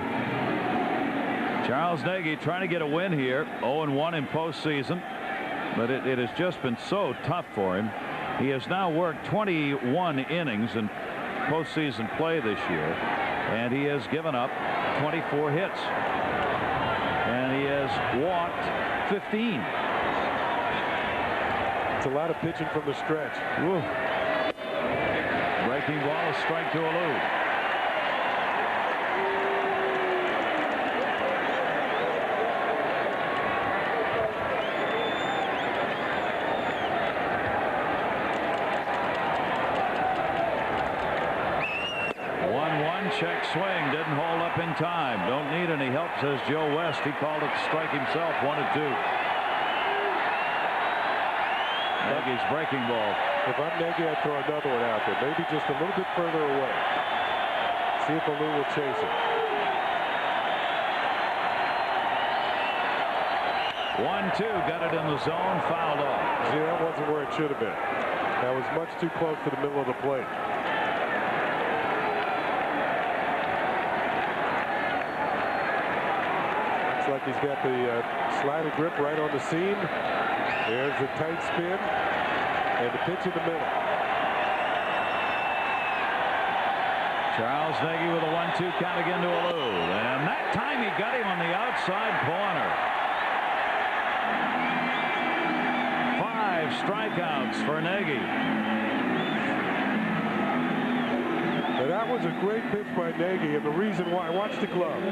Charles Nagy trying to get a win here. 0-1 in postseason. But it has just been so tough for him. He has now worked 21 innings in postseason play this year, and he has given up 24 hits, and he has walked 15. It's a lot of pitching from the stretch. Woo. Breaking ball, a strike to Alou. Check swing, didn't hold up in time. Don't need any help, says Joe West. He called it strike himself. 1-2. Nagy's breaking ball. If I'm Nagy, I'd throw another one out there, maybe just a little bit further away. See if Alou will chase it. 1-2, got it in the zone, fouled off. See, that wasn't where it should have been. That was much too close to the middle of the plate. Like he's got the slider grip right on the seam. There's the tight spin and the pitch in the middle. Charles Nagy with a 1-2 count again to Alou, and that time he got him on the outside corner. 5 strikeouts for Nagy. But that was a great pitch by Nagy, and the reason why, watch the glove.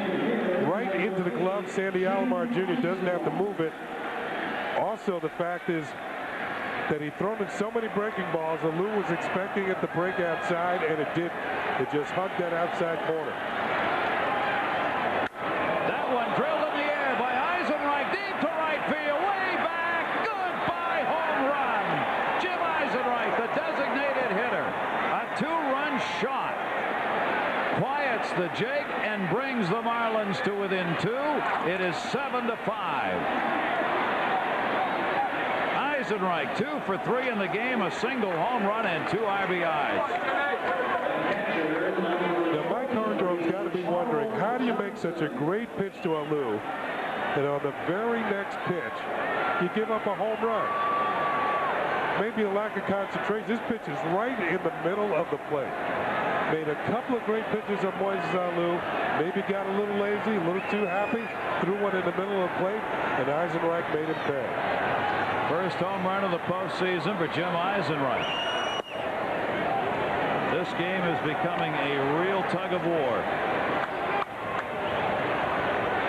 Right into the glove. Sandy Alomar Jr. doesn't have to move it. Also, the fact is that he'd thrown in so many breaking balls, Alou was expecting it to break outside, and it did. It just hugged that outside corner. That one drilled in the air by Eisenreich, deep to right field, way back. Goodbye home run. Jim Eisenreich, the designated hitter. A 2-run shot. Quiets the Jake and brings the Marlins to within 2. It is 7-5. Eisenreich 2 for 3 in the game, a single home run and 2 RBIs. Now Mike Hargrove's got to be wondering, how do you make such a great pitch to Alou, and on the very next pitch you give up a home run? Maybe a lack of concentration. This pitch is right in the middle of the plate. Made a couple of great pitches on Moises Alou. Maybe got a little lazy, a little too happy. Threw one in the middle of the plate, and Eisenreich made him pay. First home run of the postseason for Jim Eisenreich. This game is becoming a real tug of war.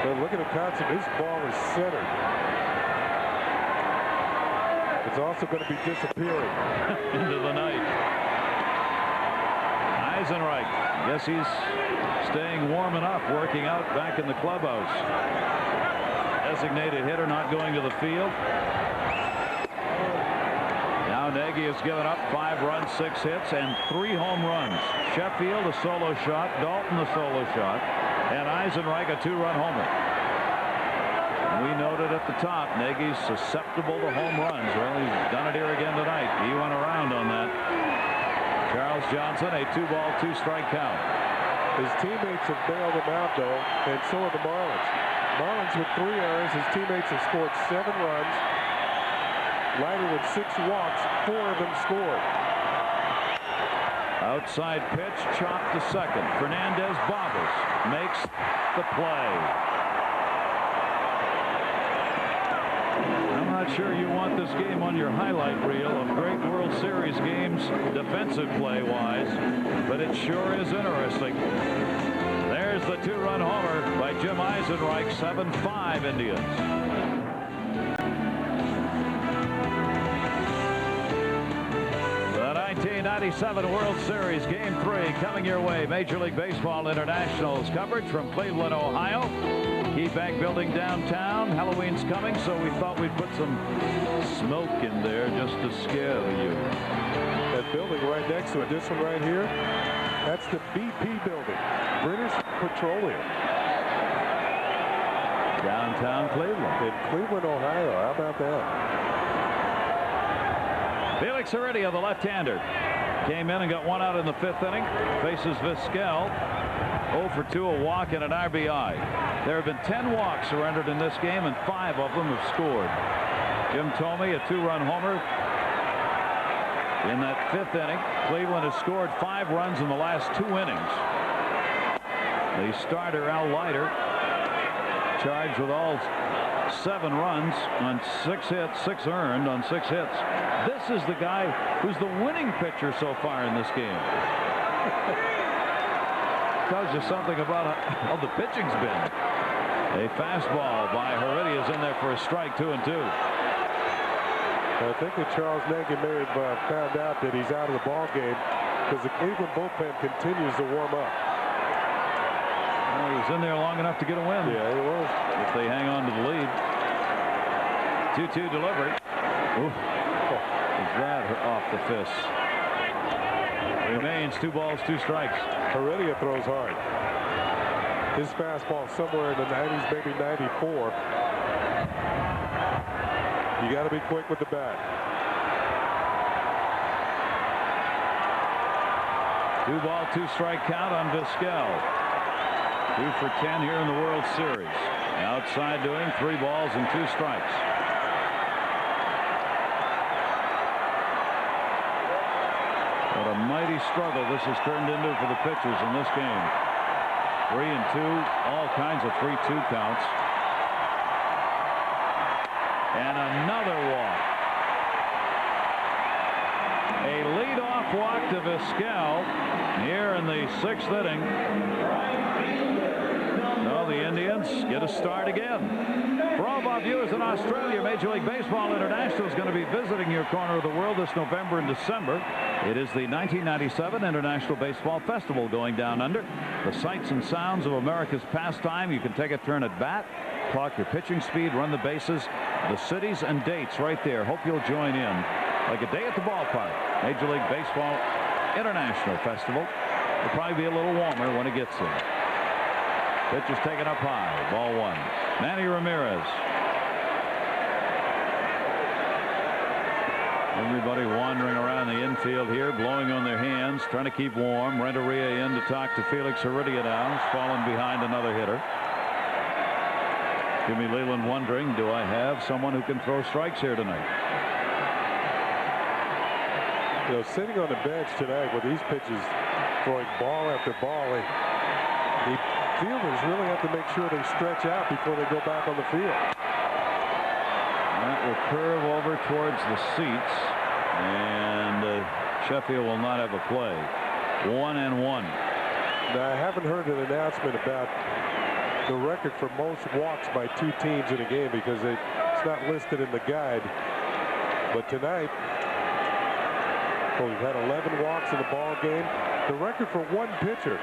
But look at the concept. This ball is centered. It's also going to be disappearing into the night. Eisenreich, guess he's staying warm enough, working out back in the clubhouse. Designated hitter not going to the field. Now Nagy has given up 5 runs, 6 hits, and 3 home runs. Sheffield a solo shot, Dalton a solo shot, and Eisenreich a 2-run homer. We noted at the top, Nagy's susceptible to home runs. Well, he's done it here again tonight. He went around on that. Charles Johnson, a 2-ball, 2-strike count. His teammates have bailed him out, though, and so have the Marlins. Marlins with 3 errors. His teammates have scored 7 runs. Leiter with 6 walks, 4 of them scored. Outside pitch, chopped to second. Fernandez bobbles, makes the play. I'm not sure you want this game on your highlight reel of great World Series games defensive play-wise, but it sure is interesting. There's the a 2-run homer by Jim Eisenreich. 7-5 Indians. The 1997 World Series Game 3 coming your way. Major League Baseball International's coverage from Cleveland, Ohio. Key Bank Building downtown. Halloween's coming, so we thought we'd put some smoke in there just to scare you. That building right next to it, this one right here, that's the BP building, British Petroleum. Downtown Cleveland. In Cleveland, Ohio. How about that? Felix Heredia, the left-hander, came in and got one out in the 5th inning. Faces Vizquel. 0 for 2, a walk and an RBI. There have been 10 walks surrendered in this game, and 5 of them have scored. Jim Thome, a 2-run homer. In that 5th inning, Cleveland has scored 5 runs in the last 2 innings. The starter, Al Leiter, charged with all 7 runs on 6 hits, 6 earned on 6 hits. This is the guy who's the winning pitcher so far in this game. Tells you something about how the pitching's been. A fastball by Heredia is in there for a strike. 2-2. I think that Charles Nagy may have found out that he's out of the ball game because the Cleveland bullpen continues to warm up. Well, he was in there long enough to get a win. Yeah, he was. If they hang on to the lead. 2-2 delivery. Ooh. Is that off the fist? Remains 2 balls, 2 strikes. Heredia throws hard. His fastball somewhere in the 90s, maybe 94. You got to be quick with the bat. 2 ball, 2 strike count on Vizquel. 2 for 10 here in the World Series. Outside doing 3 balls and 2 strikes. What a mighty struggle this has turned into for the pitchers in this game. 3-2, all kinds of 3-2 counts. And another walk. A leadoff walk to Vizquel here in the 6th inning. No, the Indians get a start again. For all of our viewers in Australia, Major League Baseball International is going to be visiting your corner of the world this November and December. It is the 1997 International Baseball Festival going down under. The sights and sounds of America's pastime. You can take a turn at bat, clock your pitching speed, run the bases. The cities and dates right there. Hope you'll join in. Like a day at the ballpark. Major League Baseball International Festival. It'll probably be a little warmer when it gets there. Pitch is taken up high. Ball 1. Manny Ramirez. Everybody wandering around the infield here, blowing on their hands, trying to keep warm. Renteria in to talk to Felix Heredia now. He's fallen behind another hitter. Jimmy Leland wondering, do I have someone who can throw strikes here tonight? You know, sitting on the bench tonight with these pitches, throwing ball after ball, the fielders really have to make sure they stretch out before they go back on the field. That will curve over towards the seats, and Sheffield will not have a play. 1-1. Now, I haven't heard an announcement about the record for most walks by 2 teams in a game because it's not listed in the guide. But tonight, we've had 11 walks in the ball game. The record for one pitcher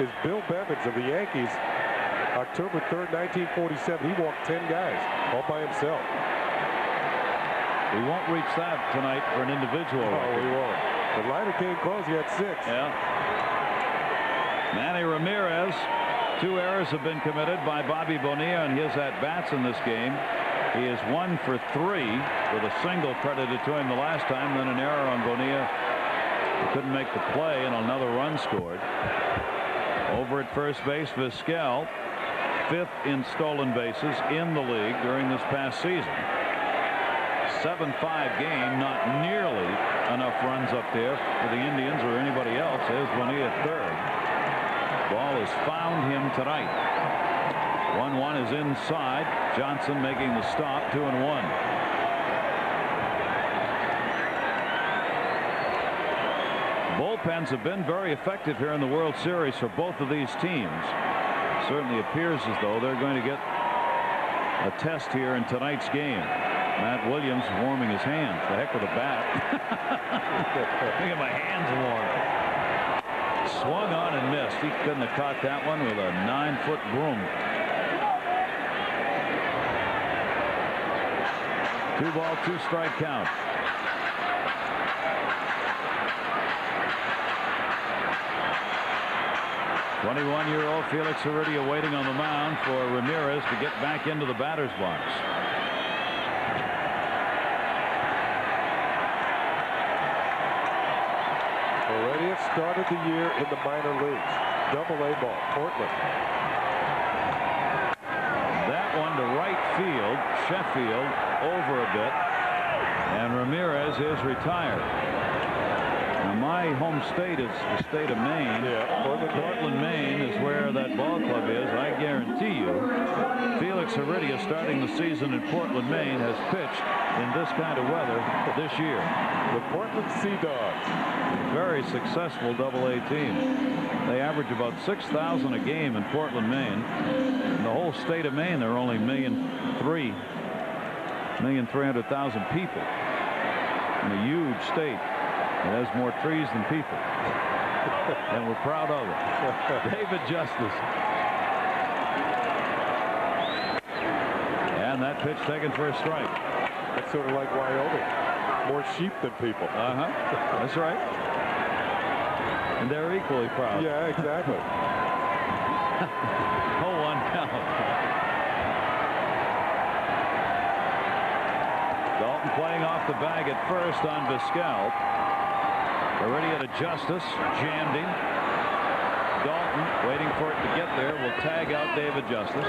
is Bill Bevins of the Yankees. October 3rd, 1947. He walked 10 guys all by himself. We won't reach that tonight for an individual record. We won't. But Leiter came close. He had 6. Yeah. Manny Ramirez. 2 errors have been committed by Bobby Bonilla on his at-bats in this game. He is 1 for 3 with a single credited to him the last time, then an error on Bonilla. He couldn't make the play, and another run scored. Over at first base, Vizquel, 5th in stolen bases in the league during this past season. 7-5 game, not nearly enough runs up there for the Indians or anybody else. There's Bonilla at 3rd. Ball has found him tonight. 1-1 is inside. Johnson making the stop. 2-1. Bullpens have been very effective here in the World Series for both of these teams. certainly appears as though they're going to get a test here in tonight's game. Matt Williams warming his hands. The heck with a bat. Look at my hands warm. Swung on and missed. He couldn't have caught that one with a 9-foot broom. 2-ball, 2-strike count. '21-year-old Felix Heredia waiting on the mound for Ramirez to get back into the batter's box. Heredia started the year in the minor leagues. Double-A ball, Portland. That one to right field. Sheffield over a bit. And Ramirez is retired. Now, my home state is the state of Maine. Yeah, Portland, Maine is where that ball club is. I guarantee you, Felix Heredia, starting the season in Portland, Maine, has pitched in this kind of weather this year. The Portland Sea Dogs. Very successful Double-A team. They average about 6,000 a game in Portland, Maine. In the whole state of Maine, there are only 1,300,000 people. In a huge state. It has more trees than people. And we're proud of it. David Justice. And that pitch taken for a strike. That's sort of like Wyoming. More sheep than people. That's right. And they're equally proud. Yeah, exactly. 0-1 count. Dalton playing off the bag at first on Vizquel. Heredia to Justice, jammed him. Dalton waiting for it to get there will tag out David Justice.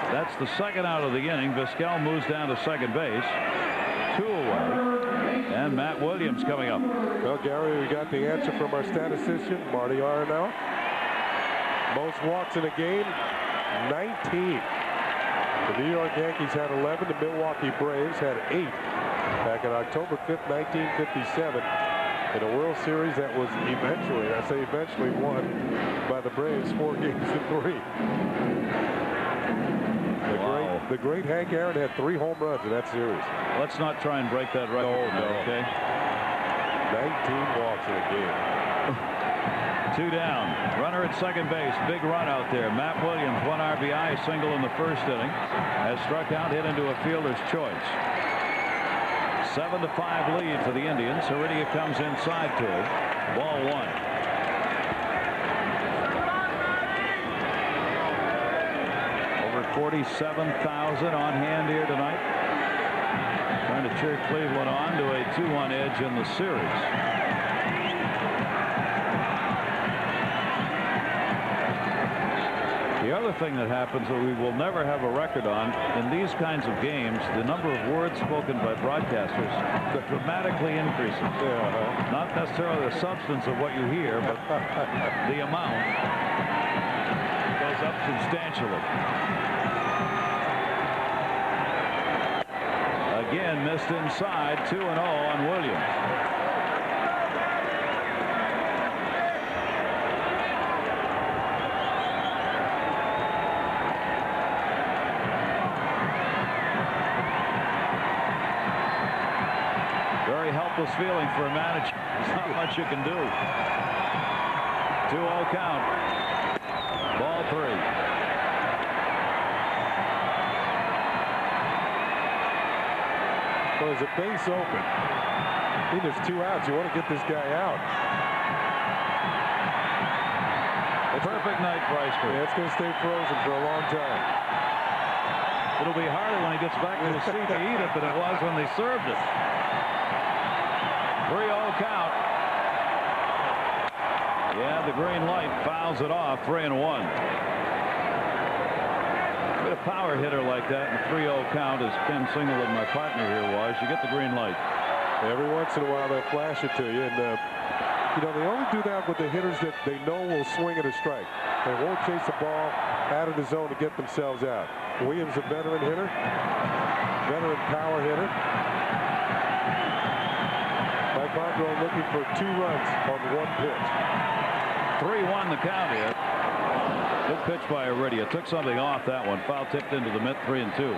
That's the second out of the inning. Vizquel moves down to second base. 2 away. And Matt Williams coming up. Well, Gary, we got the answer from our statistician, Marty Arenal. Most walks in a game, 19. The New York Yankees had 11. The Milwaukee Braves had 8 back on October 5th, 1957. In a World Series that was eventually, and I say eventually, won by the Braves 4 games to 3. The great Hank Aaron had 3 home runs in that series. Let's not try and break that record. No. Okay. 19 walks in a game. 2 down. Runner at second base. Big run out there. Matt Williams, 1 RBI, single in the first inning. Has struck out, hit into a fielder's choice. 7-5 lead for the Indians. Heredia comes inside to it. Ball 1. Over 47,000 on hand here tonight. Trying to cheer Cleveland on to a 2-1 edge in the series. The other thing that happens that we will never have a record on in these kinds of games, the number of words spoken by broadcasters dramatically increases. Not necessarily the substance of what you hear, but the amount goes up substantially. Again, missed inside. 2-0 on Williams. Helpless feeling for a manager. There's not much you can do. 2-0 count. Ball 3. Well, there's a base open. I think there's 2 outs. You want to get this guy out. A perfect night for ice cream. Yeah, it's going to stay frozen for a long time. It'll be harder when he gets back to the seat to eat it than it was when they served it. 3-0 count. Yeah, the green light fouls it off. 3-1. Get a power hitter like that in a 3-0 count, as Ken Singleton, my partner here, was. You get the green light. Every once in a while they'll flash it to you, and you know, they only do that with the hitters that they know will swing at a strike. They won't chase the ball out of the zone to get themselves out. Williams, a veteran hitter, veteran power hitter. Mike Bondro looking for 2 runs on 1 pitch. 3-1 the count here. Good pitch by Heredia. Took something off that one. Foul tipped into the mid. 3-2.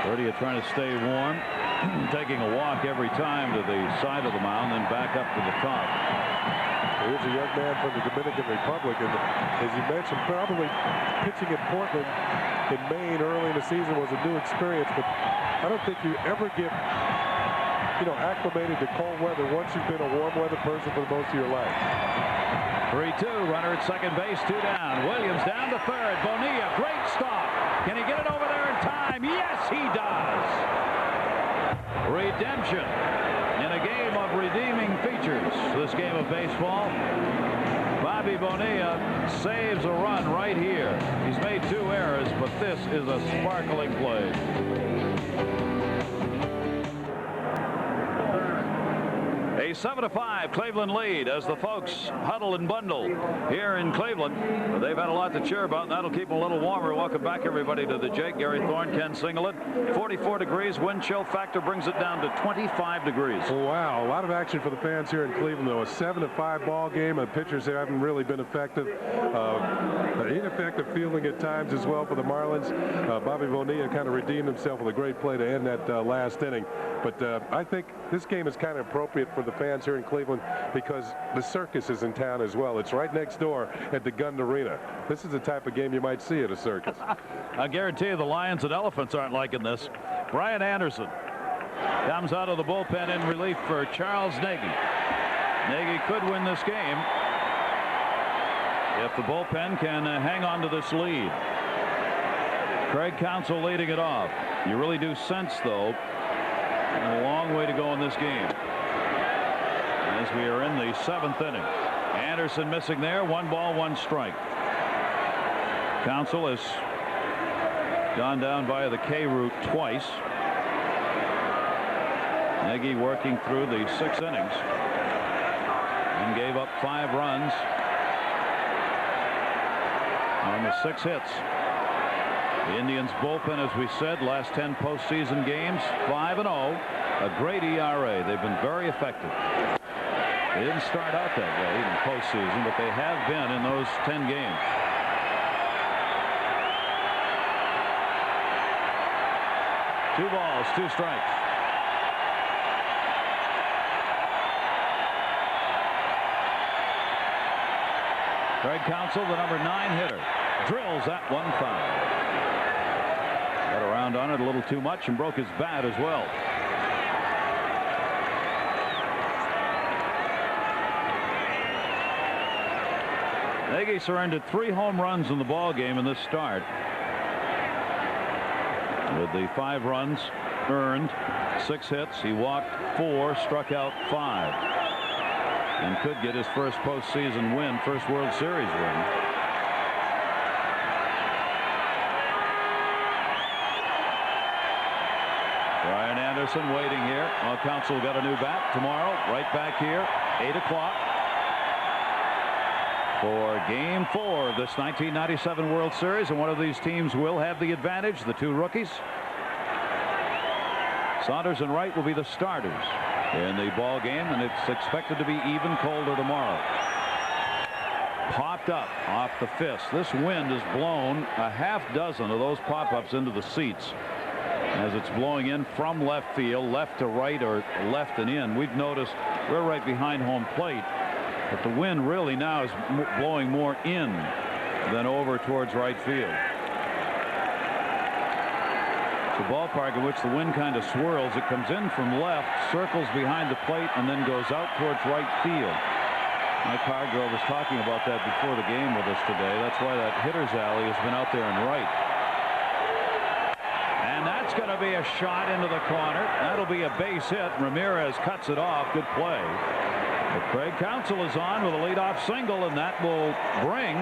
Heredia trying to stay warm. Taking a walk every time to the side of the mound, then back up to the top. Here's a young man from the Dominican Republic, and as you mentioned, probably pitching in Portland in Maine early in the season was a new experience, but I don't think you ever get, acclimated to cold weather once you've been a warm weather person for most of your life. 3-2, runner at second base, 2 down. Williams down to third. Bonilla, great stop. Can he get it over there in time? Yes, he does. Redemption in a game of redeeming features. This game of baseball. Bobby Bonilla saves a run right here. He's made 2 errors, but this is a sparkling play. A 7-5 Cleveland lead as the folks huddle and bundle here in Cleveland. They've had a lot to cheer about, and that'll keep them a little warmer. Welcome back, everybody, to the Jake. Gary Thorne, Ken Singleton. 44 degrees. Wind chill factor brings it down to 25 degrees. Wow, a lot of action for the fans here in Cleveland, though. A 7-5 ball game. The pitchers haven't really been effective. Ineffective fielding at times as well for the Marlins. Bobby Bonilla kind of redeemed himself with a great play to end that last inning. But I think this game is kind of appropriate for the fans here in Cleveland because the circus is in town as well. It's right next door at the Gund Arena. This is the type of game you might see at a circus. I guarantee you the Lions and Elephants aren't liking this. Brian Anderson comes out of the bullpen in relief for Charles Nagy. Nagy could win this game if the bullpen can hang on to this lead. Craig Counsell leading it off. You really do sense, though, a long way to go in this game as we are in the 7th inning. Anderson missing there. 1 ball, 1 strike. Counsell has gone down via the K route twice. Nagy working through the 6 innings and gave up 5 runs on the 6 hits. The Indians bullpen, as we said, last 10 postseason games, 5-0, a great ERA. They've been very effective. They didn't start out that way in postseason, but they have been in those 10 games. Two balls, 2 strikes. Craig Counsell, the number 9 hitter, drills that one foul. Got around on it a little too much and broke his bat as well. Nagy surrendered 3 home runs in the ball game in this start. With the 5 runs earned, 6 hits, he walked 4, struck out 5, and could get his first postseason win, first World Series win. Brian Anderson waiting here. Well, Counsell got a new bat tomorrow, right back here, 8 o'clock. For game 4 of this 1997 World Series, and one of these teams will have the advantage, the 2 rookies. Saunders and Wright will be the starters in the ball game, and it's expected to be even colder tomorrow. Popped up off the fist. This wind has blown a half dozen of those pop-ups into the seats as it's blowing in from left field, left to right or left and in. We've noticed we're right behind home plate, but the wind really now is blowing more in than over towards right field. It's a ballpark in which the wind kind of swirls. It comes in from left, circles behind the plate, and then goes out towards right field. Mike Hargrove was talking about that before the game with us today. That's why that hitter's alley has been out there in right. And that's going to be a shot into the corner. That'll be a base hit. Ramirez cuts it off. Good play. But Craig Counsell is on with a leadoff single, and that will bring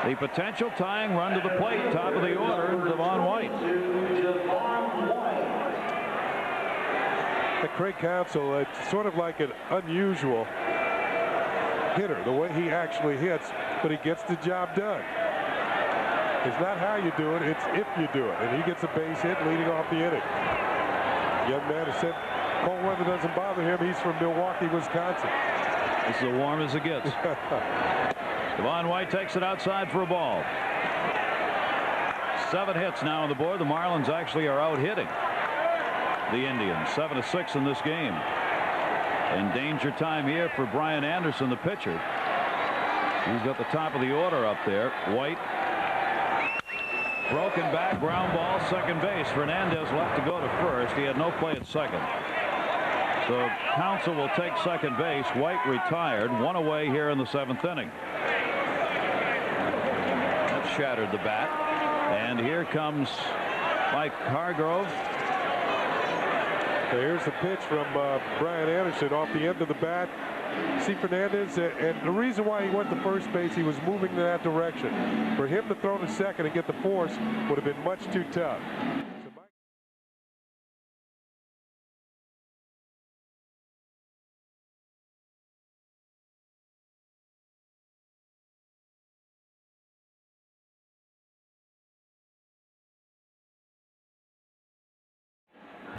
the potential tying run to the plate. Top of the order, Devon White. Craig Counsell, it's sort of like an unusual hitter, the way he actually hits, but he gets the job done. It's not how you do it, it's if you do it. And he gets a base hit leading off the inning. Young man has said cold weather doesn't bother him. He's from Milwaukee, Wisconsin. This is as warm as it gets. Devon White takes it outside for a ball. 7 hits now on the board. The Marlins actually are out hitting the Indians 7-6 in this game. And danger time here for Brian Anderson, the pitcher. He's got the top of the order up there. White. Broken back, ground ball, second base. Fernandez left to go to first. He had no play at second. So Counsell will take second base. White retired. 1 away here in the 7th inning. That shattered the bat. And here comes Mike Hargrove. Here's the pitch from Brian Anderson off the end of the bat. See Fernandez, and the reason why he went to first base, he was moving in that direction. For him to throw to second and get the force would have been much too tough.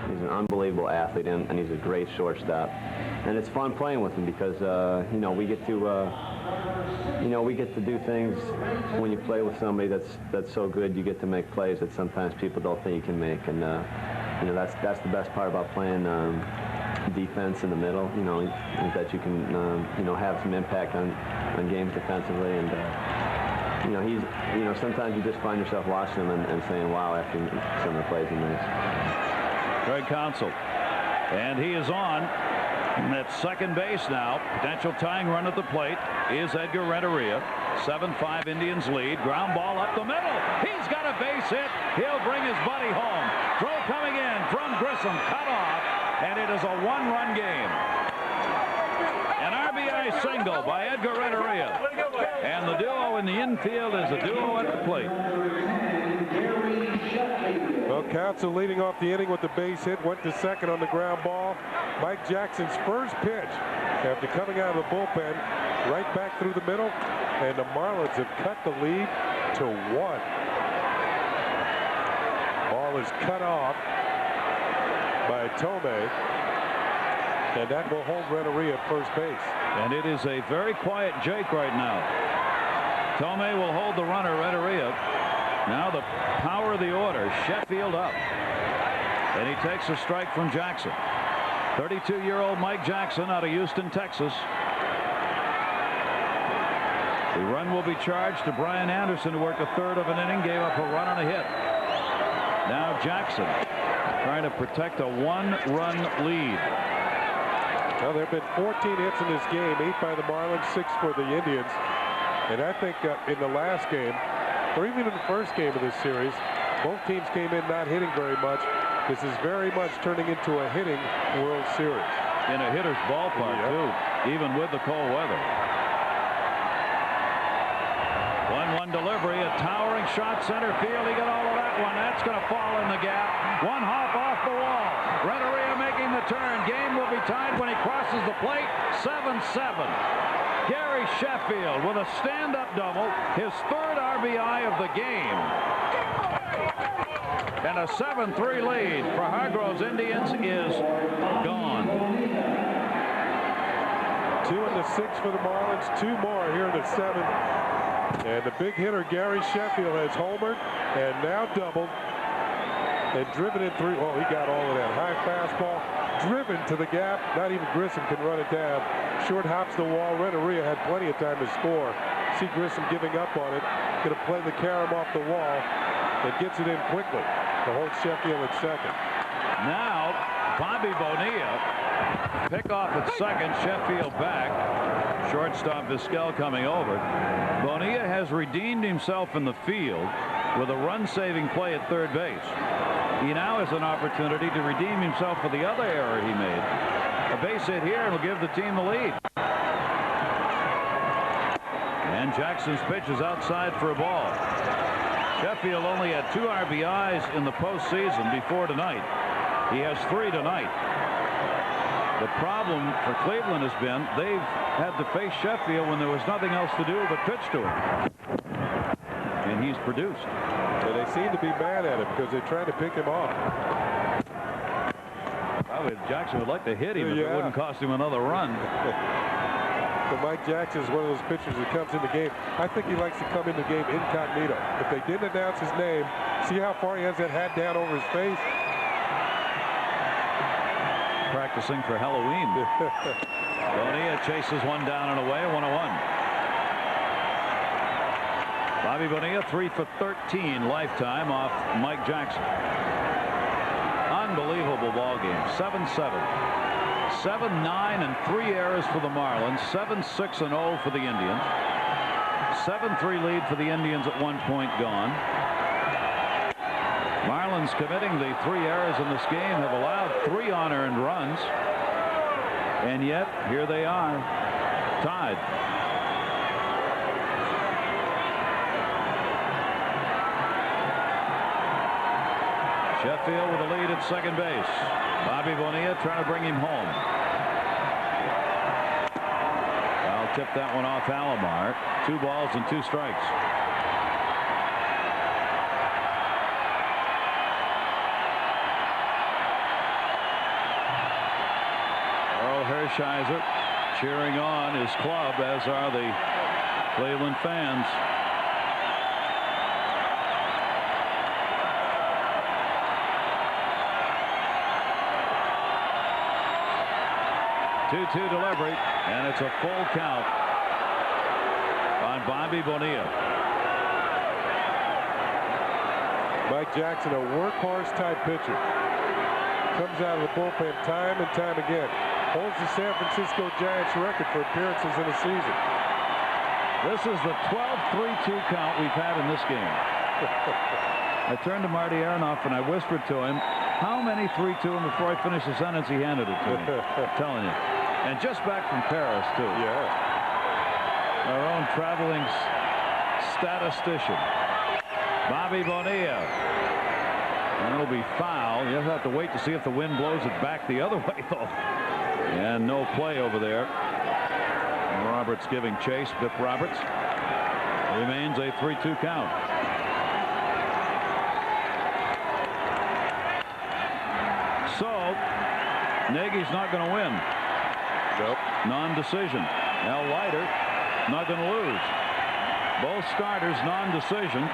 He's an unbelievable athlete, and he's a great shortstop. And it's fun playing with him because you know, we get to do things when you play with somebody that's so good. You get to make plays that sometimes people don't think you can make, and you know, that's the best part about playing defense in the middle. You know, is that you can you know, have some impact on games defensively, and you know, sometimes you just find yourself watching him and saying, wow, after some of the plays he makes. Craig Counsell, and he is on at second base now. Potential tying run at the plate is Edgar Renzo. 7-5 Indians lead. Ground ball up the middle. He's got a base hit. He'll bring his buddy home. Throw coming in from Grissom, cut off, and it is a 1-run game. An RBI single by Edgar Renzo, and the duo in the infield is a duo at the plate. Well, Counsell leading off the inning with the base hit, went to second on the ground ball. Mike Jackson's first pitch after coming out of the bullpen, right back through the middle, and the Marlins have cut the lead to 1. Ball is cut off by Tomei, and that will hold Rennery at first base. And it is a very quiet Jake right now. Tomei will hold the runner, Rennery. Now the power of the order, Sheffield up. And he takes a strike from Jackson. 32-year-old Mike Jackson out of Houston, Texas. The run will be charged to Brian Anderson, who worked a third of an inning, gave up a run and a hit. Now Jackson trying to protect a 1-run lead. Well, there have been 14 hits in this game, 8 by the Marlins, 6 for the Indians. And I think in the last game, or even in the first game of this series, both teams came in not hitting very much. This is very much turning into a hitting World Series. In a hitter's ballpark, too, even with the cold weather. 1-1 delivery, a towering shot center field. He got all of that one. That's going to fall in the gap. One hop off the wall. Renneria making the turn. Game will be tied when he crosses the plate. 7-7. Gary Sheffield with a stand-up double, his third RBI of the game. And a 7-3 lead for Hargrove's Indians is gone. 2 in the 6 for the Marlins, 2 more here in the 7th. And the big hitter, Gary Sheffield, has homered and now doubled and driven in 3. Oh, he got all of that. High fastball, driven to the gap. Not even Grissom can run it down. Short hops the wall. Renneria had plenty of time to score. See Grissom giving up on it. Going to play the carom off the wall and gets it in quickly to hold Sheffield at second. Now Bobby Bonilla pick off at second. Sheffield back. Shortstop Vizquel coming over. Bonilla has redeemed himself in the field with a run-saving play at third base. He now has an opportunity to redeem himself for the other error he made. A base hit here will give the team the lead. And Jackson's pitch is outside for a ball. Sheffield only had 2 RBIs in the postseason before tonight. He has 3 tonight. The problem for Cleveland has been they've had to face Sheffield when there was nothing else to do but pitch to him. And he's produced. And they seem to be mad at him because they're trying to pick him off. Probably Jackson would like to hit him if it wouldn't cost him another run. But Mike Jackson is one of those pitchers that comes in the game. I think he likes to come in the game incognito. If they didn't announce his name, see how far he has that hat down over his face? Practicing for Halloween. Bonilla chases one down and away, 1-1. Bobby Bonilla 3 for 13 lifetime off Mike Jackson. Unbelievable ball game. 7-7. 7-9 and 3 errors for the Marlins. 7-6-0 for the Indians. 7-3 lead for the Indians at one point gone. Marlins committing the 3 errors in this game have allowed 3 unearned runs. And yet, here they are, tied. Sheffield with a lead at second base. Bobby Bonilla trying to bring him home. I'll tip that one off Alomar. 2 balls and 2 strikes. Hershiser cheering on his club, as are the Cleveland fans. Two-2 delivery, and it's a full count on Bobby Bonilla. Mike Jackson, a workhorse type pitcher, comes out of the bullpen time and time again. Holds the San Francisco Giants record for appearances in a season. This is the 12th 3-2 count we've had in this game. I turned to Marty Aronoff and I whispered to him, how many 3-2, and before I finished the sentence, he handed it to me. I'm telling you. And just back from Paris, too. Yeah. Our own traveling statistician. Bobby Bonilla. And it'll be foul. You'll have to wait to see if the wind blows it back the other way, though. And no play over there. Roberts giving chase. Bip Roberts. Remains a 3-2 count. So, Nagy's not going to win. Nope. Non-decision. Al Leiter not going to lose. Both starters non-decision.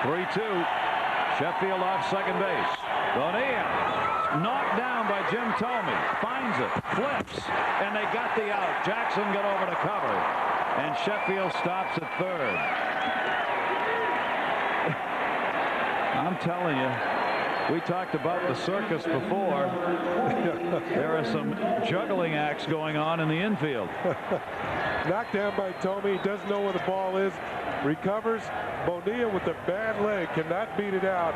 3-2. Sheffield off second base. Bonilla knocked down by Jim Thome. Finds it. Flips. And they got the out. Jackson got over to cover. And Sheffield stops at third. I'm telling you, we talked about the circus before. There are some juggling acts going on in the infield. Knocked down by Thome. He doesn't know where the ball is. Recovers. Bonilla with a bad leg cannot beat it out,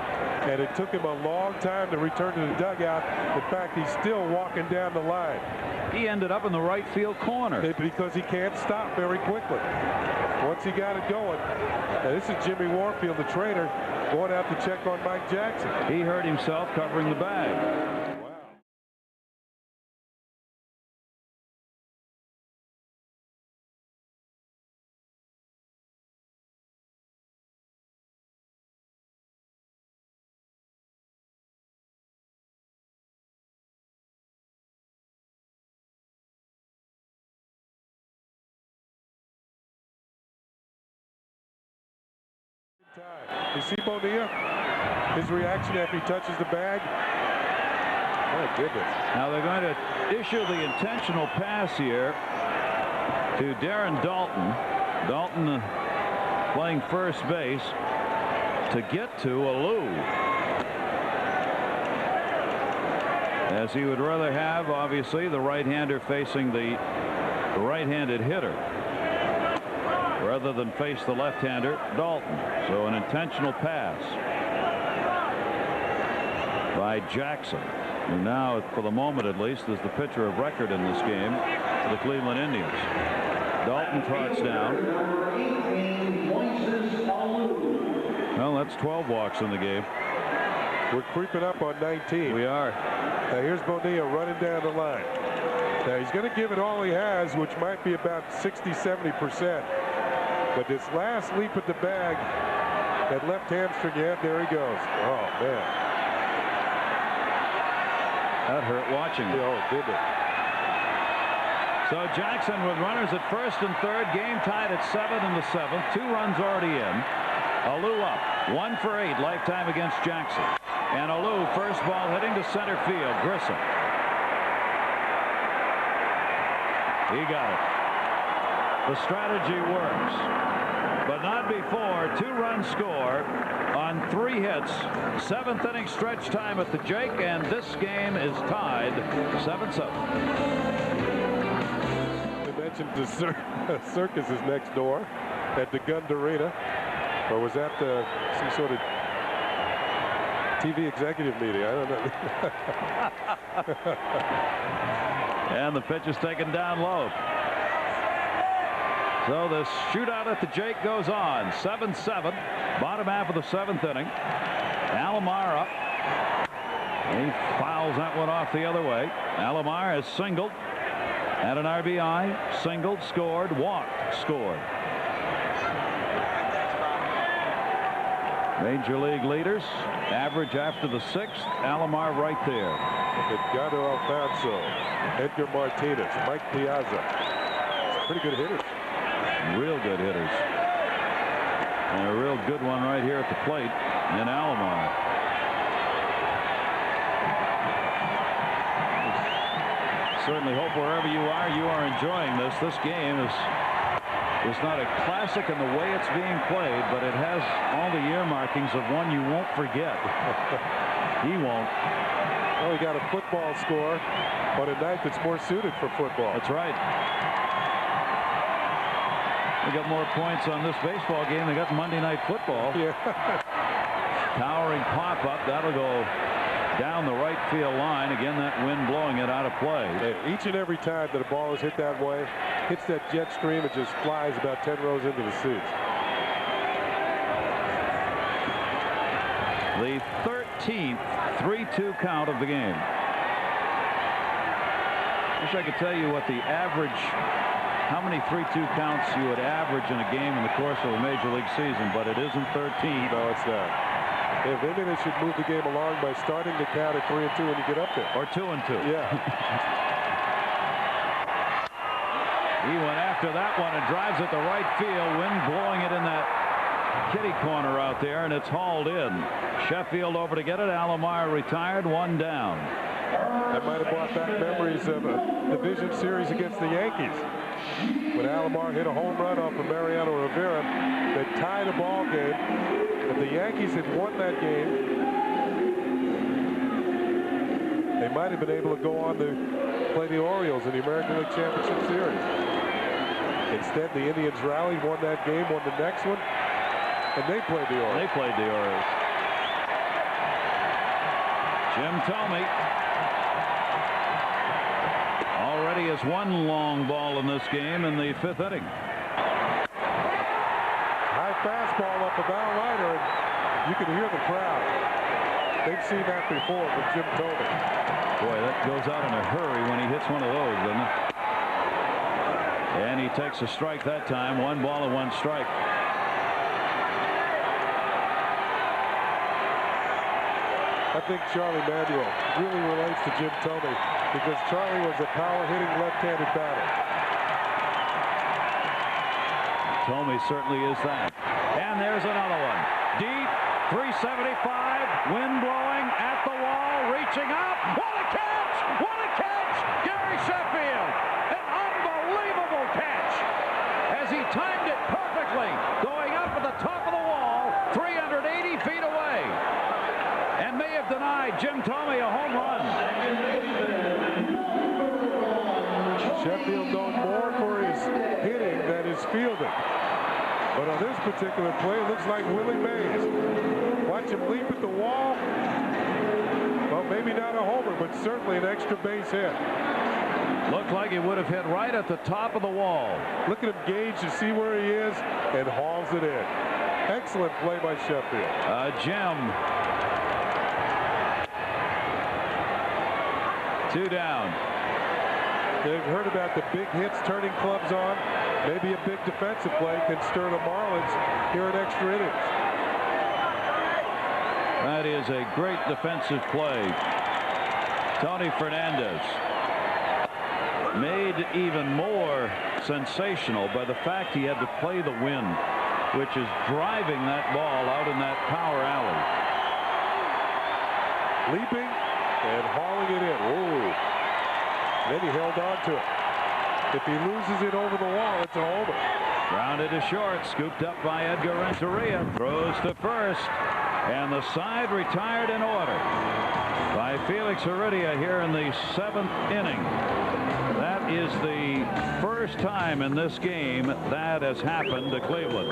and it took him a long time to return to the dugout. In fact, he's still walking down the line. He ended up in the right field corner. Because he can't stop very quickly. Once he got it going. Now, this is Jimmy Warfield, the trainer, going out to check on Mike Jackson. He hurt himself covering the bag. You see Bonilla? His reaction after he touches the bag? My goodness. Now they're going to issue the intentional pass here to Darren Dalton. Dalton playing first base to get to Alou, as he would rather have, obviously, the right-hander facing the right-handed hitter rather than face the left-hander, Dalton. So an intentional pass by Jackson, who now, for the moment at least, is the pitcher of record in this game for the Cleveland Indians. Dalton trots down. Well, that's 12 walks in the game. We're creeping up on 19. We are. Now here's Bonilla running down the line. Now he's going to give it all he has, which might be about 60–70%. But this last leap at the bag, that left hamstring, yeah, there he goes. Oh, man. That hurt watching. Oh, did it? So Jackson with runners at first and third. Game tied at 7 in the 7th. 2 runs already in. Alou up. 1 for 8 lifetime against Jackson. And Alou first ball hitting to center field. Grissom. He got it. The strategy works. But not before. 2-run score on 3 hits. 7th inning stretch time at the Jake. And this game is tied 7-7. Mentioned the circus is next door at the Gund Arena, or was that some sort of TV executive meeting? I don't know. And the pitch is taken down low. So the shootout at the Jake goes on. 7-7, bottom half of the 7th inning. Alomar up. He fouls that one off the other way. Alomar has singled. Had an RBI, singled, scored, walked, scored. Major League leaders, average after the 6th, Alomar right there. Edgardo Alfonso, Edgar Martinez, Mike Piazza. Pretty good hitters. Real good hitters. And a real good one right here at the plate in Alomar. Certainly hope wherever you are enjoying this. This game is not a classic in the way it's being played, but it has all the earmarkings of one you won't forget. He won't. Well, we got a football score, but a night that's more suited for football. That's right. We got more points on this baseball game. They got Monday Night Football. Yeah. Towering pop-up. That'll go down the right field line. Again, that wind blowing it out of play. Each and every time that a ball is hit that way, hits that jet stream, it just flies about 10 rows into the seats. The 13th 3-2 count of the game. Wish I could tell you what the average, how many 3-2 counts you would average in a game in the course of a major league season, but it isn't 13. No, it's not. If maybe they should move the game along by starting the count at 3-2 when you get up there. Or 2-2. Yeah. He went after that one and drives it to right field. Wind blowing it in that kitty corner out there, and it's hauled in. Sheffield over to get it. Alomar retired, 1 down. That might have brought back memories of a division series against the Yankees. When Alomar hit a home run off of Mariano Rivera that tied a ball game. If the Yankees had won that game, they might have been able to go on to play the Orioles in the American League Championship Series. Instead, the Indians rallied, won that game, won the next one, and they played the Orioles. They played the Orioles. Jim Thome already has 1 long ball in this game in the 5th inning. Fastball up about liner, and you can hear the crowd. They've seen that before with Jim Thome. Boy, that goes out in a hurry when he hits one of those, doesn't it? And he takes a strike that time. 1 ball and 1 strike. I think Charlie Manuel really relates to Jim Thome because Charlie was a power-hitting left-handed batter. Thome certainly is that. And there's another one. Deep, 375, wind blowing at the wall, reaching up. What a catch! What a catch! Gary Sheffield, an unbelievable catch. As he timed it perfectly, going up at the top of the wall, 380 feet away. And may have denied Jim Thome a home run. Sheffield known more for his hitting than his fielding. But on this particular play, it looks like Willie Mays. Watch him leap at the wall. Well, maybe not a homer, but certainly an extra base hit. Looked like he would have hit right at the top of the wall. Look at him gauge to see where he is and hauls it in. Excellent play by Sheffield. Jim. 2 down. They've heard about the big hits turning clubs on. Maybe a big defensive play can stir the Marlins here in extra innings. That is a great defensive play. Tony Fernandez. made even more sensational by the fact he had to play the wind, which is driving that ball out in that power alley. Leaping and hauling it in. Whoa. Then he held on to it. If he loses it over the wall, it's a homer. Grounded to short, scooped up by Edgar Renzo. Throws to first, and the side retired in order by Felix Heredia here in the 7th inning. That is the first time in this game that has happened to Cleveland.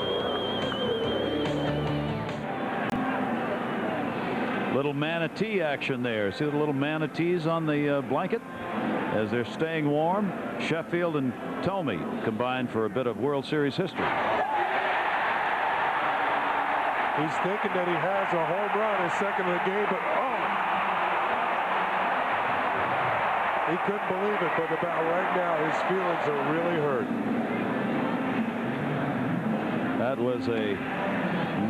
Little manatee action there. See the little manatees on the blanket as they're staying warm. Sheffield and Tomey combined for a bit of World Series history. He's thinking that he has a home run, his second of the game, but he couldn't believe it. But about right now, his feelings are really hurt. That was a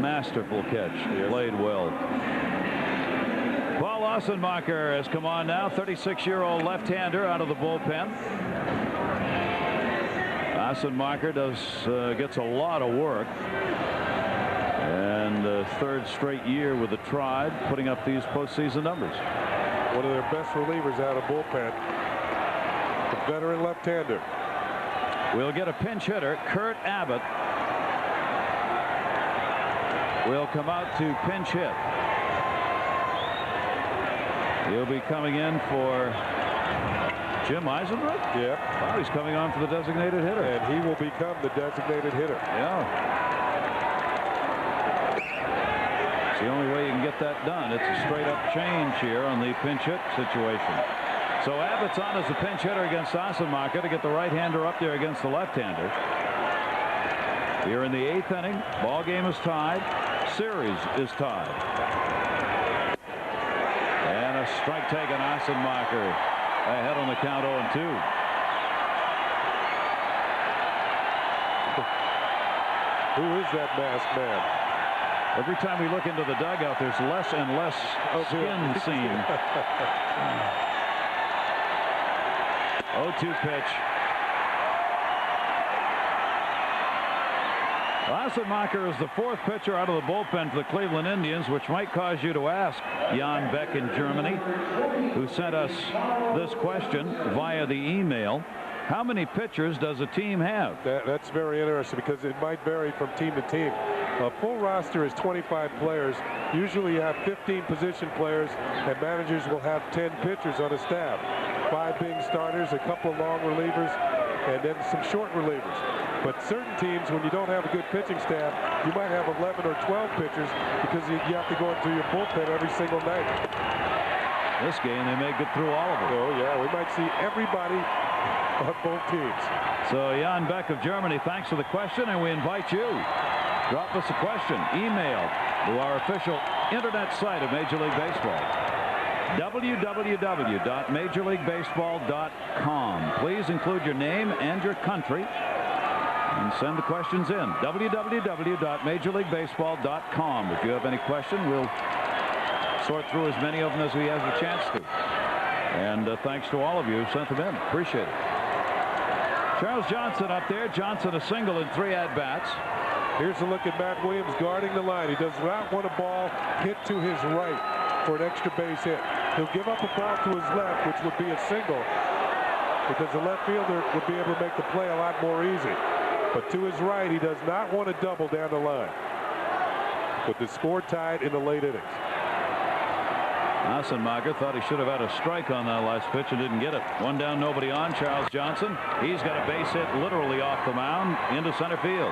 masterful catch. He played well. Paul Ossenmacher has come on now, 36-year-old left-hander out of the bullpen. Ossenmacher gets a lot of work, and third straight year with the Tribe, putting up these postseason numbers. One of their best relievers out of bullpen, the veteran left-hander. We'll get a pinch hitter. Kurt Abbott will come out to pinch hit. He'll be coming in for Jim Eisenberg? Yeah. Oh, he's coming on for the designated hitter. And he will become the designated hitter. Yeah. It's the only way you can get that done. It's a straight-up change here on the pinch hit situation. So Abbott's on as the pinch hitter against Ossenmacher to get the right-hander up there against the left-hander. Here in the 8th inning, ball game is tied. Series is tied. And a strike taken. Ossenmacher ahead on the count 0-2. Who is that masked man? Every time we look into the dugout, there's less and less skin seen. 0-2 pitch. Ossenmacher is the 4th pitcher out of the bullpen for the Cleveland Indians, which might cause you to ask Jan Beck in Germany, who sent us this question via the email. How many pitchers does a team have? That's very interesting because it might vary from team to team. A full roster is 25 players. Usually you have 15 position players, and managers will have 10 pitchers on a staff. 5 being starters, a couple of long relievers, and then some short relievers. But certain teams, when you don't have a good pitching staff, you might have 11 or 12 pitchers because you have to go into your bullpen every single night. This game, they may get through all of them. Oh, yeah, we might see everybody on both teams. So Jan Beck of Germany, thanks for the question, and we invite you. Drop us a question. Email to our official internet site of Major League Baseball. www.majorleaguebaseball.com. Please include your name and your country and send the questions in. www.majorleaguebaseball.com. If you have any question, we'll sort through as many of them as we have a chance to. And thanks to all of you who sent them in. Appreciate it. Charles Johnson up there. Johnson a single in 3 at-bats. Here's a look at Matt Williams guarding the line. He does not want a ball hit to his right for an extra base hit. He'll give up a ball to his left, which would be a single, because the left fielder would be able to make the play a lot more easy. But to his right, he does not want to double down the line. With the score tied in the late innings. Ossenmacher thought he should have had a strike on that last pitch and didn't get it. 1 down, nobody on. Charles Johnson. He's got a base hit literally off the mound into center field.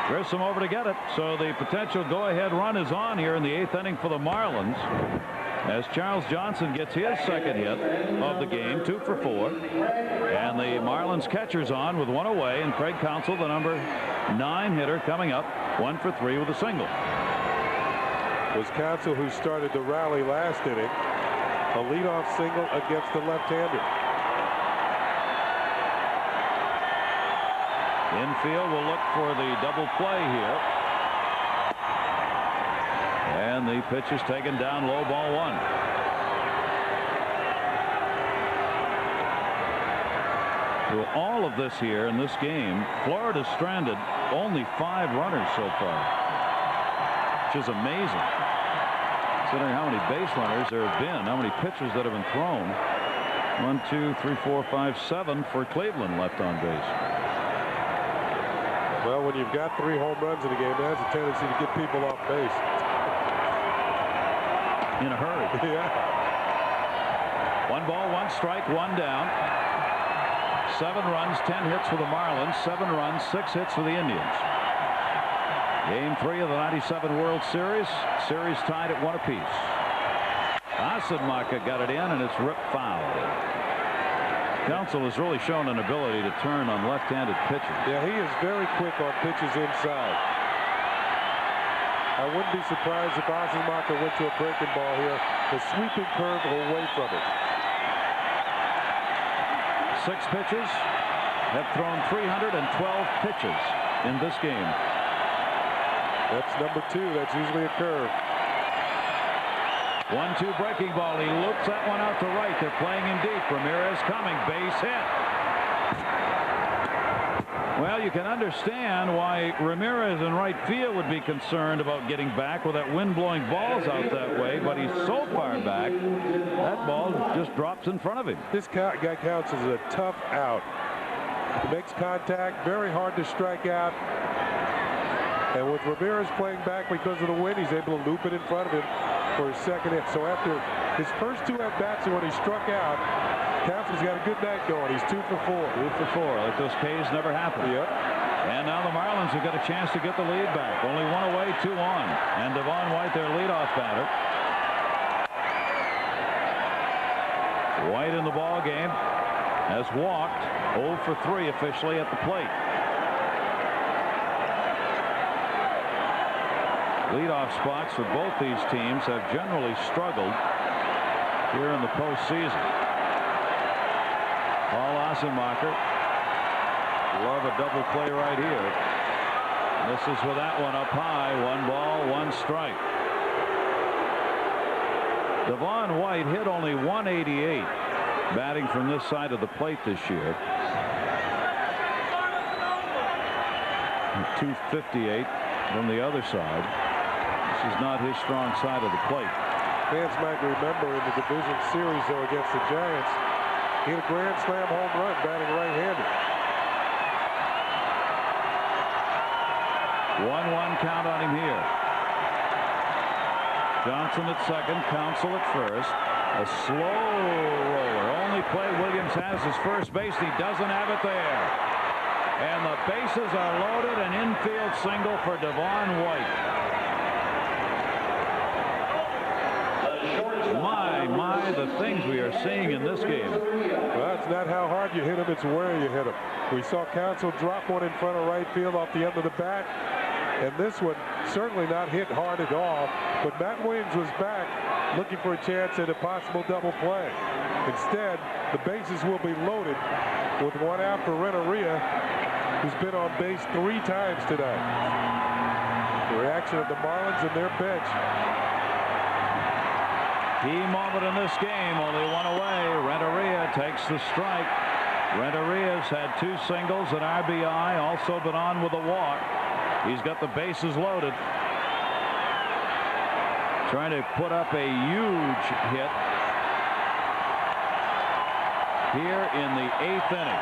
Grissom over to get it. So the potential go-ahead run is on here in the 8th inning for the Marlins, as Charles Johnson gets his second hit of the game, 2 for 4. And the Marlins catcher's on with 1 away, and Craig Counsell, the number 9 hitter, coming up 1 for 3 with a single. It was Counsell who started the rally last inning. A leadoff single against the left-hander. Infield will look for the double play here. And the pitch is taken down low, ball 1. Through all of this here in this game, Florida stranded only 5 runners so far, which is amazing considering how many base runners there have been, how many pitches that have been thrown. 1, 2, 3, 4, 5, 7 for Cleveland left on base. Well, when you've got 3 home runs in a game, that has a tendency to get people off base. In a hurry. Yeah. 1 ball, 1 strike, 1 down. 7 runs, 10 hits for the Marlins, 7 runs, 6 hits for the Indians. Game 3 of the '97 World Series. Series tied at 1 apiece. Asenmacher got it in, and it's ripped foul. Counsell has really shown an ability to turn on left-handed pitchers. Yeah, he is very quick on pitches inside. I wouldn't be surprised if Asenmacher went to a breaking ball here. The sweeping curve away from it. 6 pitches, have thrown 312 pitches in this game. That's number 2. That's usually a curve. 1-2 breaking ball. He loops that one out to right. They're playing him deep. Ramirez coming. Base hit. Well, you can understand why Ramirez in right field would be concerned about getting back with that wind blowing balls out that way, but he's so far back that ball just drops in front of him. This guy counts as a tough out. He makes contact, very hard to strike out. And with Ramirez playing back because of the wind, he's able to loop it in front of him for his second hit. So after his first 2 at-bats when he struck out, Counsell's got a good night going. He's 2 for 4. 2 for 4. Like those K's never happened. Yep. And now the Marlins have got a chance to get the lead back. Only 1 away, 2 on. And Devon White, their leadoff batter. White in the ball game has walked 0 for 3 officially at the plate. Leadoff spots for both these teams have generally struggled here in the postseason. Paul Asenmacher. Love a double play right here. This is with that one up high. 1 ball, 1 strike. Devon White hit only 188 batting from this side of the plate this year. 258 from the other side. This is not his strong side of the plate. Fans might remember in the division series, though, against the Giants, he had a grand slam home run batting right-handed. 1-1 count on him here. Johnson at second, Counsell at first. A slow roller. Only play Williams has is first base. He doesn't have it there. And the bases are loaded. An infield single for Devon White. My, the things we are seeing in this game. Well, it's not how hard you hit him, it's where you hit him. We saw Counsell drop one in front of right field off the end of the bat. And this one certainly not hit hard at all. But Matt Williams was back looking for a chance at a possible double play. Instead, the bases will be loaded with 1 out for Renteria, who's been on base 3 times tonight. The reaction of the Marlins and their bench. Key moment in this game, only 1 away. Renteria takes the strike. Renteria's had 2 singles, an RBI, also been on with a walk. He's got the bases loaded. Trying to put up a huge hit here in the 8th inning.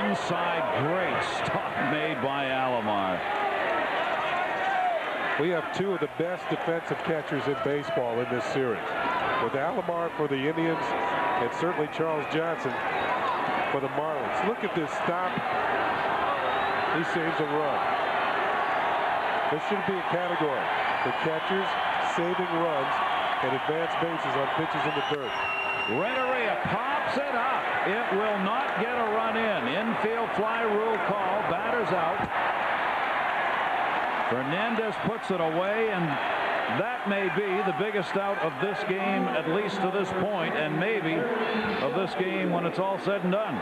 Inside, great stop made by Alomar. We have 2 of the best defensive catchers in baseball in this series. With Alomar for the Indians and certainly Charles Johnson for the Marlins. Look at this stop. He saves a run. This should be a category for catchers saving runs and advanced bases on pitches in the dirt. Renteria pops it up. It will not get a run in. Infield fly rule call. Batter's out. Fernandez puts it away, and that may be the biggest out of this game, at least to this point, and maybe of this game when it's all said and done.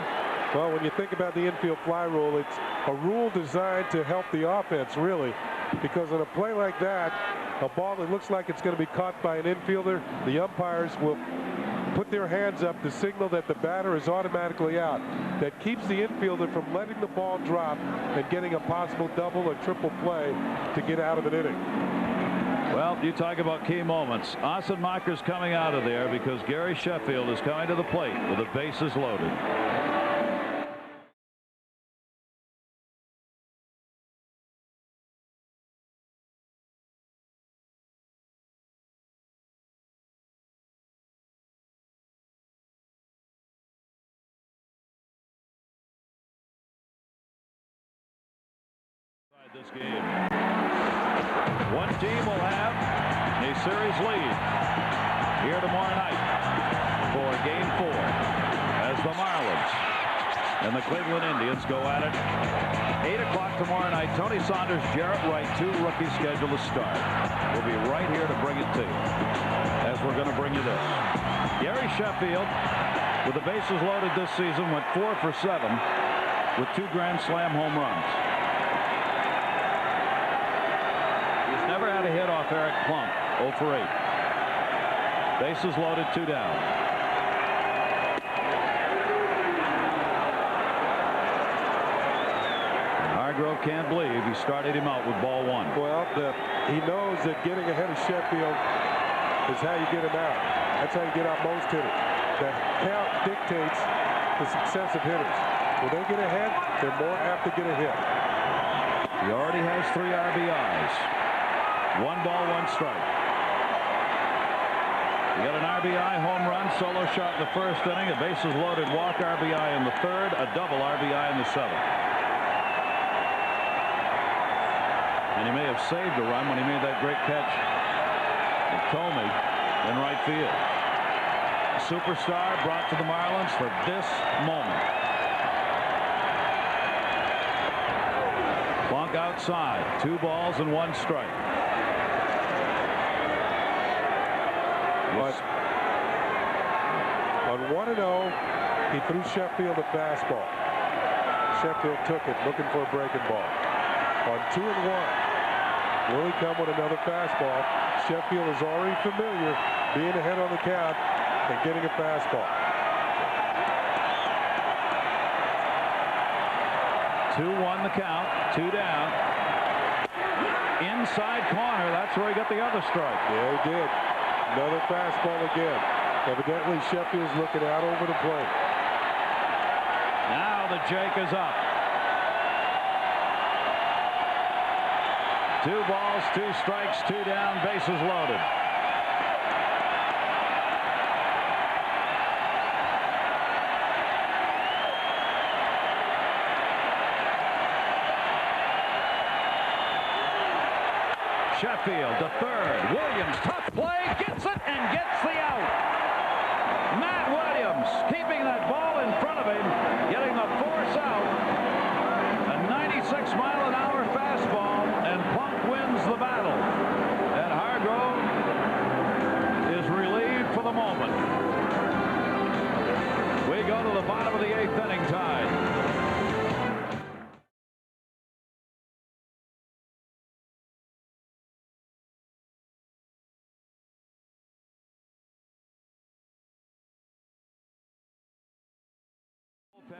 Well, when you think about the infield fly rule, it's a rule designed to help the offense, really, because on a play like that, a ball that looks like it's going to be caught by an infielder, the umpires will put their hands up to signal that the batter is automatically out. That keeps the infielder from letting the ball drop and getting a possible double or triple play to get out of an inning. Well, you talk about key moments. Ossenmacher's coming out of there because Gary Sheffield is coming to the plate with the bases loaded. This game. One team will have a series lead here tomorrow night for Game 4 as the Marlins and the Cleveland Indians go at it. 8 o'clock tomorrow night. Tony Saunders, Jarrett Wright, 2 rookies scheduled to start. We'll be right here to bring it to you as we're going to bring you this. Gary Sheffield, with the bases loaded this season, went 4 for 7 with 2 Grand Slam home runs. Never had a hit off Eric Plump. 0 for 8. Bases loaded, 2 down. And Hargrove can't believe he started him out with ball 1. Well, he knows that getting ahead of Sheffield is how you get him out. That's how you get out most hitters. The count dictates the success of hitters. When they get ahead, they're more apt to get a hit. He already has 3 RBIs. 1 ball, 1 strike. You got an RBI home run, solo shot in the first inning, a bases loaded walk RBI in the 3rd, a double RBI in the 7th. And he may have saved a run when he made that great catch at Tomey in right field. A superstar brought to the Marlins for this moment. Plunk outside, 2 balls and 1 strike. On 1-0, he threw Sheffield a fastball. Sheffield took it, looking for a breaking ball. On 2-1, will he come with another fastball? Sheffield is already familiar being ahead on the count and getting a fastball. 2-1 the count, 2 down. Inside corner, that's where he got the other strike. Yeah, he did. Another fastball again. Evidently, Sheffield's looking out over the plate. Now the Jake is up. 2 balls, 2 strikes, 2 down, bases loaded. Sheffield to 3rd. Williams, tough play, gets it and gets the out. Matt Williams keeping that ball in front of him, getting the force out. A 96-mile-an-hour fastball, and Plunk wins the battle. And Hargrove is relieved for the moment. We go to the bottom of the 8th inning, tied.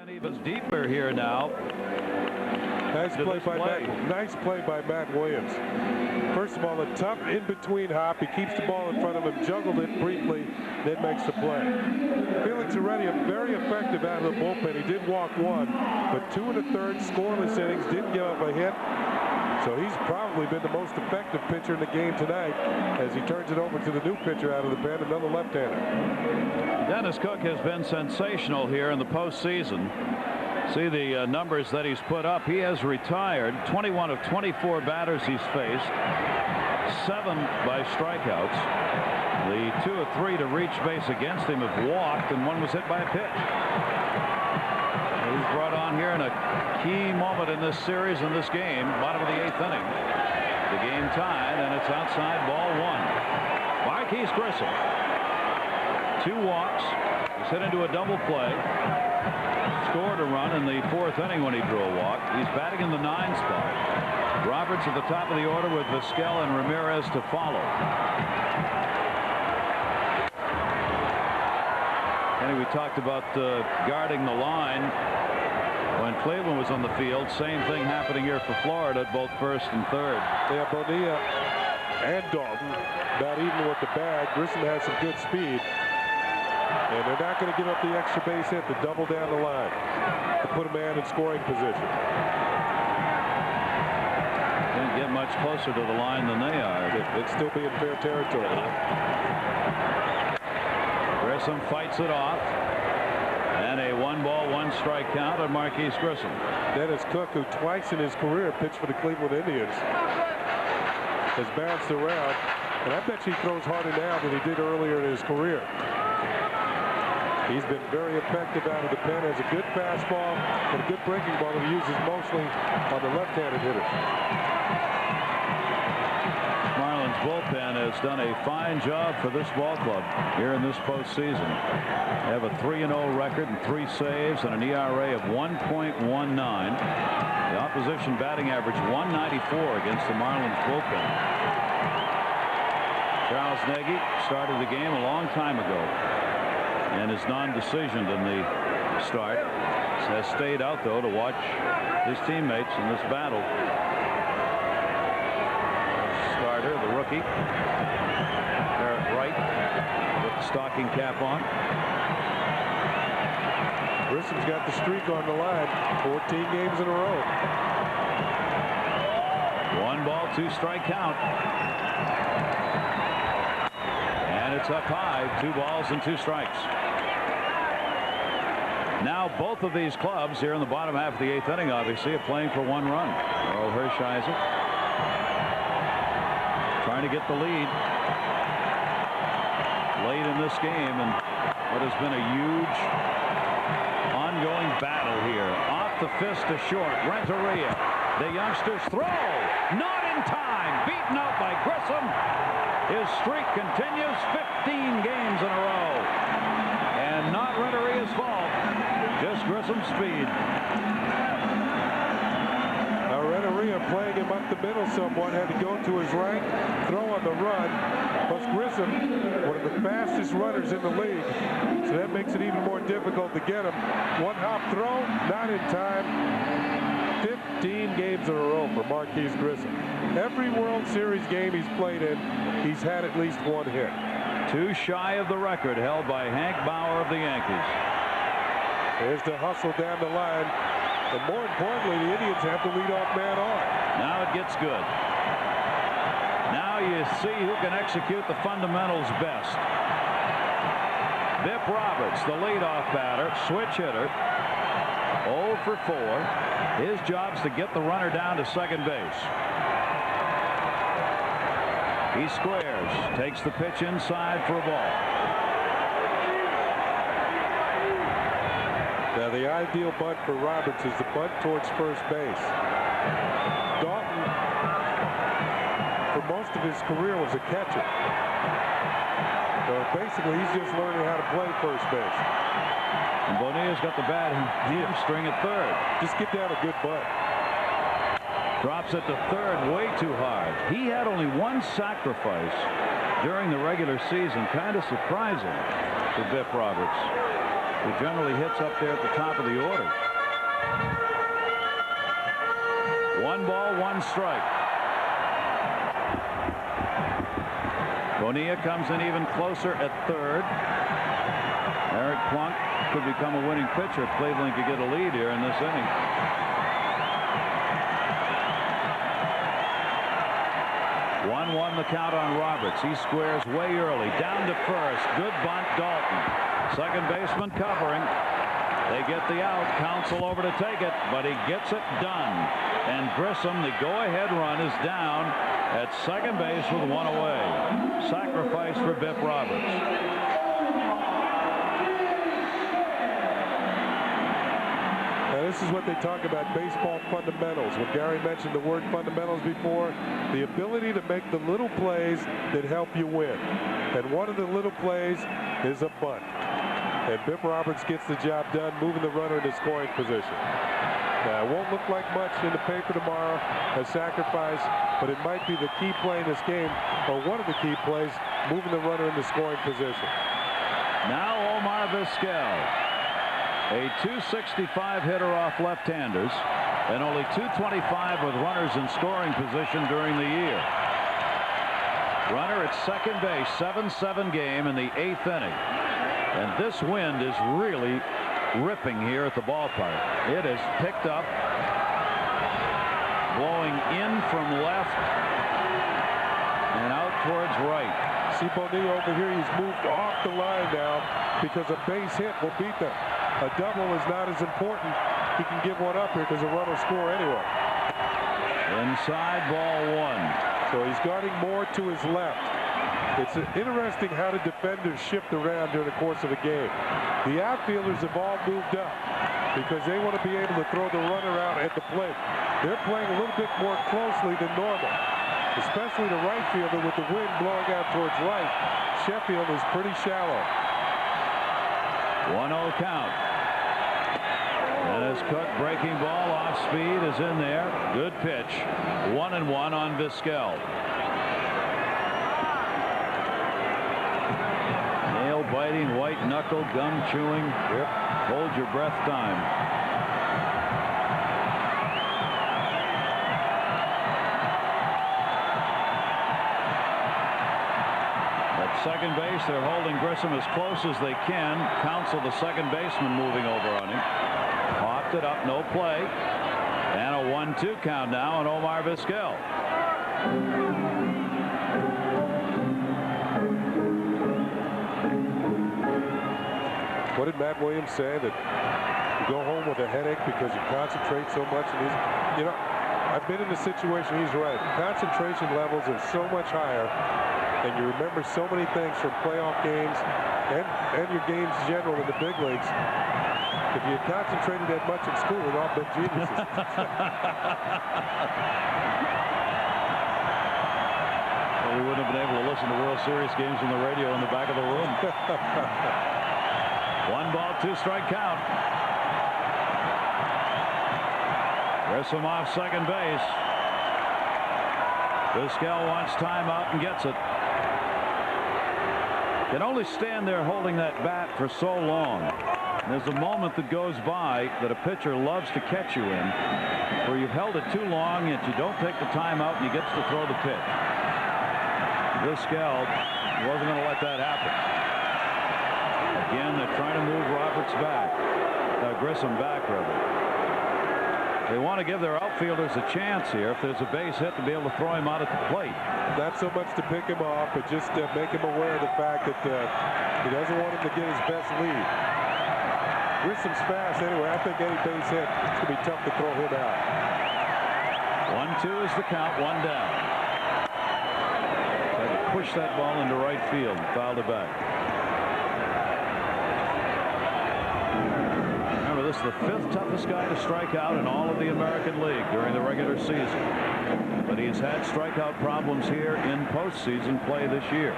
Even deeper here now. Nice play by Matt Williams. First of all, a tough in-between hop. He keeps the ball in front of him, juggled it briefly, then makes the play. Felix Heredia, very effective out of the bullpen. He did walk 1, but 2 1/3 scoreless innings, didn't give up a hit. So he's probably been the most effective pitcher in the game tonight as he turns it over to the new pitcher out of the pen, another left-hander. Dennis Cook has been sensational here in the postseason. See the numbers that he's put up. He has retired 21 of 24 batters he's faced, 7 by strikeouts. The 2 of 3 to reach base against him have walked, and 1 was hit by a pitch. He's brought on here in a key moment in this series, in this game, bottom of the 8th inning. The game tied, and it's outside ball 1. Marquis Grissom, 2 walks. He's hit into a double play. Scored a run in the 4th inning when he drew a walk. He's batting in the 9 spot. Roberts at the top of the order with Vizquel and Ramirez to follow. Benny, we talked about guarding the line when Cleveland was on the field. Same thing happening here for Florida at both first and third. Yeah, Bonilla and Dalton not even with the bag. Grissom has some good speed. And they're not going to give up the extra base hit to double down the line to put a man in scoring position. Didn't get much closer to the line than they are. It'd still be in fair territory. Grissom fights it off. And a 1-ball, 1-strike count on Marquis Grissom. Dennis Cook, who twice in his career pitched for the Cleveland Indians, has bounced around. And I bet he throws harder now than he did earlier in his career. He's been very effective out of the pen, has a good fastball and a good breaking ball that he uses mostly on the left-handed hitters. Marlins bullpen has done a fine job for this ball club here in this postseason. They have a 3-0 record and 3 saves and an ERA of 1.19. The opposition batting average 194 against the Marlins bullpen. Charles Nagy started the game a long time ago and is non-decisioned in the start. Has stayed out, though, to watch his teammates in this battle. Starter, the rookie, Garrett Wright, with the stocking cap on. Grissom's got the streak on the line, 14 games in a row. 1-ball, 2-strike count. And it's up high, 2 balls and 2 strikes. Now both of these clubs here in the bottom half of the 8th inning obviously are playing for 1 run. Earl Hershiser trying to get the lead late in this game, and what has been a huge ongoing battle here. Off the fist to short. Renteria. The youngsters throw. Not in time. Beaten out by Grissom. His streak continues, 15 games in a row. And not Renteria's fault. Just Grissom's speed. Renteria playing him up the middle somewhat, had to go to his right, throw on the run. Plus Grissom, one of the fastest runners in the league, so that makes it even more difficult to get him. 1-hop throw, not in time. 15 games in a row for Marquis Grissom. Every World Series game he's played in, he's had at least 1 hit. 2 shy of the record held by Hank Bauer of the Yankees. There's the hustle down the line. And more importantly, the Indians have the leadoff man on. Now it gets good. Now you see who can execute the fundamentals best. Bip Roberts, the leadoff batter, switch hitter, 0 for 4. His job's to get the runner down to second base. He squares, takes the pitch inside for a ball. Now the ideal bunt for Roberts is the bunt towards first base. Dalton, for most of his career, was a catcher. So basically he's just learning how to play first base. And Bonilla's got the bad hamstring at third. Just get down a good bunt. Drops it to third way too hard. He had only 1 sacrifice during the regular season. Kind of surprising for Bip Roberts, who generally hits up there at the top of the order. 1 ball, 1 strike. Bonilla comes in even closer at third. Eric Plunk could become a winning pitcher if Cleveland could get a lead here in this inning. 1-1 the count on Roberts. He squares way early. Down to first. Good bunt, Dalton. Second baseman covering. They get the out. Counsell over to take it, but he gets it done. And Grissom, the go-ahead run, is down at second base with 1 away. Sacrifice for Bip Roberts. Now this is what they talk about, baseball fundamentals. When Gary mentioned the word fundamentals before, the ability to make the little plays that help you win. And one of the little plays is a bunt. And Bip Roberts gets the job done, moving the runner into scoring position. Now, it won't look like much in the paper tomorrow, a sacrifice, but it might be the key play in this game, or one of the key plays, moving the runner into scoring position. Now Omar Omar Vizquel, a .265 hitter off left-handers, and only .225 with runners in scoring position during the year. Runner at second base, 7-7 game in the 8th inning. And this wind is really ripping here at the ballpark. It is picked up, blowing in from left and out towards right. See Bonilla over here, he's moved off the line now because a base hit will beat them. A double is not as important. He can give one up here because the run will score anyway. Inside, ball 1. So he's guarding more to his left. It's interesting how the defenders shift around during the course of a game. The outfielders have all moved up because they want to be able to throw the runner out at the plate. They're playing a little bit more closely than normal, especially the right fielder with the wind blowing out towards right. Sheffield is pretty shallow. 1-0 count. And as Cook, breaking ball off speed, is in there. Good pitch. 1-1 on Vizquel. Nail biting, white knuckle, gum chewing. Yep. Hold your breath time. At second base, they're holding Grissom as close as they can. Counsel, the second baseman, moving over on him. Popped it up, no play. And a 1-2 count now on Omar Vizquel. What did Matt Williams say? That you go home with a headache because you concentrate so much. And you know, I've been in the situation. He's right. Concentration levels are so much higher, and you remember so many things from playoff games and your games in general in the big leagues. If you had concentrated that much in school, we'd all been geniuses. Well, we wouldn't have been able to listen to World Series games on the radio in the back of the room. 1 ball, 2 strike count. Grissom off second base. Vizquel wants timeout and gets it. Can only stand there holding that bat for so long. There's a moment that goes by that a pitcher loves to catch you in, where you've held it too long and you don't take the timeout and he gets to throw the pitch. Vizquel wasn't going to let that happen. Again, they're trying to move Roberts back. Grissom back, rather. They want to give their outfielders a chance here, if there's a base hit, to be able to throw him out at the plate. Not so much to pick him off, but just to make him aware of the fact that he doesn't want him to get his best lead. Grissom's fast anyway. I think any base hit, it's going to be tough to throw him out. 1-2 is the count, 1 down. Tried to push that ball into right field and fouled it back. Remember, this is the 5th toughest guy to strike out in all of the American League during the regular season. But he's had strikeout problems here in postseason play this year.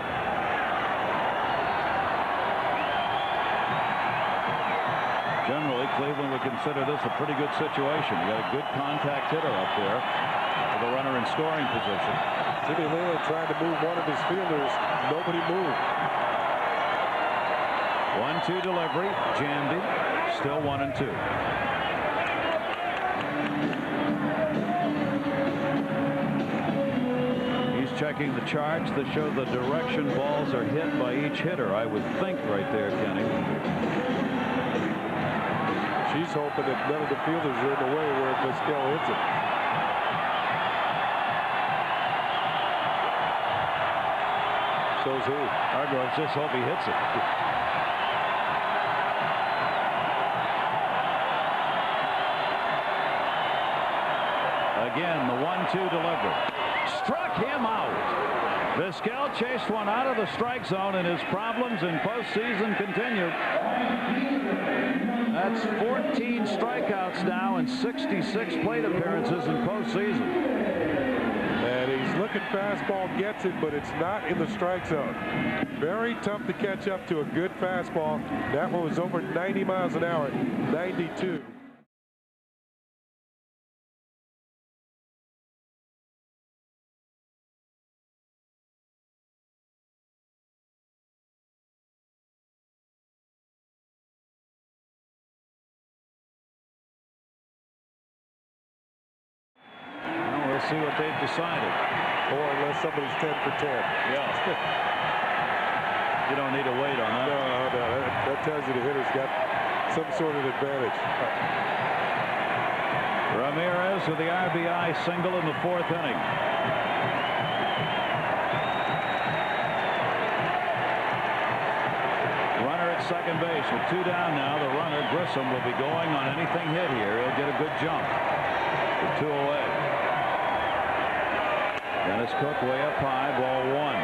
Generally, Cleveland would consider this a pretty good situation. You got a good contact hitter up there with a runner in scoring position. Jimmy Leyland tried to move one of his fielders. Nobody moved. 1-2 delivery. Jammed him. Still 1-2. He's checking the charts that show the direction balls are hit by each hitter. I would think right there, Kenny. She's hoping that none of the fielders are in the way where Vizquel hits it. So's he. Hargroves just hope he hits it. Again, the 1-2 delivery. Struck him out. Vizquel chased one out of the strike zone, and his problems in postseason continue. That's 14 strikeouts now and 66 plate appearances in postseason. And he's looking fastball, gets it, but it's not in the strike zone. Very tough to catch up to a good fastball. That one was over 90 miles an hour, 92. see what they've decided. Or unless somebody's 10 for 10. Yeah. You don't need to wait on that. No, that tells you the hitter's got some sort of advantage. Ramirez with the RBI single in the 4th inning. Runner at second base with 2 down now. The runner, Grissom, will be going on anything hit here. He'll get a good jump. With 2 away. Dennis Cook way up high, ball 1.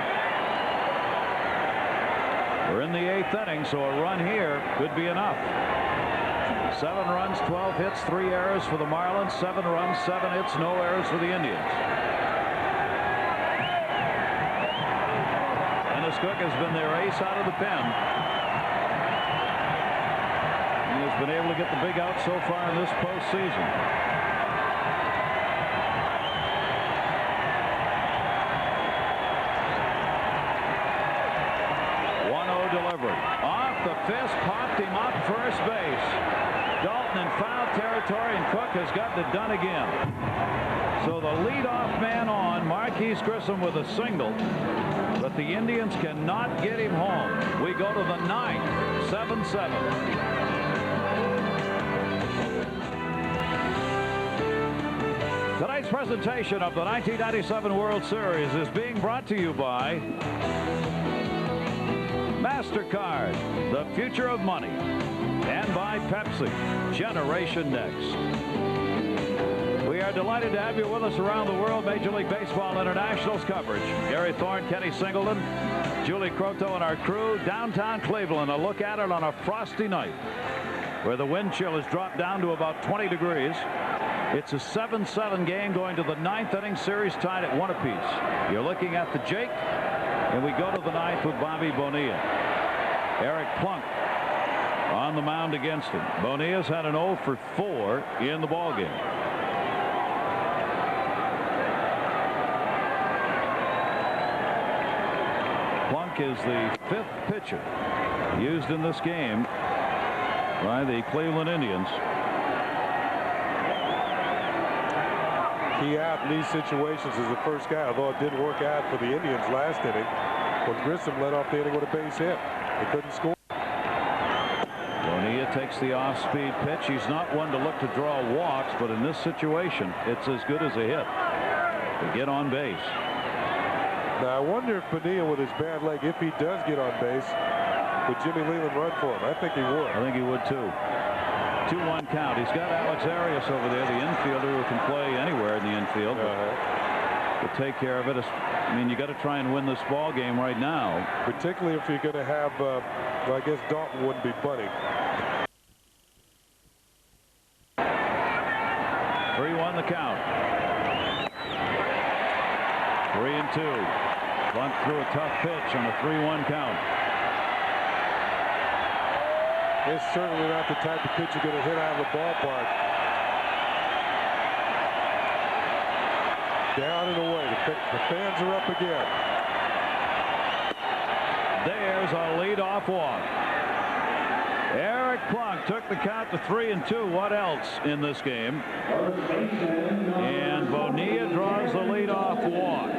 We're in the 8th inning, so a run here could be enough. 7 runs, 12 hits, 3 errors for the Marlins. 7 runs, 7 hits, no errors for the Indians. Dennis Cook has been their ace out of the pen. He has been able to get the big out so far in this postseason. Delivery off the fist, popped him up first base. Dalton in foul territory, and Cook has gotten it done again. So the leadoff man on, Marquis Grissom with a single, but the Indians cannot get him home. We go to the 9th, 7-7. Tonight's presentation of the 1997 World Series is being brought to you by MasterCard, the future of money, and by Pepsi, Generation Next. We are delighted to have you with us around the world. Major League Baseball International's coverage. Gary Thorne, Kenny Singleton, Julie Croteau, and our crew. Downtown Cleveland, a look at it on a frosty night where the wind chill has dropped down to about 20 degrees. It's a 7-7 game going to the 9th inning, series tied at 1 apiece. You're looking at the Jake. And we go to the 9th with Bobby Bonilla. Eric Plunk on the mound against him. Bonilla's had an 0 for 4 in the ballgame. Plunk is the 5th pitcher used in this game by the Cleveland Indians. Key out in these situations is the first guy, although it didn't work out for the Indians last inning when Grissom led off the inning with a base hit. They couldn't score. Bonilla takes the off-speed pitch. He's not one to look to draw walks, but in this situation, it's as good as a hit to get on base. Now, I wonder if Bonilla, with his bad leg, if he does get on base, would Jimmy Leland run for him? I think he would. I think he would, too. 2-1 count. He's got Alex Arias over there, the infielder who can play anywhere in the infield. To take care of it. I mean, you got to try and win this ball game right now. Particularly if you're going to have, well, I guess Dalton wouldn't be bunting. 3-1 the count. 3-2. Bunt threw a tough pitch on a 3-1 count. It's certainly not the type of pitch you're going to hit out of the ballpark. Down and away. The fans are up again. There's a leadoff walk. Eric Plunk took the count to 3-2. What else in this game? And Bonilla draws the leadoff walk.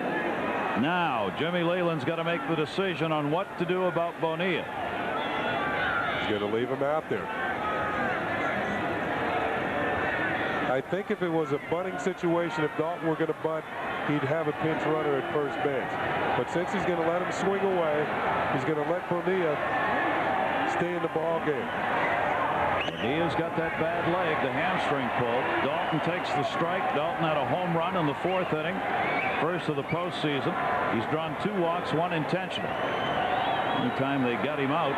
Now, Jimmy Leland's got to make the decision on what to do about Bonilla. He's going to leave him out there. I think if it was a bunting situation, if Dalton were going to bunt, he'd have a pinch runner at first base. But since he's going to let him swing away, he's going to let Bonilla stay in the ball game. Bonilla's got that bad leg, the hamstring pull. Dalton takes the strike. Dalton had a home run in the 4th inning, first of the postseason. He's drawn 2 walks, 1 intentional. Anytime they got him out,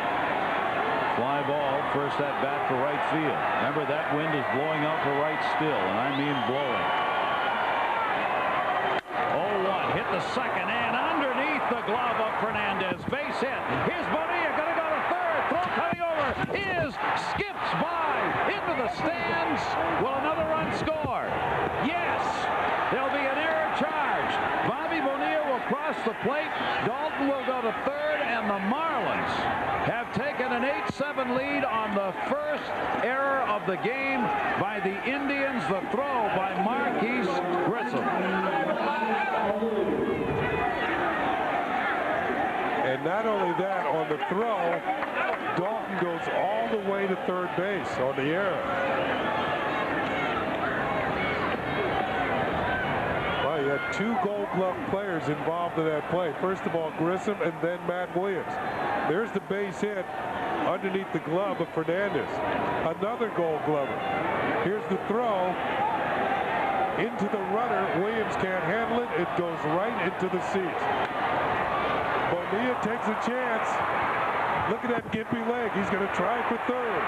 fly ball, first at bat for right field. Remember, that wind is blowing out to right still, and I mean blowing. 0-1, hit the second, and underneath the glove of Fernandez, base hit. Here's Bonilla, gonna go to third. Throw coming over is skips by into the stands. Will another run score? Yes, there'll be an error charged. Bobby Bonilla will across the plate. Dalton will go to third, and the Marlins have taken an 8-7 lead on the first error of the game by the Indians. The throw by Marquis Grissom. And not only that, on the throw, Dalton goes all the way to third base on the error. Well, you had 2 Gold Glove players involved in that play. First of all, Grissom, and then Matt Williams. There's the base hit underneath the glove of Fernandez. Another Gold Glover. Here's the throw into the runner. Williams can't handle it. It goes right into the seats. Bonilla takes a chance. Look at that gimpy leg. He's going to try for third.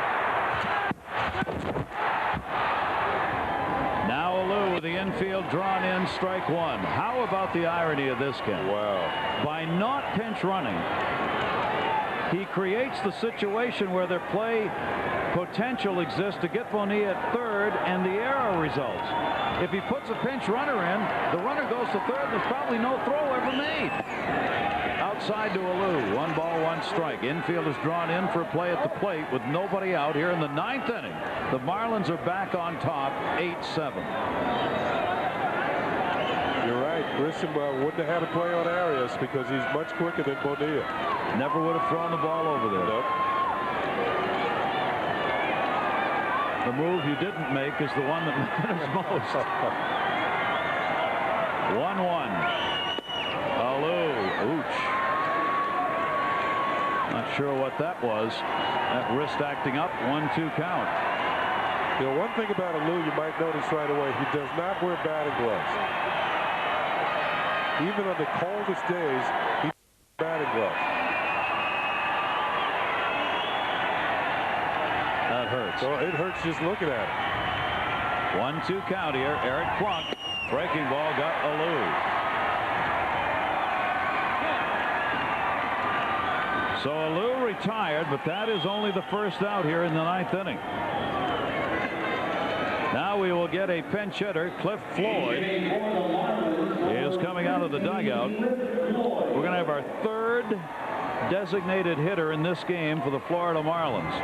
Now Alou with the infield drawn in, strike one. How about the irony of this, Ken? Wow. By not pinch running, he creates the situation where their play potential exists to get Bonilla at third, and the error results. If he puts a pinch runner in, the runner goes to third. There's probably no throw ever made. Outside to Alou. 1 ball, 1 strike. Infield is drawn in for a play at the plate with nobody out here in the 9th inning. The Marlins are back on top, 8-7. You're right. Grissom wouldn't have had a play on Arias because he's much quicker than Bonilla. Never would have thrown the ball over there. Nope. The move you didn't make is the one that matters most. 1-1. Alou. Ooch. Not sure what that was. That wrist acting up. 1-2 count. You know, one thing about Alou you might notice right away, he does not wear batting gloves. Even on the coldest days, he wears batting gloves. That hurts. So it hurts just looking at it. 1-2 count here. Eric Plunk. Breaking ball got Alou. So Alou retired, but that is only the first out here in the 9th inning. Now we will get a pinch hitter. Cliff Floyd is coming out of the dugout. We're going to have our 3rd designated hitter in this game for the Florida Marlins.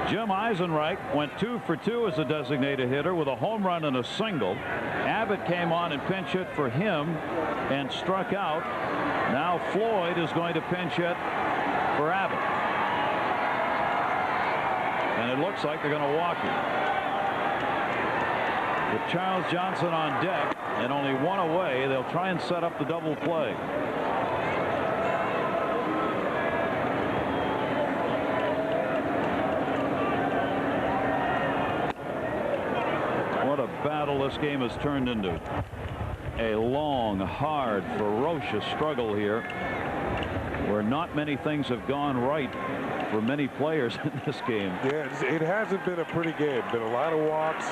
Jim Eisenreich went 2 for 2 as a designated hitter with a home run and a single. Abbott came on and pinch hit for him and struck out. Now Floyd is going to pinch hit for Abbott. And it looks like they're going to walk him. With Charles Johnson on deck and only 1 away, they'll try and set up the double play. What a battle this game has turned into. A long, hard, ferocious struggle here where not many things have gone right for many players in this game. Yeah, it hasn't been a pretty game. Been a lot of walks,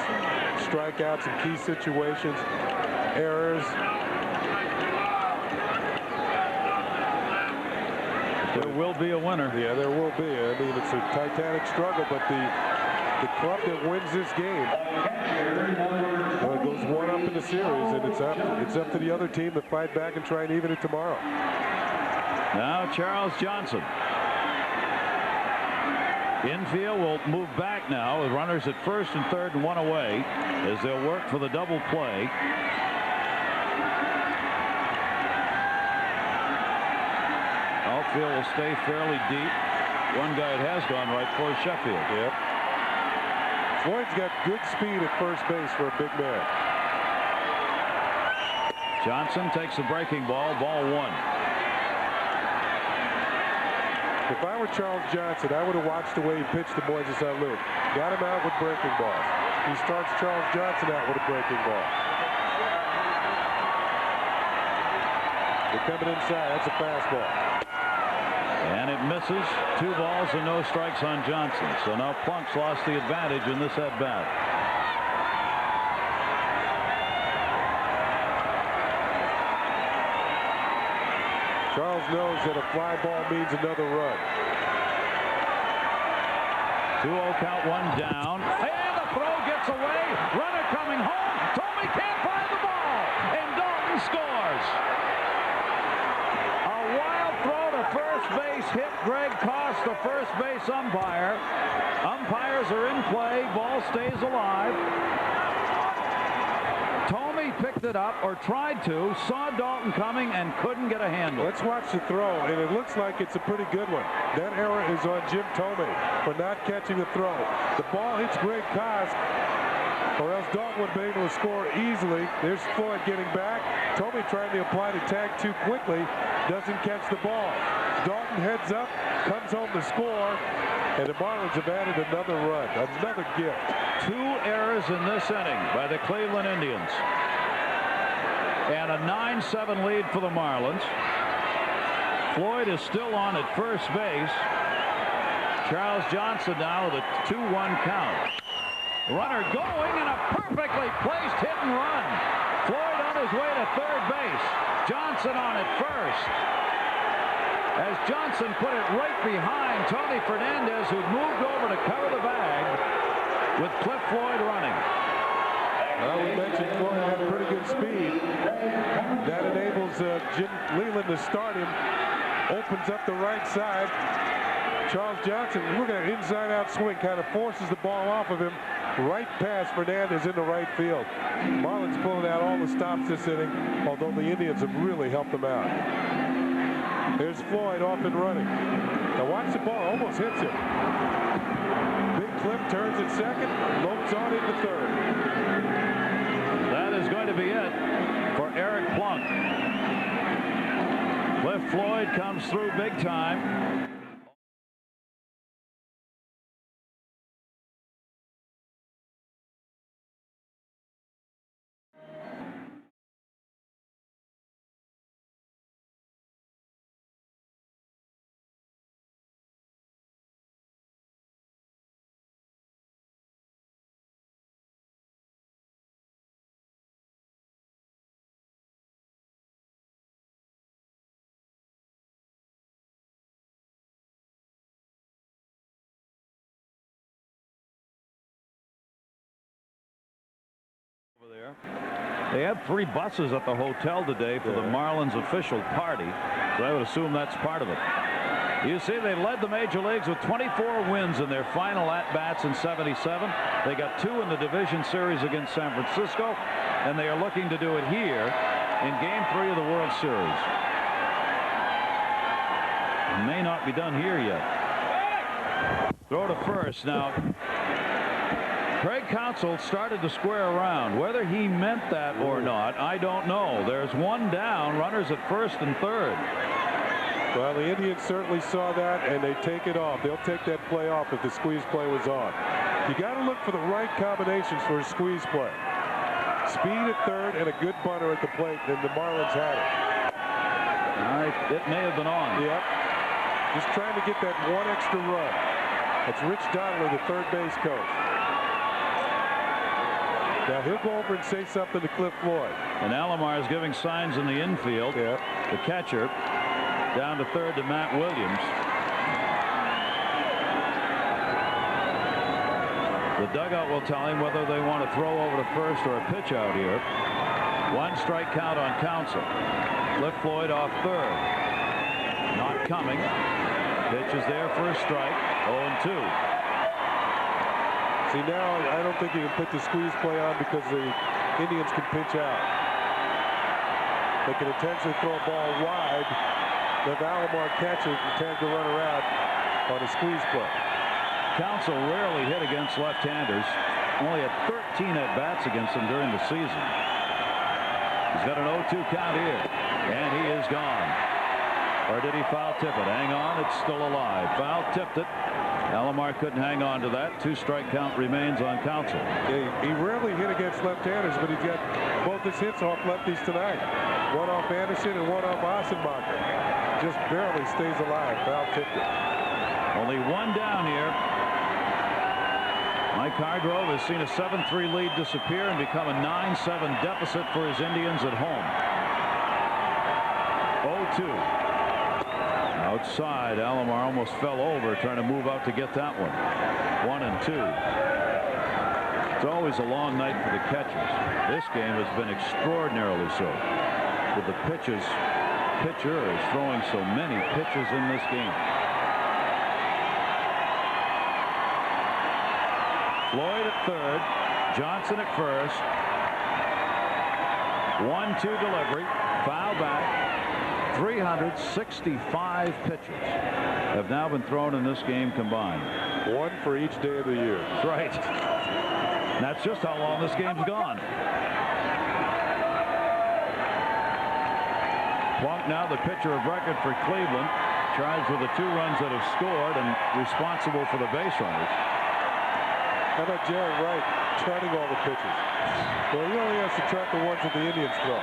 strikeouts in key situations, errors. There will be a winner. Yeah, there will be. I mean, it's a titanic struggle, but the club that wins this game goes 1 up in the series, and it's up to the other team to fight back and try and even it tomorrow. Now Charles Johnson. Infield will move back now with runners at first and third and 1 away as they'll work for the double play. Outfield will stay fairly deep. One guy it has gone right for is Sheffield. Yep. Floyd's got good speed at first base for a big man. Johnson takes the breaking ball, ball 1. If I were Charles Johnson, I would have watched the way he pitched to Moises Alou. Got him out with breaking balls. He starts Charles Johnson out with a breaking ball. They're coming inside. That's a fastball. And it misses. 2 balls and no strikes on Johnson. So now Plunk's lost the advantage in this at bat. Charles knows that a fly ball means another run. 2-0 count, 1 down. And the throw gets away. Runner coming home. Tomey can't find the ball. And Dalton scores. first base hit. Greg cost the first base umpire. Umpires are in play. Ball stays alive. Thome picked it up, or tried to, saw Dalton coming and couldn't get a handle. Let's watch the throw, and it looks like it's a pretty good one. That error is on Jim Thome for not catching the throw. The ball hits Greg Cost, or else Dalton would have been able to score easily. There's Floyd getting back. Thome trying to apply the tag too quickly, doesn't catch the ball. Dalton heads up, comes home to score, and the Marlins have added another run, another gift. 2 errors in this inning by the Cleveland Indians. And a 9-7 lead for the Marlins. Floyd is still on at first base. Charles Johnson now with a 2-1 count. Runner going, and a perfectly placed hit and run. Floyd on his way to third base. Johnson on at first. As Johnson put it right behind Tony Fernandez, who moved over to cover the bag, with Cliff Floyd running. Well, we mentioned Floyd had pretty good speed. That enables Jim Leyland to start him. Opens up the right side. Charles Johnson, look at an inside-out swing, kind of forces the ball off of him. Right past Fernandez into right field. Marlins pulling out all the stops this inning, although the Indians have really helped them out. There's Floyd off and running. Now watch the ball, almost hits him. Big Cliff turns at second, lopes on into third. That is going to be it for Eric Plunk. Cliff Floyd comes through big time. Over there. They had 3 buses at the hotel today for the Marlins official party, so I would assume that's part of it. You see, they led the major leagues with 24 wins in their final at-bats in '77. They got 2 in the division series against San Francisco, and they are looking to do it here in Game 3 of the World Series. It may not be done here yet. Throw to first now. Craig Counsell started to square around. Whether he meant that or not, I don't know. There's 1 down, runners at first and third. Well, the Indians certainly saw that, and they take it off. They'll take that play off if the squeeze play was on. You got to look for the right combinations for a squeeze play. Speed at third and a good bunter at the plate, and the Marlins had it. It may have been on. Yep. Just trying to get that 1 extra run. That's Rich Donnelly, the third base coach. Now he'll go over and say something to Cliff Floyd. And Alomar is giving signs in the infield. Yep. The catcher down to third to Matt Williams. The dugout will tell him whether they want to throw over to first or a pitch out here. 1 strike count on Counsell. Cliff Floyd off third. Not coming. Pitch is there for a strike. 0-2. See, now I don't think you can put the squeeze play on because the Indians can pitch out. They can intentionally throw a ball wide. Let Alomar catch it and tag the runner out on a squeeze play. Counsell rarely hit against left-handers. Only had 13 at-bats against them during the season. He's got an 0-2 count here, and he is gone. Or did he foul tip it? Hang on, it's still alive. Foul tipped it. Alomar couldn't hang on to that. 2-strike count remains on Counsell. He rarely hit against left-handers, but he's got both his hits off lefties tonight. 1 off Anderson and 1 off Ossenbacher. Just barely stays alive. Foul tipped it. Only 1 down here. Mike Hargrove has seen a 7-3 lead disappear and become a 9-7 deficit for his Indians at home. 0-2. Outside, Alomar almost fell over trying to move out to get that one. 1-2. It's always a long night for the catchers. This game has been extraordinarily so, with the pitches pitcher is throwing so many pitches in this game. Floyd at third, Johnson at first. 1-2 delivery, foul back. 365 pitches have now been thrown in this game combined. One for each day of the year. That's right. And that's just how long this game's gone. Plunk, now the pitcher of record for Cleveland, charged with the 2 runs that have scored and responsible for the base runners. How about Jared Wright charting all the pitches? Well, he only has to chart the ones that the Indians throw.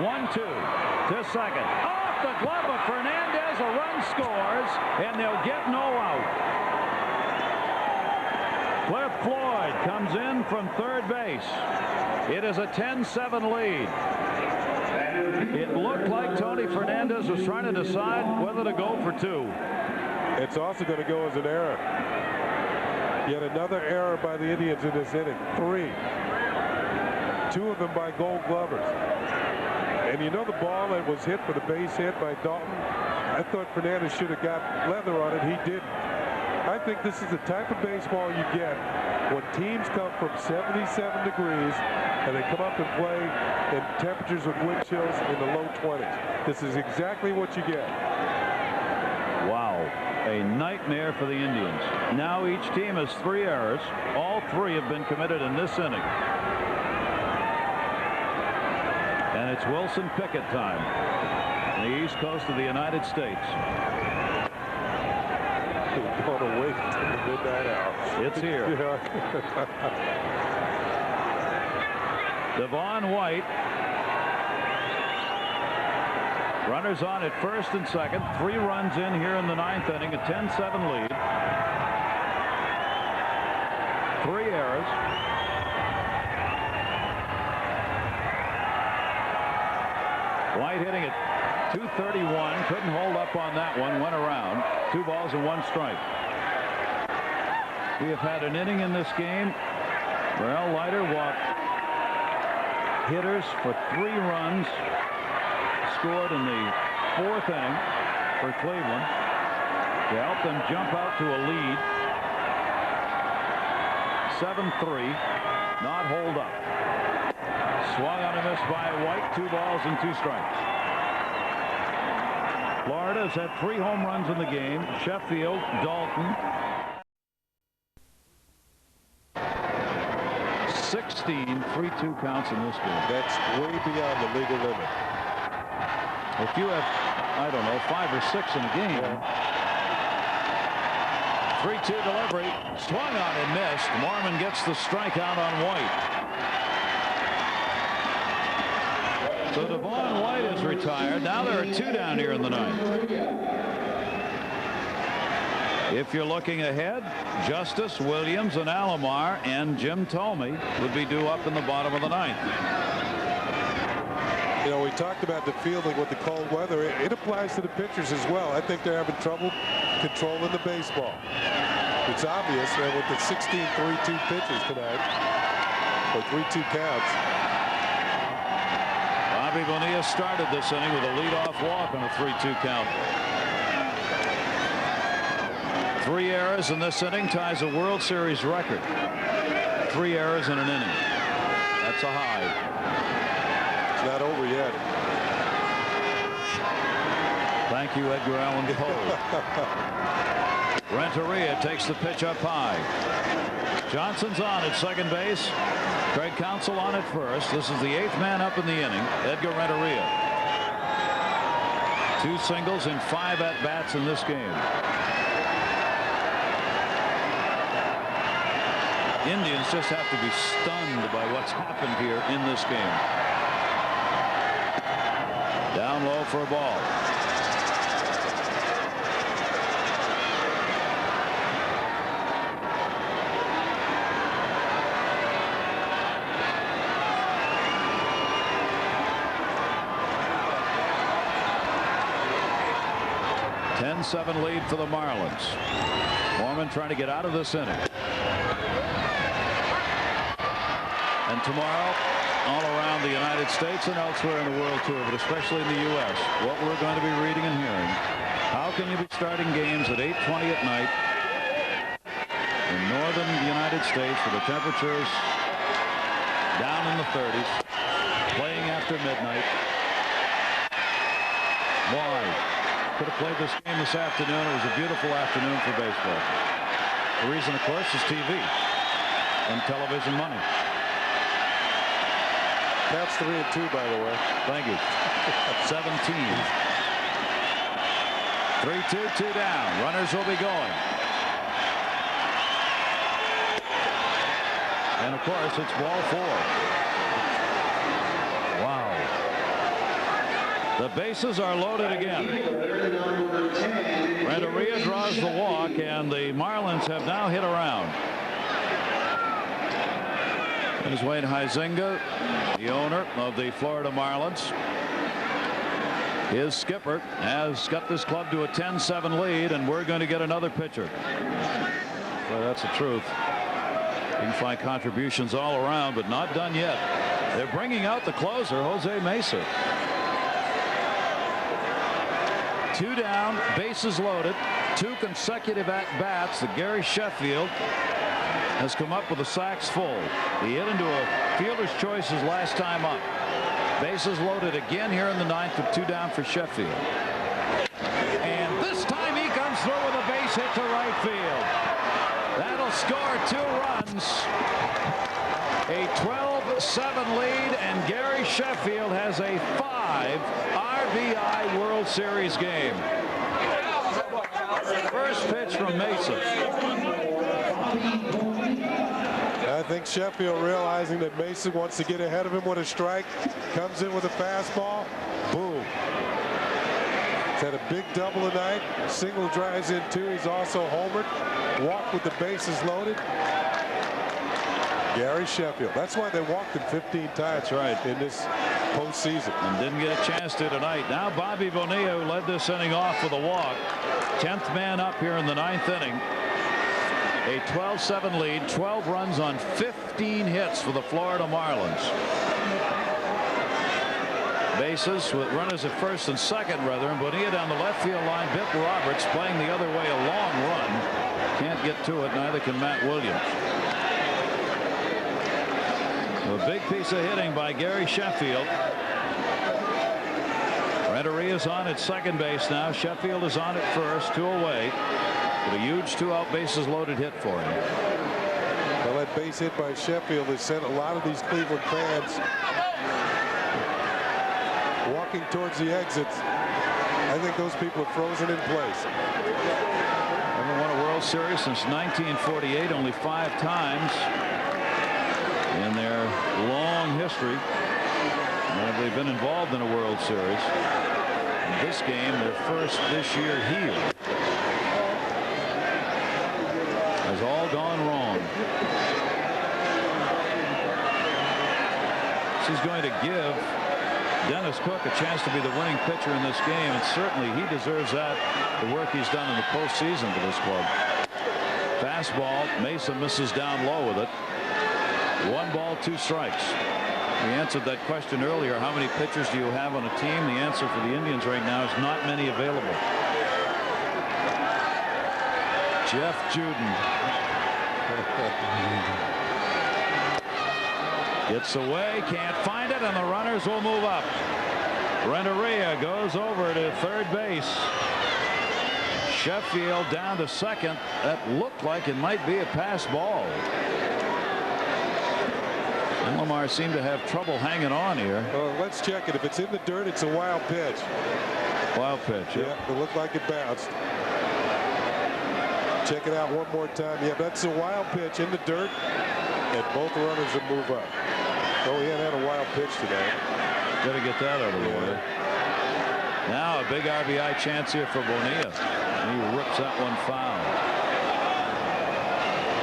1-2 to second. Off the glove of Fernandez, a run scores, and they'll get no out. Cliff Floyd comes in from third base. It is a 10-7 lead. It looked like Tony Fernandez was trying to decide whether to go for 2. It's also going to go as an error. Yet another error by the Indians in this inning. 3. 2 of them by Gold Glovers. And you know the ball that was hit for the base hit by Dalton? I thought Fernandez should have got leather on it. He didn't. I think this is the type of baseball you get when teams come from 77 degrees and they come up and play in temperatures with wind chills in the low 20s. This is exactly what you get. Wow. A nightmare for the Indians. Now each team has 3 errors. All 3 have been committed in this inning. And it's Wilson Pickett time on the east coast of the United States. Going to wait until the midnight hour. It's here. Devon White. Runners on at first and second. 3 runs in here in the 9th inning. A 10-7 lead. 3 errors. White hitting at .231. Couldn't hold up on that one. Went around. 2 balls and 1 strike. We have had an inning in this game where Al Leiter walked hitters for 3 runs. Scored in the 4th inning for Cleveland to help them jump out to a lead. 7-3. Not hold up. Swung on a miss by White. 2 balls and 2 strikes. Florida has had 3 home runs in the game. Sheffield, Dalton. 16 3-2 counts in this game. That's way beyond the legal limit. If you have, I don't know, 5 or 6 in a game. 3-2 delivery. Swung on and missed. Mormon gets the strikeout on White. So Devon White is retired. Now there are 2 down here in the 9th. If you're looking ahead, Justice, Williams, and Alomar and Jim Thome would be due up in the bottom of the 9th. You know, we talked about the fielding with the cold weather. It applies to the pitchers as well. I think they're having trouble controlling the baseball. It's obvious that with the 16 3-2 pitches tonight, or 3-2 counts. Bobby Bonilla started this inning with a leadoff walk on a 3-2 count. 3 errors in this inning ties a World Series record. 3 errors in an inning. That's a high. It's not over yet. Thank you, Edgar Allan Poe. Renteria takes the pitch up high. Johnson's on at second base. Craig Counsell on at first. This is the 8th man up in the inning. Edgar Renteria. 2 singles and 5 at-bats in this game. Indians just have to be stunned by what's happened here in this game. Down low for a ball. Ten-7 lead for the Marlins. Mormon trying to get out of this inning. And tomorrow, all around the United States and elsewhere in the world tour, but especially in the U.S. What we're going to be reading and hearing. How can you be starting games at 8:20 at night in northern United States where the temperatures down in the 30s, playing after midnight? Why? Could have played this game this afternoon. It was a beautiful afternoon for baseball. The reason, of course, is TV and television money. That's 3-2, by the way. Thank you. 17. 3-2, 2 down. Runners will be going. And of course, it's ball 4. Wow. The bases are loaded again. Renteria draws the walk, and the Marlins have now hit around. There's Wayne Huizenga, the owner of the Florida Marlins. His skipper has got this club to a 10-7 lead, and we're going to get another pitcher. Well, that's the truth. You can find contributions all around, but not done yet. They're bringing out the closer, Jose Mesa. 2 down, bases loaded, 2 consecutive at-bats that Gary Sheffield has come up with the sacks full. He hit into a fielder's choice his last time up. Bases loaded again here in the 9th with 2 down for Sheffield. And this time he comes through with a base hit to right field. That'll score 2 runs. A 12-7 lead, and Gary Sheffield has a 5 RBI World Series game. First pitch from Mesa. I think Sheffield, realizing that Mason wants to get ahead of him with a strike, comes in with a fastball. Boom. He's had a big double tonight. Single drives in 2. He's also homered. Walked with the bases loaded. Gary Sheffield. That's why they walked him 15 times. That's right. In this postseason. And didn't get a chance to tonight. Now Bobby Bonilla, who led this inning off with a walk. 10th man up here in the 9th inning. A 12-7 lead, 12 runs on 15 hits for the Florida Marlins. Bases with runners at first and second, rather, and Bonilla down the left field line. Bip Roberts playing the other way, a long run. Can't get to it, neither can Matt Williams. A big piece of hitting by Gary Sheffield. Renteria is on at second base now. Sheffield is on at first, 2 away. A huge 2-out bases loaded hit for him. Well, that base hit by Sheffield has sent a lot of these Cleveland fans walking towards the exits. I think those people are frozen in place. Haven't won a World Series since 1948, only 5 times in their long history. They've been involved in a World Series. In this game, their first this year here. Has all gone wrong. She's going to give Dennis Cook a chance to be the winning pitcher in this game, and certainly he deserves that, the work he's done in the postseason for this club. Fastball, Mesa misses down low with it. 1 ball, 2 strikes. We answered that question earlier, how many pitchers do you have on a team? The answer for the Indians right now is not many available. Jeff Juden gets away, can't find it, and the runners will move up. Renteria goes over to third base. Sheffield down to second. That looked like it might be a pass ball. And Lamar seemed to have trouble hanging on here. Well, let's check it. If it's in the dirt, it's a wild pitch. Wild pitch. Yeah, it looked like it bounced. Check it out one more time. Yeah, that's a wild pitch in the dirt, and both runners will move up. Oh, he had a wild pitch today. Got to get that out of the way. Now a big RBI chance here for Bonilla. And he rips that one foul.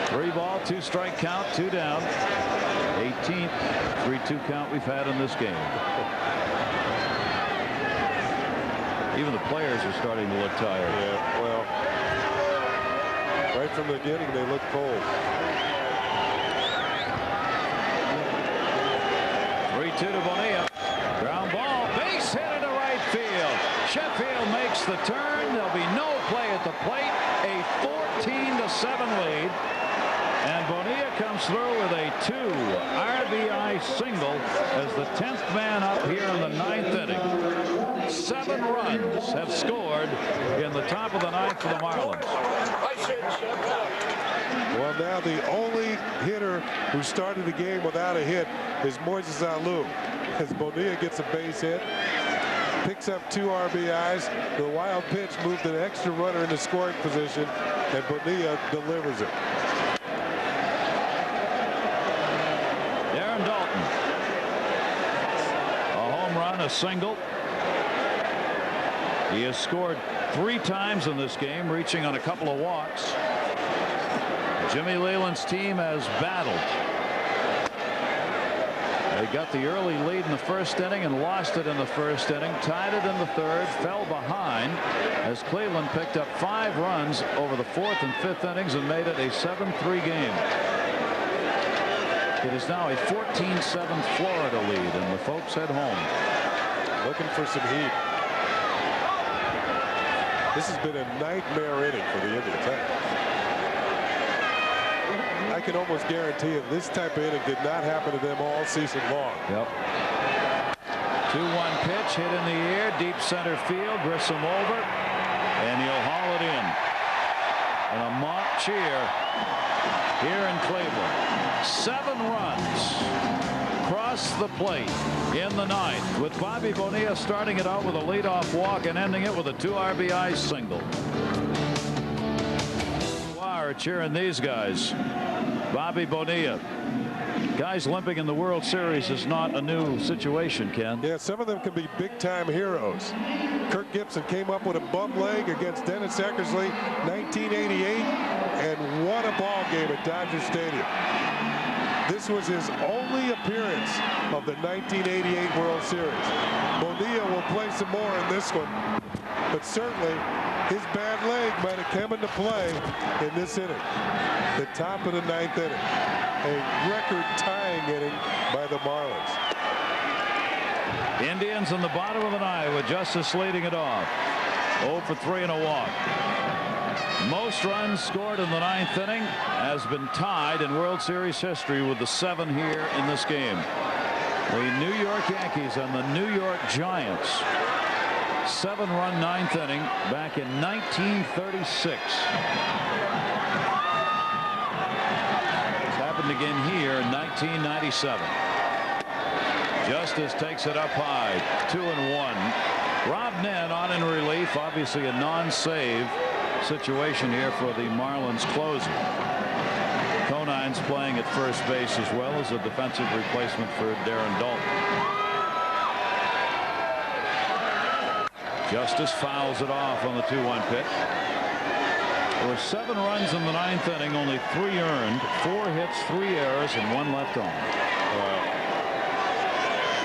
3 ball, 2 strike count, 2 down. 18th 3-2 count we've had in this game. Even the players are starting to look tired. Yeah, well, right from the beginning they look cold. 2 to Bonilla. Ground ball, base hit into right field. Sheffield makes the turn. There'll be no play at the plate. A 14-7 lead. And Bonilla comes through with a 2 RBI single as the 10th man up here in the 9th inning. 7 runs have scored in the top of the 9th for the Marlins. Well, now the only hitter who started the game without a hit is Moises Alou. As Bonilla gets a base hit, picks up 2 RBIs. The wild pitch moved an extra runner into scoring position, and Bonilla delivers it. Darren Dalton. A home run, a single. He has scored 3 times in this game, reaching on a couple of walks. Jimmy Leyland's team has battled. They got the early lead in the first inning and lost it in the first inning, tied it in the third, fell behind as Cleveland picked up 5 runs over the 4th and 5th innings and made it a 7-3 game. It is now a 14-7 Florida lead, and the folks head home. Looking for some heat. This has been a nightmare inning for the Indians. I can almost guarantee you this type of inning did not happen to them all season long. Yep. 2-1 pitch hit in the air, deep center field. Grissom over, and he'll haul it in. And a mock cheer here in Cleveland. 7 runs cross the plate in the 9th, with Bobby Bonilla starting it out with a leadoff walk and ending it with a 2 RBI single. Wow, cheering these guys. Bobby Bonilla. Guys limping in the World Series is not a new situation, Ken. Yeah, some of them can be big-time heroes. Kirk Gibson came up with a bum leg against Dennis Eckersley, 1988, and won a ball game at Dodger Stadium. This was his only appearance of the 1988 World Series. Bonilla will play some more in this one, but certainly his bad leg might have come into play in this inning. The top of the 9th inning. A record-tying inning by the Marlins. Indians in the bottom of the 9th with Justice leading it off. 0 for 3 and a walk. Most runs scored in the 9th inning has been tied in World Series history with the 7 here in this game. The New York Yankees and the New York Giants. 7-run 9th inning back in 1936. Again here in 1997. Justice takes it up high, 2-1. Rob Nen on in relief, obviously a non-save situation here for the Marlins closer. Conine's playing at first base as well as a defensive replacement for Darren Dalton. Justice fouls it off on the 2-1 pitch. There were 7 runs in the 9th inning, only 3 earned, 4 hits, 3 errors, and 1 left on.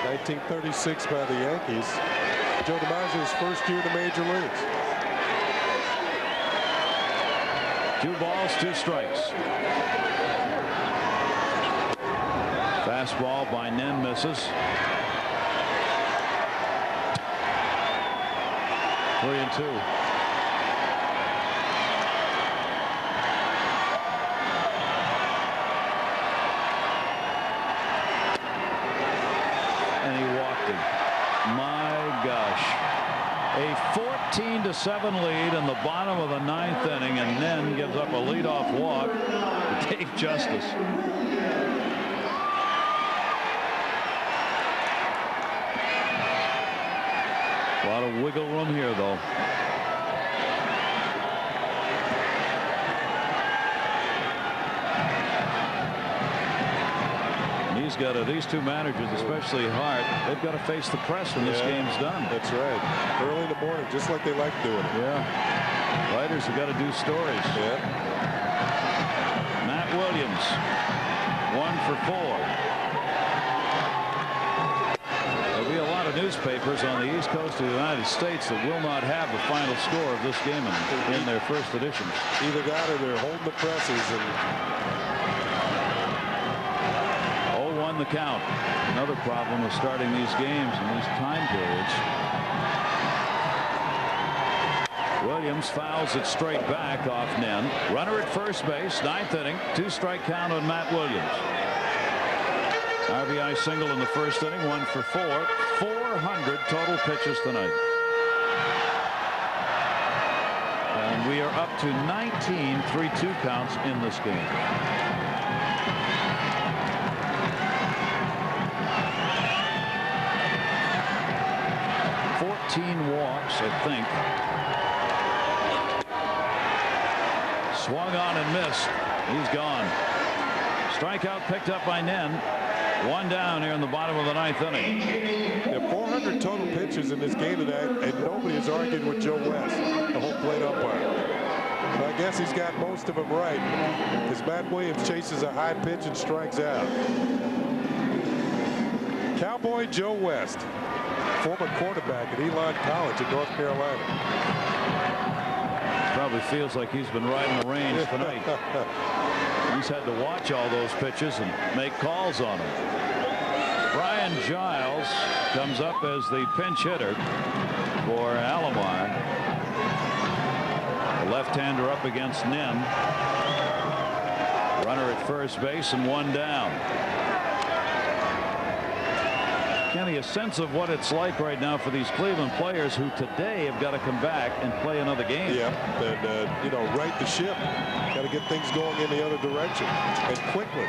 1936 by the Yankees. Joe DiMaggio's first year in the major leagues. 2 balls, 2 strikes. Fastball by Nen misses. 3-2. My gosh, a 14-7 lead in the bottom of the 9th inning, and then gives up a leadoff walk to Dave Justice. A lot of wiggle room here, though. These 2 managers, especially Hart, they've got to face the press when this game's done. That's right. Early in the morning, just like they like doing it. Yeah. Writers have got to do stories. Yeah. Matt Williams, 1 for 4. There'll be a lot of newspapers on the East Coast of the United States that will not have the final score of this game in their first editions. Either that or they're holding the presses. And the count. Another problem with starting these games in these time periods. Williams fouls it straight back off Nen. Runner at first base, 9th inning, 2-strike count on Matt Williams. RBI single in the first inning, 1 for 4. 400 total pitches tonight. And we are up to 19 3-2 counts in this game. Walks, I think. Swung on and missed. He's gone. Strikeout picked up by Nen. 1 down here in the bottom of the 9th inning. There are 400 total pitches in this game tonight, and nobody has argued with Joe West, the home plate umpire. So I guess he's got most of them right, because Matt Williams chases a high pitch and strikes out. Cowboy Joe West, former quarterback at Elon College in North Carolina. Probably feels like he's been riding the range tonight. He's had to watch all those pitches and make calls on them. Brian Giles comes up as the pinch hitter for Alomar. The left-hander up against Nen. Runner at first base and 1 down. Kenny, a sense of what it's like right now for these Cleveland players who today have got to come back and play another game. Yeah, and you know, right the ship. Got to get things going in the other direction and quickly.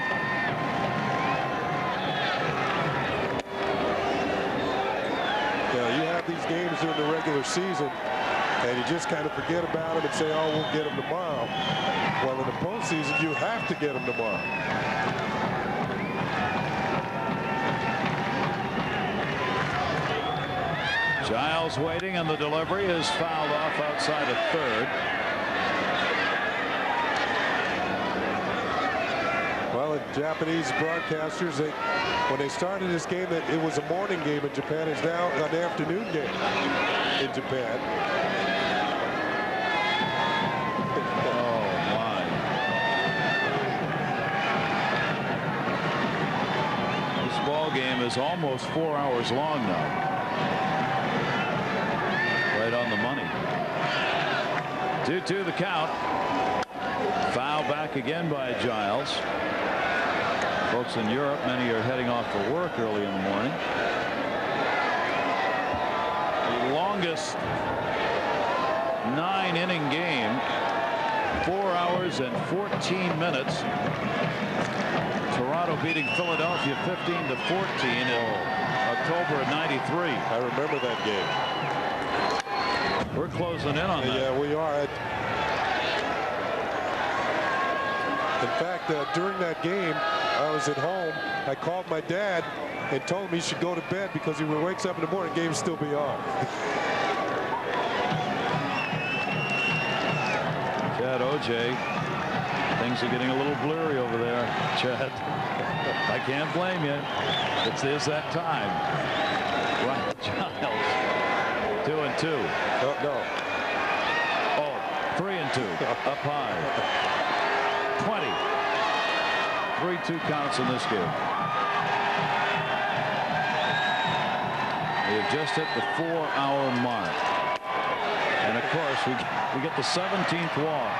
Yeah, you have these games during the regular season, and you just kind of forget about them and say, "Oh, we'll get them tomorrow." Well, in the postseason, you have to get them tomorrow. Giles waiting, and the delivery is fouled off outside of third. Well, the Japanese broadcasters, when they started this game, that it was a morning game in Japan. It's now an afternoon game in Japan. Oh my! This ball game is almost 4 hours long now. Right on the money. 2-2 the count. Foul back again by Giles. Folks in Europe, many are heading off for work early in the morning. The longest 9-inning game, 4 hours and 14 minutes. Toronto beating Philadelphia 15-14 in October of '93. I remember that game. We're closing in on that. Yeah, we are. In fact, during that game, I was at home. I called my dad and told him he should go to bed because he wakes up in the morning, game's still be on. Chad OJ, things are getting a little blurry over there, Chad. I can't blame you. It's that time. Right, Giles. 2-2. No. Oh, 3-2. Up high. 20. 3-2 counts in this game. We have just hit the 4-hour mark. And of course, we get the 17th walk.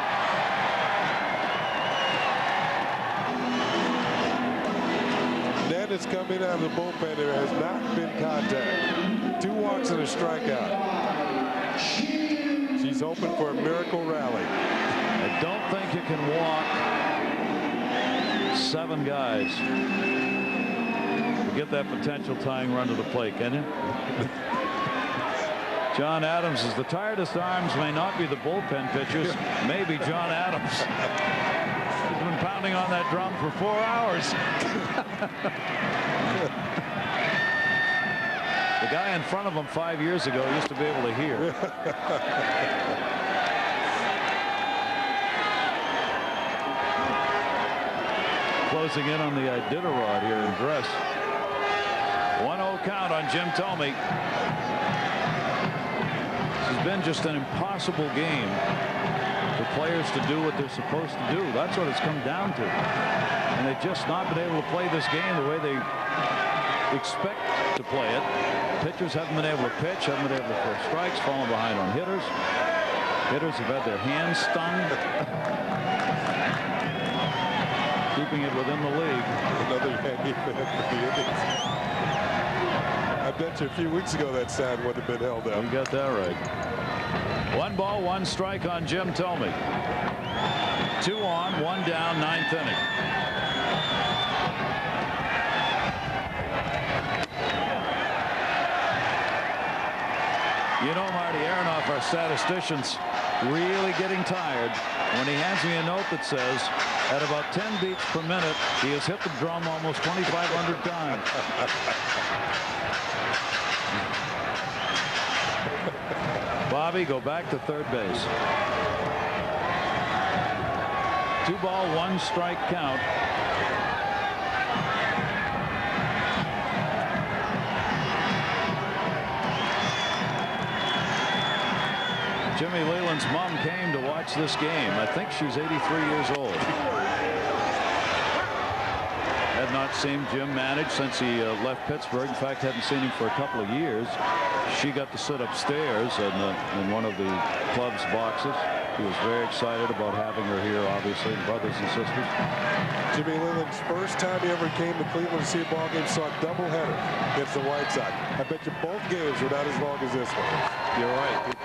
Ned has come in out of the bullpen. There has not been contact. 2 walks and a strikeout. She's hoping for a miracle rally. I don't think you can walk 7 guys to get that potential tying run to the plate, can you? John Adams is the tiredest arms may not be the bullpen pitchers, maybe John Adams. He's been pounding on that drum for 4 hours. The guy in front of him 5 years ago used to be able to hear. Closing in on the Iditarod here in Dress. 1-0 count on Jim Thome. This has been just an impossible game for players to do what they're supposed to do. That's what it's come down to. And they've just not been able to play this game the way they expect to play it. Pitchers haven't been able to pitch, haven't been able to throw strikes, falling behind on hitters. Hitters have had their hands stung. Keeping it within the league. Another Yankee fan for the Indians. I bet you a few weeks ago that sign would have been held up. You got that right. 1 ball, 1 strike on Jim Thome. 2 on, 1 down, 9th inning. You know, Marty Aronoff, our statistician's really getting tired when he hands me a note that says at about 10 beats per minute he has hit the drum almost 2,500 times. Bobby, go back to third base. 2 ball, 1 strike count. Jimmy Leland's mom came to watch this game. I think she's 83 years old. Had not seen Jim manage since he left Pittsburgh. In fact, hadn't seen him for a couple of years. She got to sit upstairs in one of the club's boxes. He was very excited about having her here, obviously, and brothers and sisters. Jimmy Leland's first time he ever came to Cleveland to see a ball game, saw a doubleheader against the White Sox. I bet you both games were not as long as this one. You're right.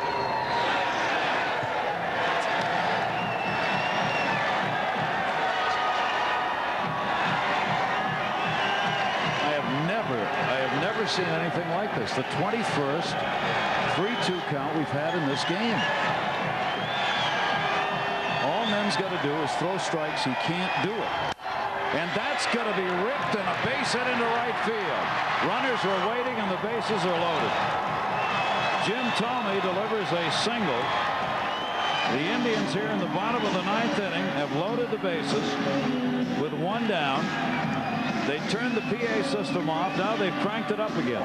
Seen anything like this. The 21st 3-2 count we've had in this game. All Men's got to do is throw strikes. He can't do it. And that's going to be ripped and a base hit into right field. Runners were waiting and the bases are loaded. Jim Thome delivers a single. The Indians here in the bottom of the 9th inning have loaded the bases with 1 down. They turned the PA system off. Now they've cranked it up again.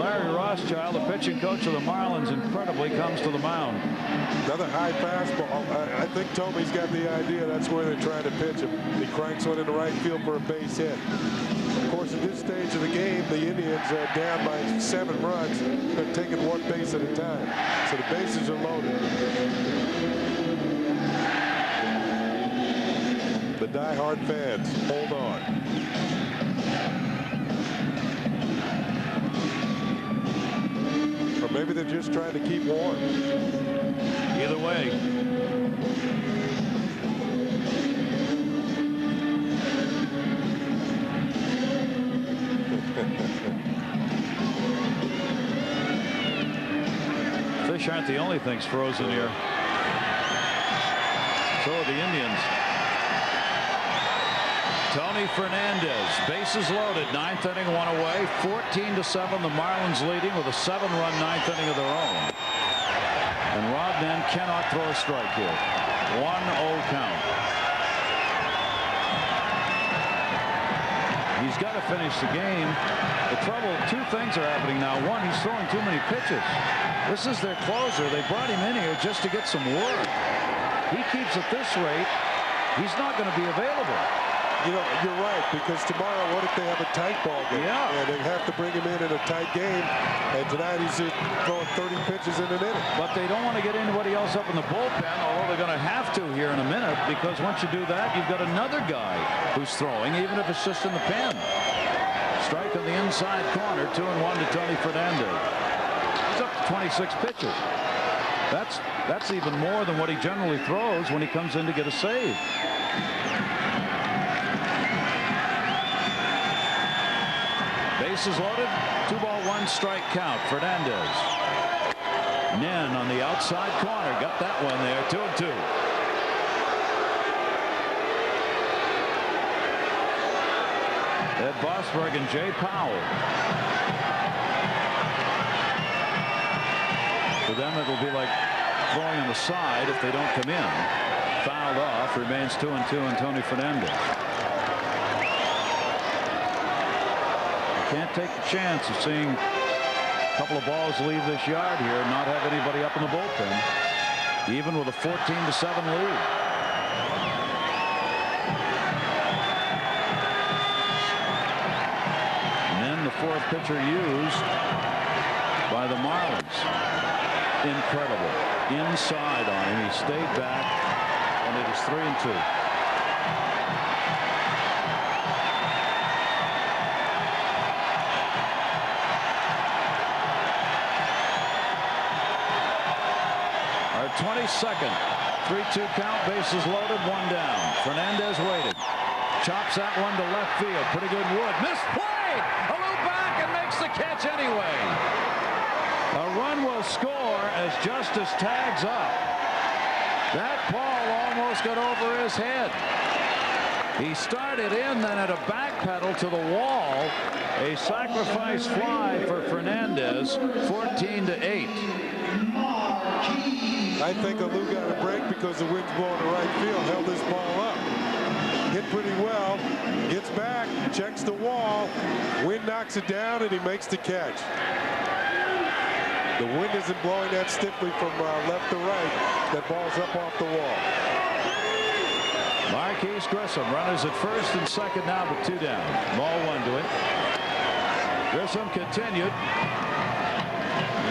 Larry Rothschild, the pitching coach of the Marlins, incredibly comes to the mound. Another high fastball. I think Tome's got the idea. That's where they're trying to pitch him. He cranks one into right field for a base hit. Of course, at this stage of the game, the Indians are down by 7 runs. They're taking 1 base at a time. So the bases are loaded. The die-hard fans, hold on. Or maybe they're just trying to keep warm. Either way. Fish aren't the only things frozen here. So are the Indians. Tony Fernandez, bases loaded, 9th inning, 1 away, 14-7. The Marlins leading with a 7-run 9th inning of their own. And Rob Nen cannot throw a strike here. 1-0 count. He's got to finish the game. The trouble, 2 things are happening now. One, he's throwing too many pitches. This is their closer. They brought him in here just to get some work. He keeps at this rate, he's not going to be available. You know, you're right, because tomorrow, what if they have a tight ball game? Yeah. And they have to bring him in a tight game. And tonight he's throwing 30 pitches in an inning. But they don't want to get anybody else up in the bullpen, although they're going to have to here in a minute, because once you do that, you've got another guy who's throwing, even if it's just in the pen. Strike on the inside corner, 2-1 to Tony Fernandez. He's up to 26 pitches. That's even more than what he generally throws when he comes in to get a save. Bases loaded, 2 ball, 1 strike count. Fernandez. Nen on the outside corner, got that one there, 2-2. Ed Bosberg and Jay Powell. For them, it'll be like throwing on the side if they don't come in. Fouled off, remains 2-2 on Tony Fernandez. Can't take the chance of seeing a couple of balls leave this yard here and not have anybody up in the bullpen, even with a 14-7 lead. fourth pitcher used by the Marlins. Incredible. Inside on him. He stayed back, and it is 3-2. Our 22nd. 3-2 count, bases loaded, one down. Fernandez waited. Chops that one to left field. Pretty good Wood. Misplayed! A little back and makes the catch anyway. A run will score as Justice tags up. That ball almost got over his head. He started in, then at a back pedal to the wall. A sacrifice fly for Fernandez, 14-8. I think Alou got a break because the wind's blowing to right field, held this ball up. Hit pretty well, gets back, checks the wall, wind knocks it down, and he makes the catch. The wind isn't blowing that stiffly from left to right. That ball's up off the wall. Marquis Grissom, runners at first and second now, but two down. Ball one to him. Grissom continued.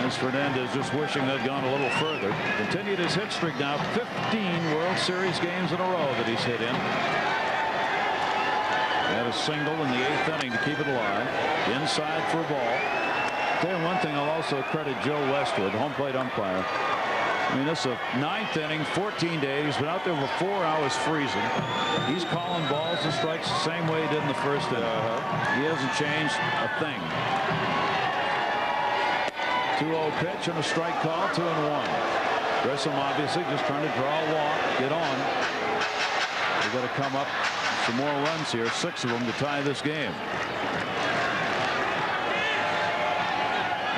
As Fernandez just wishing they'd gone a little further. Continued his hit streak now. 15 World Series games in a row that he's hit in. Had a single in the 8th inning to keep it alive. Inside for a ball. Tell you one thing, I'll also credit Joe Westwood, home plate umpire. I mean, this is a 9th inning, 14 days. He's been out there for 4 hours freezing. He's calling balls and strikes the same way he did in the first inning. He hasn't changed a thing. 2-0 pitch and a strike call, 2-1. Grissom obviously just trying to draw a walk, get on. They've got to come up some more runs here, 6 of them to tie this game.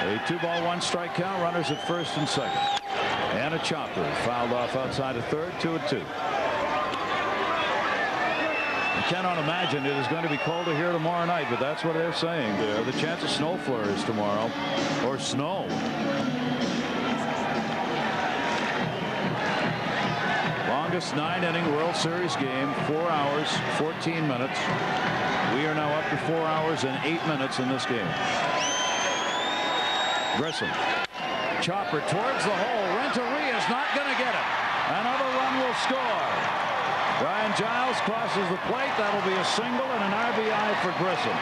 A 2-ball, 1-strike count, runners at first and second. And a chopper fouled off outside of third, 2-2. I cannot imagine it is going to be colder here tomorrow night, but that's what they're saying. Yeah. The chance of snow flurries tomorrow, or snow. Longest 9-inning World Series game, 4 hours, 14 minutes. We are now up to 4 hours and 8 minutes in this game. Grissom. Chopper towards the hole. Renteria is not going to get it. Another run will score. Ryan Giles crosses the plate. That'll be a single and an RBI for Grissom.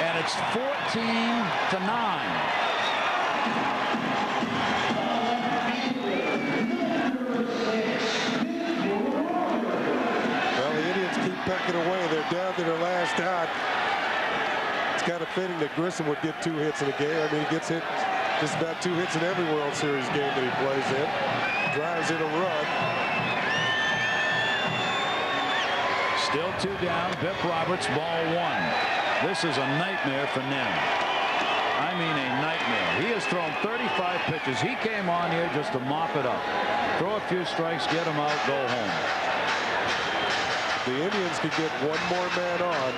And it's 14-9. Well, the Indians keep pecking away. They're down to their last out. It's kind of fitting that Grissom would get 2 hits in a game. I mean, he gets hit just about 2 hits in every World Series game that he plays in. Drives in a run. Still 2 down. Bip Roberts, ball 1. This is a nightmare for Nen. I mean a nightmare. He has thrown 35 pitches. He came on here just to mop it up. Throw a few strikes, get him out, go home. The Indians could get one more man on.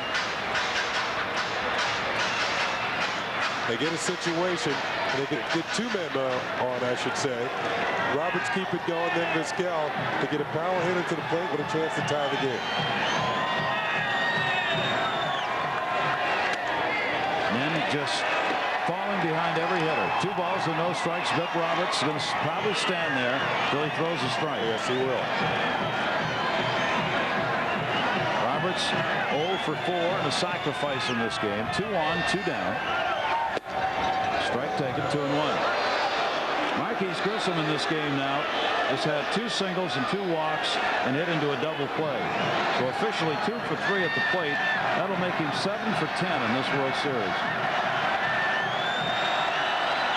They get a situation, and they get 2 men on, I should say. Roberts keep it going, then Vizquel to get a power hitter to the plate with a chance to tie the game. Nen just falling behind every hitter. 2 balls and no strikes. Bip Roberts is going to probably stand there till he throws a strike. Yes, he will. Roberts 0 for 4 and a sacrifice in this game. 2 on, 2 down. Strike taken, 2-1. Marquis Grissom in this game now has had 2 singles and 2 walks and hit into a double play. So officially 2 for 3 at the plate. That'll make him 7 for 10 in this World Series.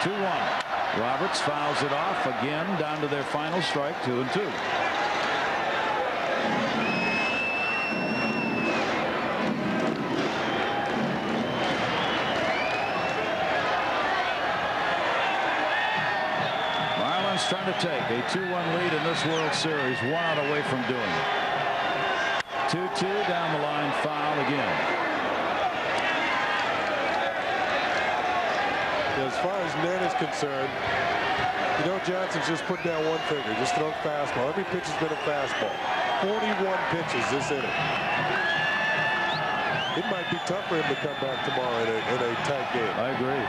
2-1. Roberts fouls it off again down to their final strike, 2-2. Trying to take a 2-1 lead in this World Series, 1 out away from doing it. 2-2 down the line, foul again. As far as Nen is concerned, you know, Johnson's just put down one finger, just throw fastball. Every pitch has been a fastball. 41 pitches this inning. it might be tough for him to come back tomorrow in a tight game. I agree.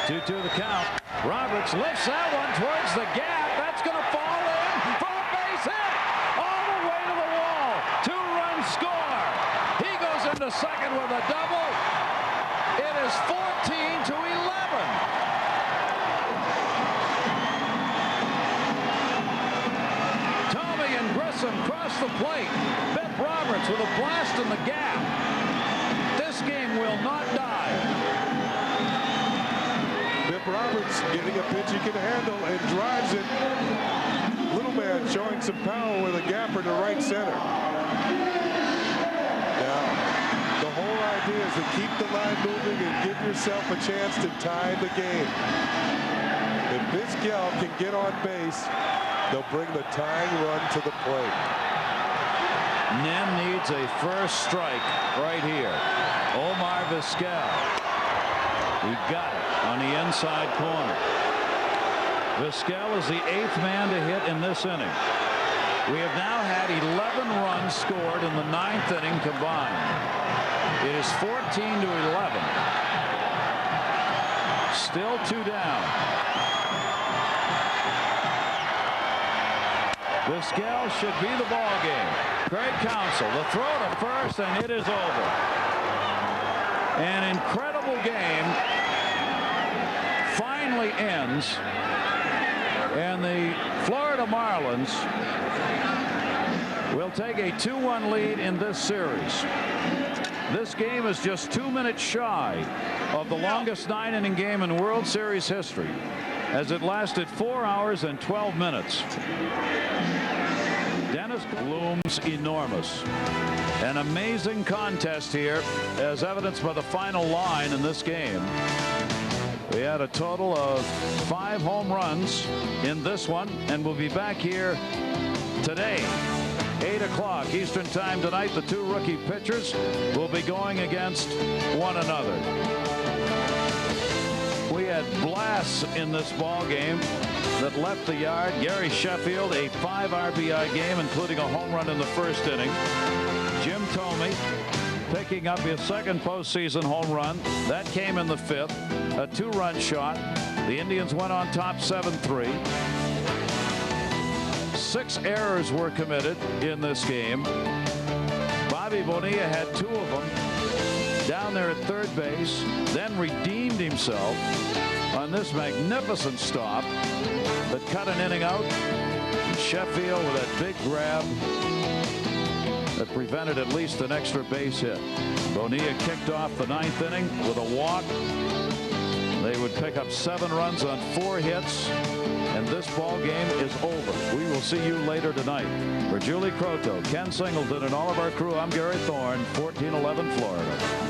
2-2 the count. Roberts lifts that one towards the gap. That's going to fall in for a base hit. All the way to the wall. 2-run score. He goes into second with a double. It is 14-11. Tommy and Grissom cross the plate. Biff Roberts with a blast in the gap. This game will not die. Biff Roberts getting a pitch he can handle and drives it. Little man showing some power with a gapper to right center. Now, the whole idea is to keep the line moving and give yourself a chance to tie the game. If Vizquel can get on base, they'll bring the tying run to the plate. Nim needs a first strike right here. Omar Vizquel. He got it on the inside corner. Vizquel is the 8th man to hit in this inning. We have now had 11 runs scored in the 9th inning combined. It is 14-11. Still 2 down. Vizquel should be the ball game. Craig Counsell, the throw to first, and it is over. An incredible game finally ends, and the Florida Marlins will take a 2-1 lead in this series. This game is just 2 minutes shy of the longest 9-inning game in World Series history, as it lasted 4 hours and 12 minutes. Dennis looms enormous. An amazing contest here, as evidenced by the final line in this game. We had a total of 5 home runs in this one, and we'll be back here today, 8 o'clock Eastern Time tonight. The 2 rookie pitchers will be going against one another. We had blasts in this ball game that left the yard. Gary Sheffield, a 5 RBI game, including a home run in the first inning. Jim Thome picking up his 2nd postseason home run. That came in the 5th. A 2-run shot. The Indians went on top 7-3. 6 errors were committed in this game. Bobby Bonilla had 2 of them down there at third base, then redeemed himself on this magnificent stop that cut an inning out. Sheffield with that big grab that prevented at least an extra base hit. Bonilla kicked off the 9th inning with a walk. They would pick up 7 runs on 4 hits, and this ball game is over. We will see you later tonight. For Julie Croteau, Ken Singleton, and all of our crew, I'm Gary Thorne, 1411 Florida.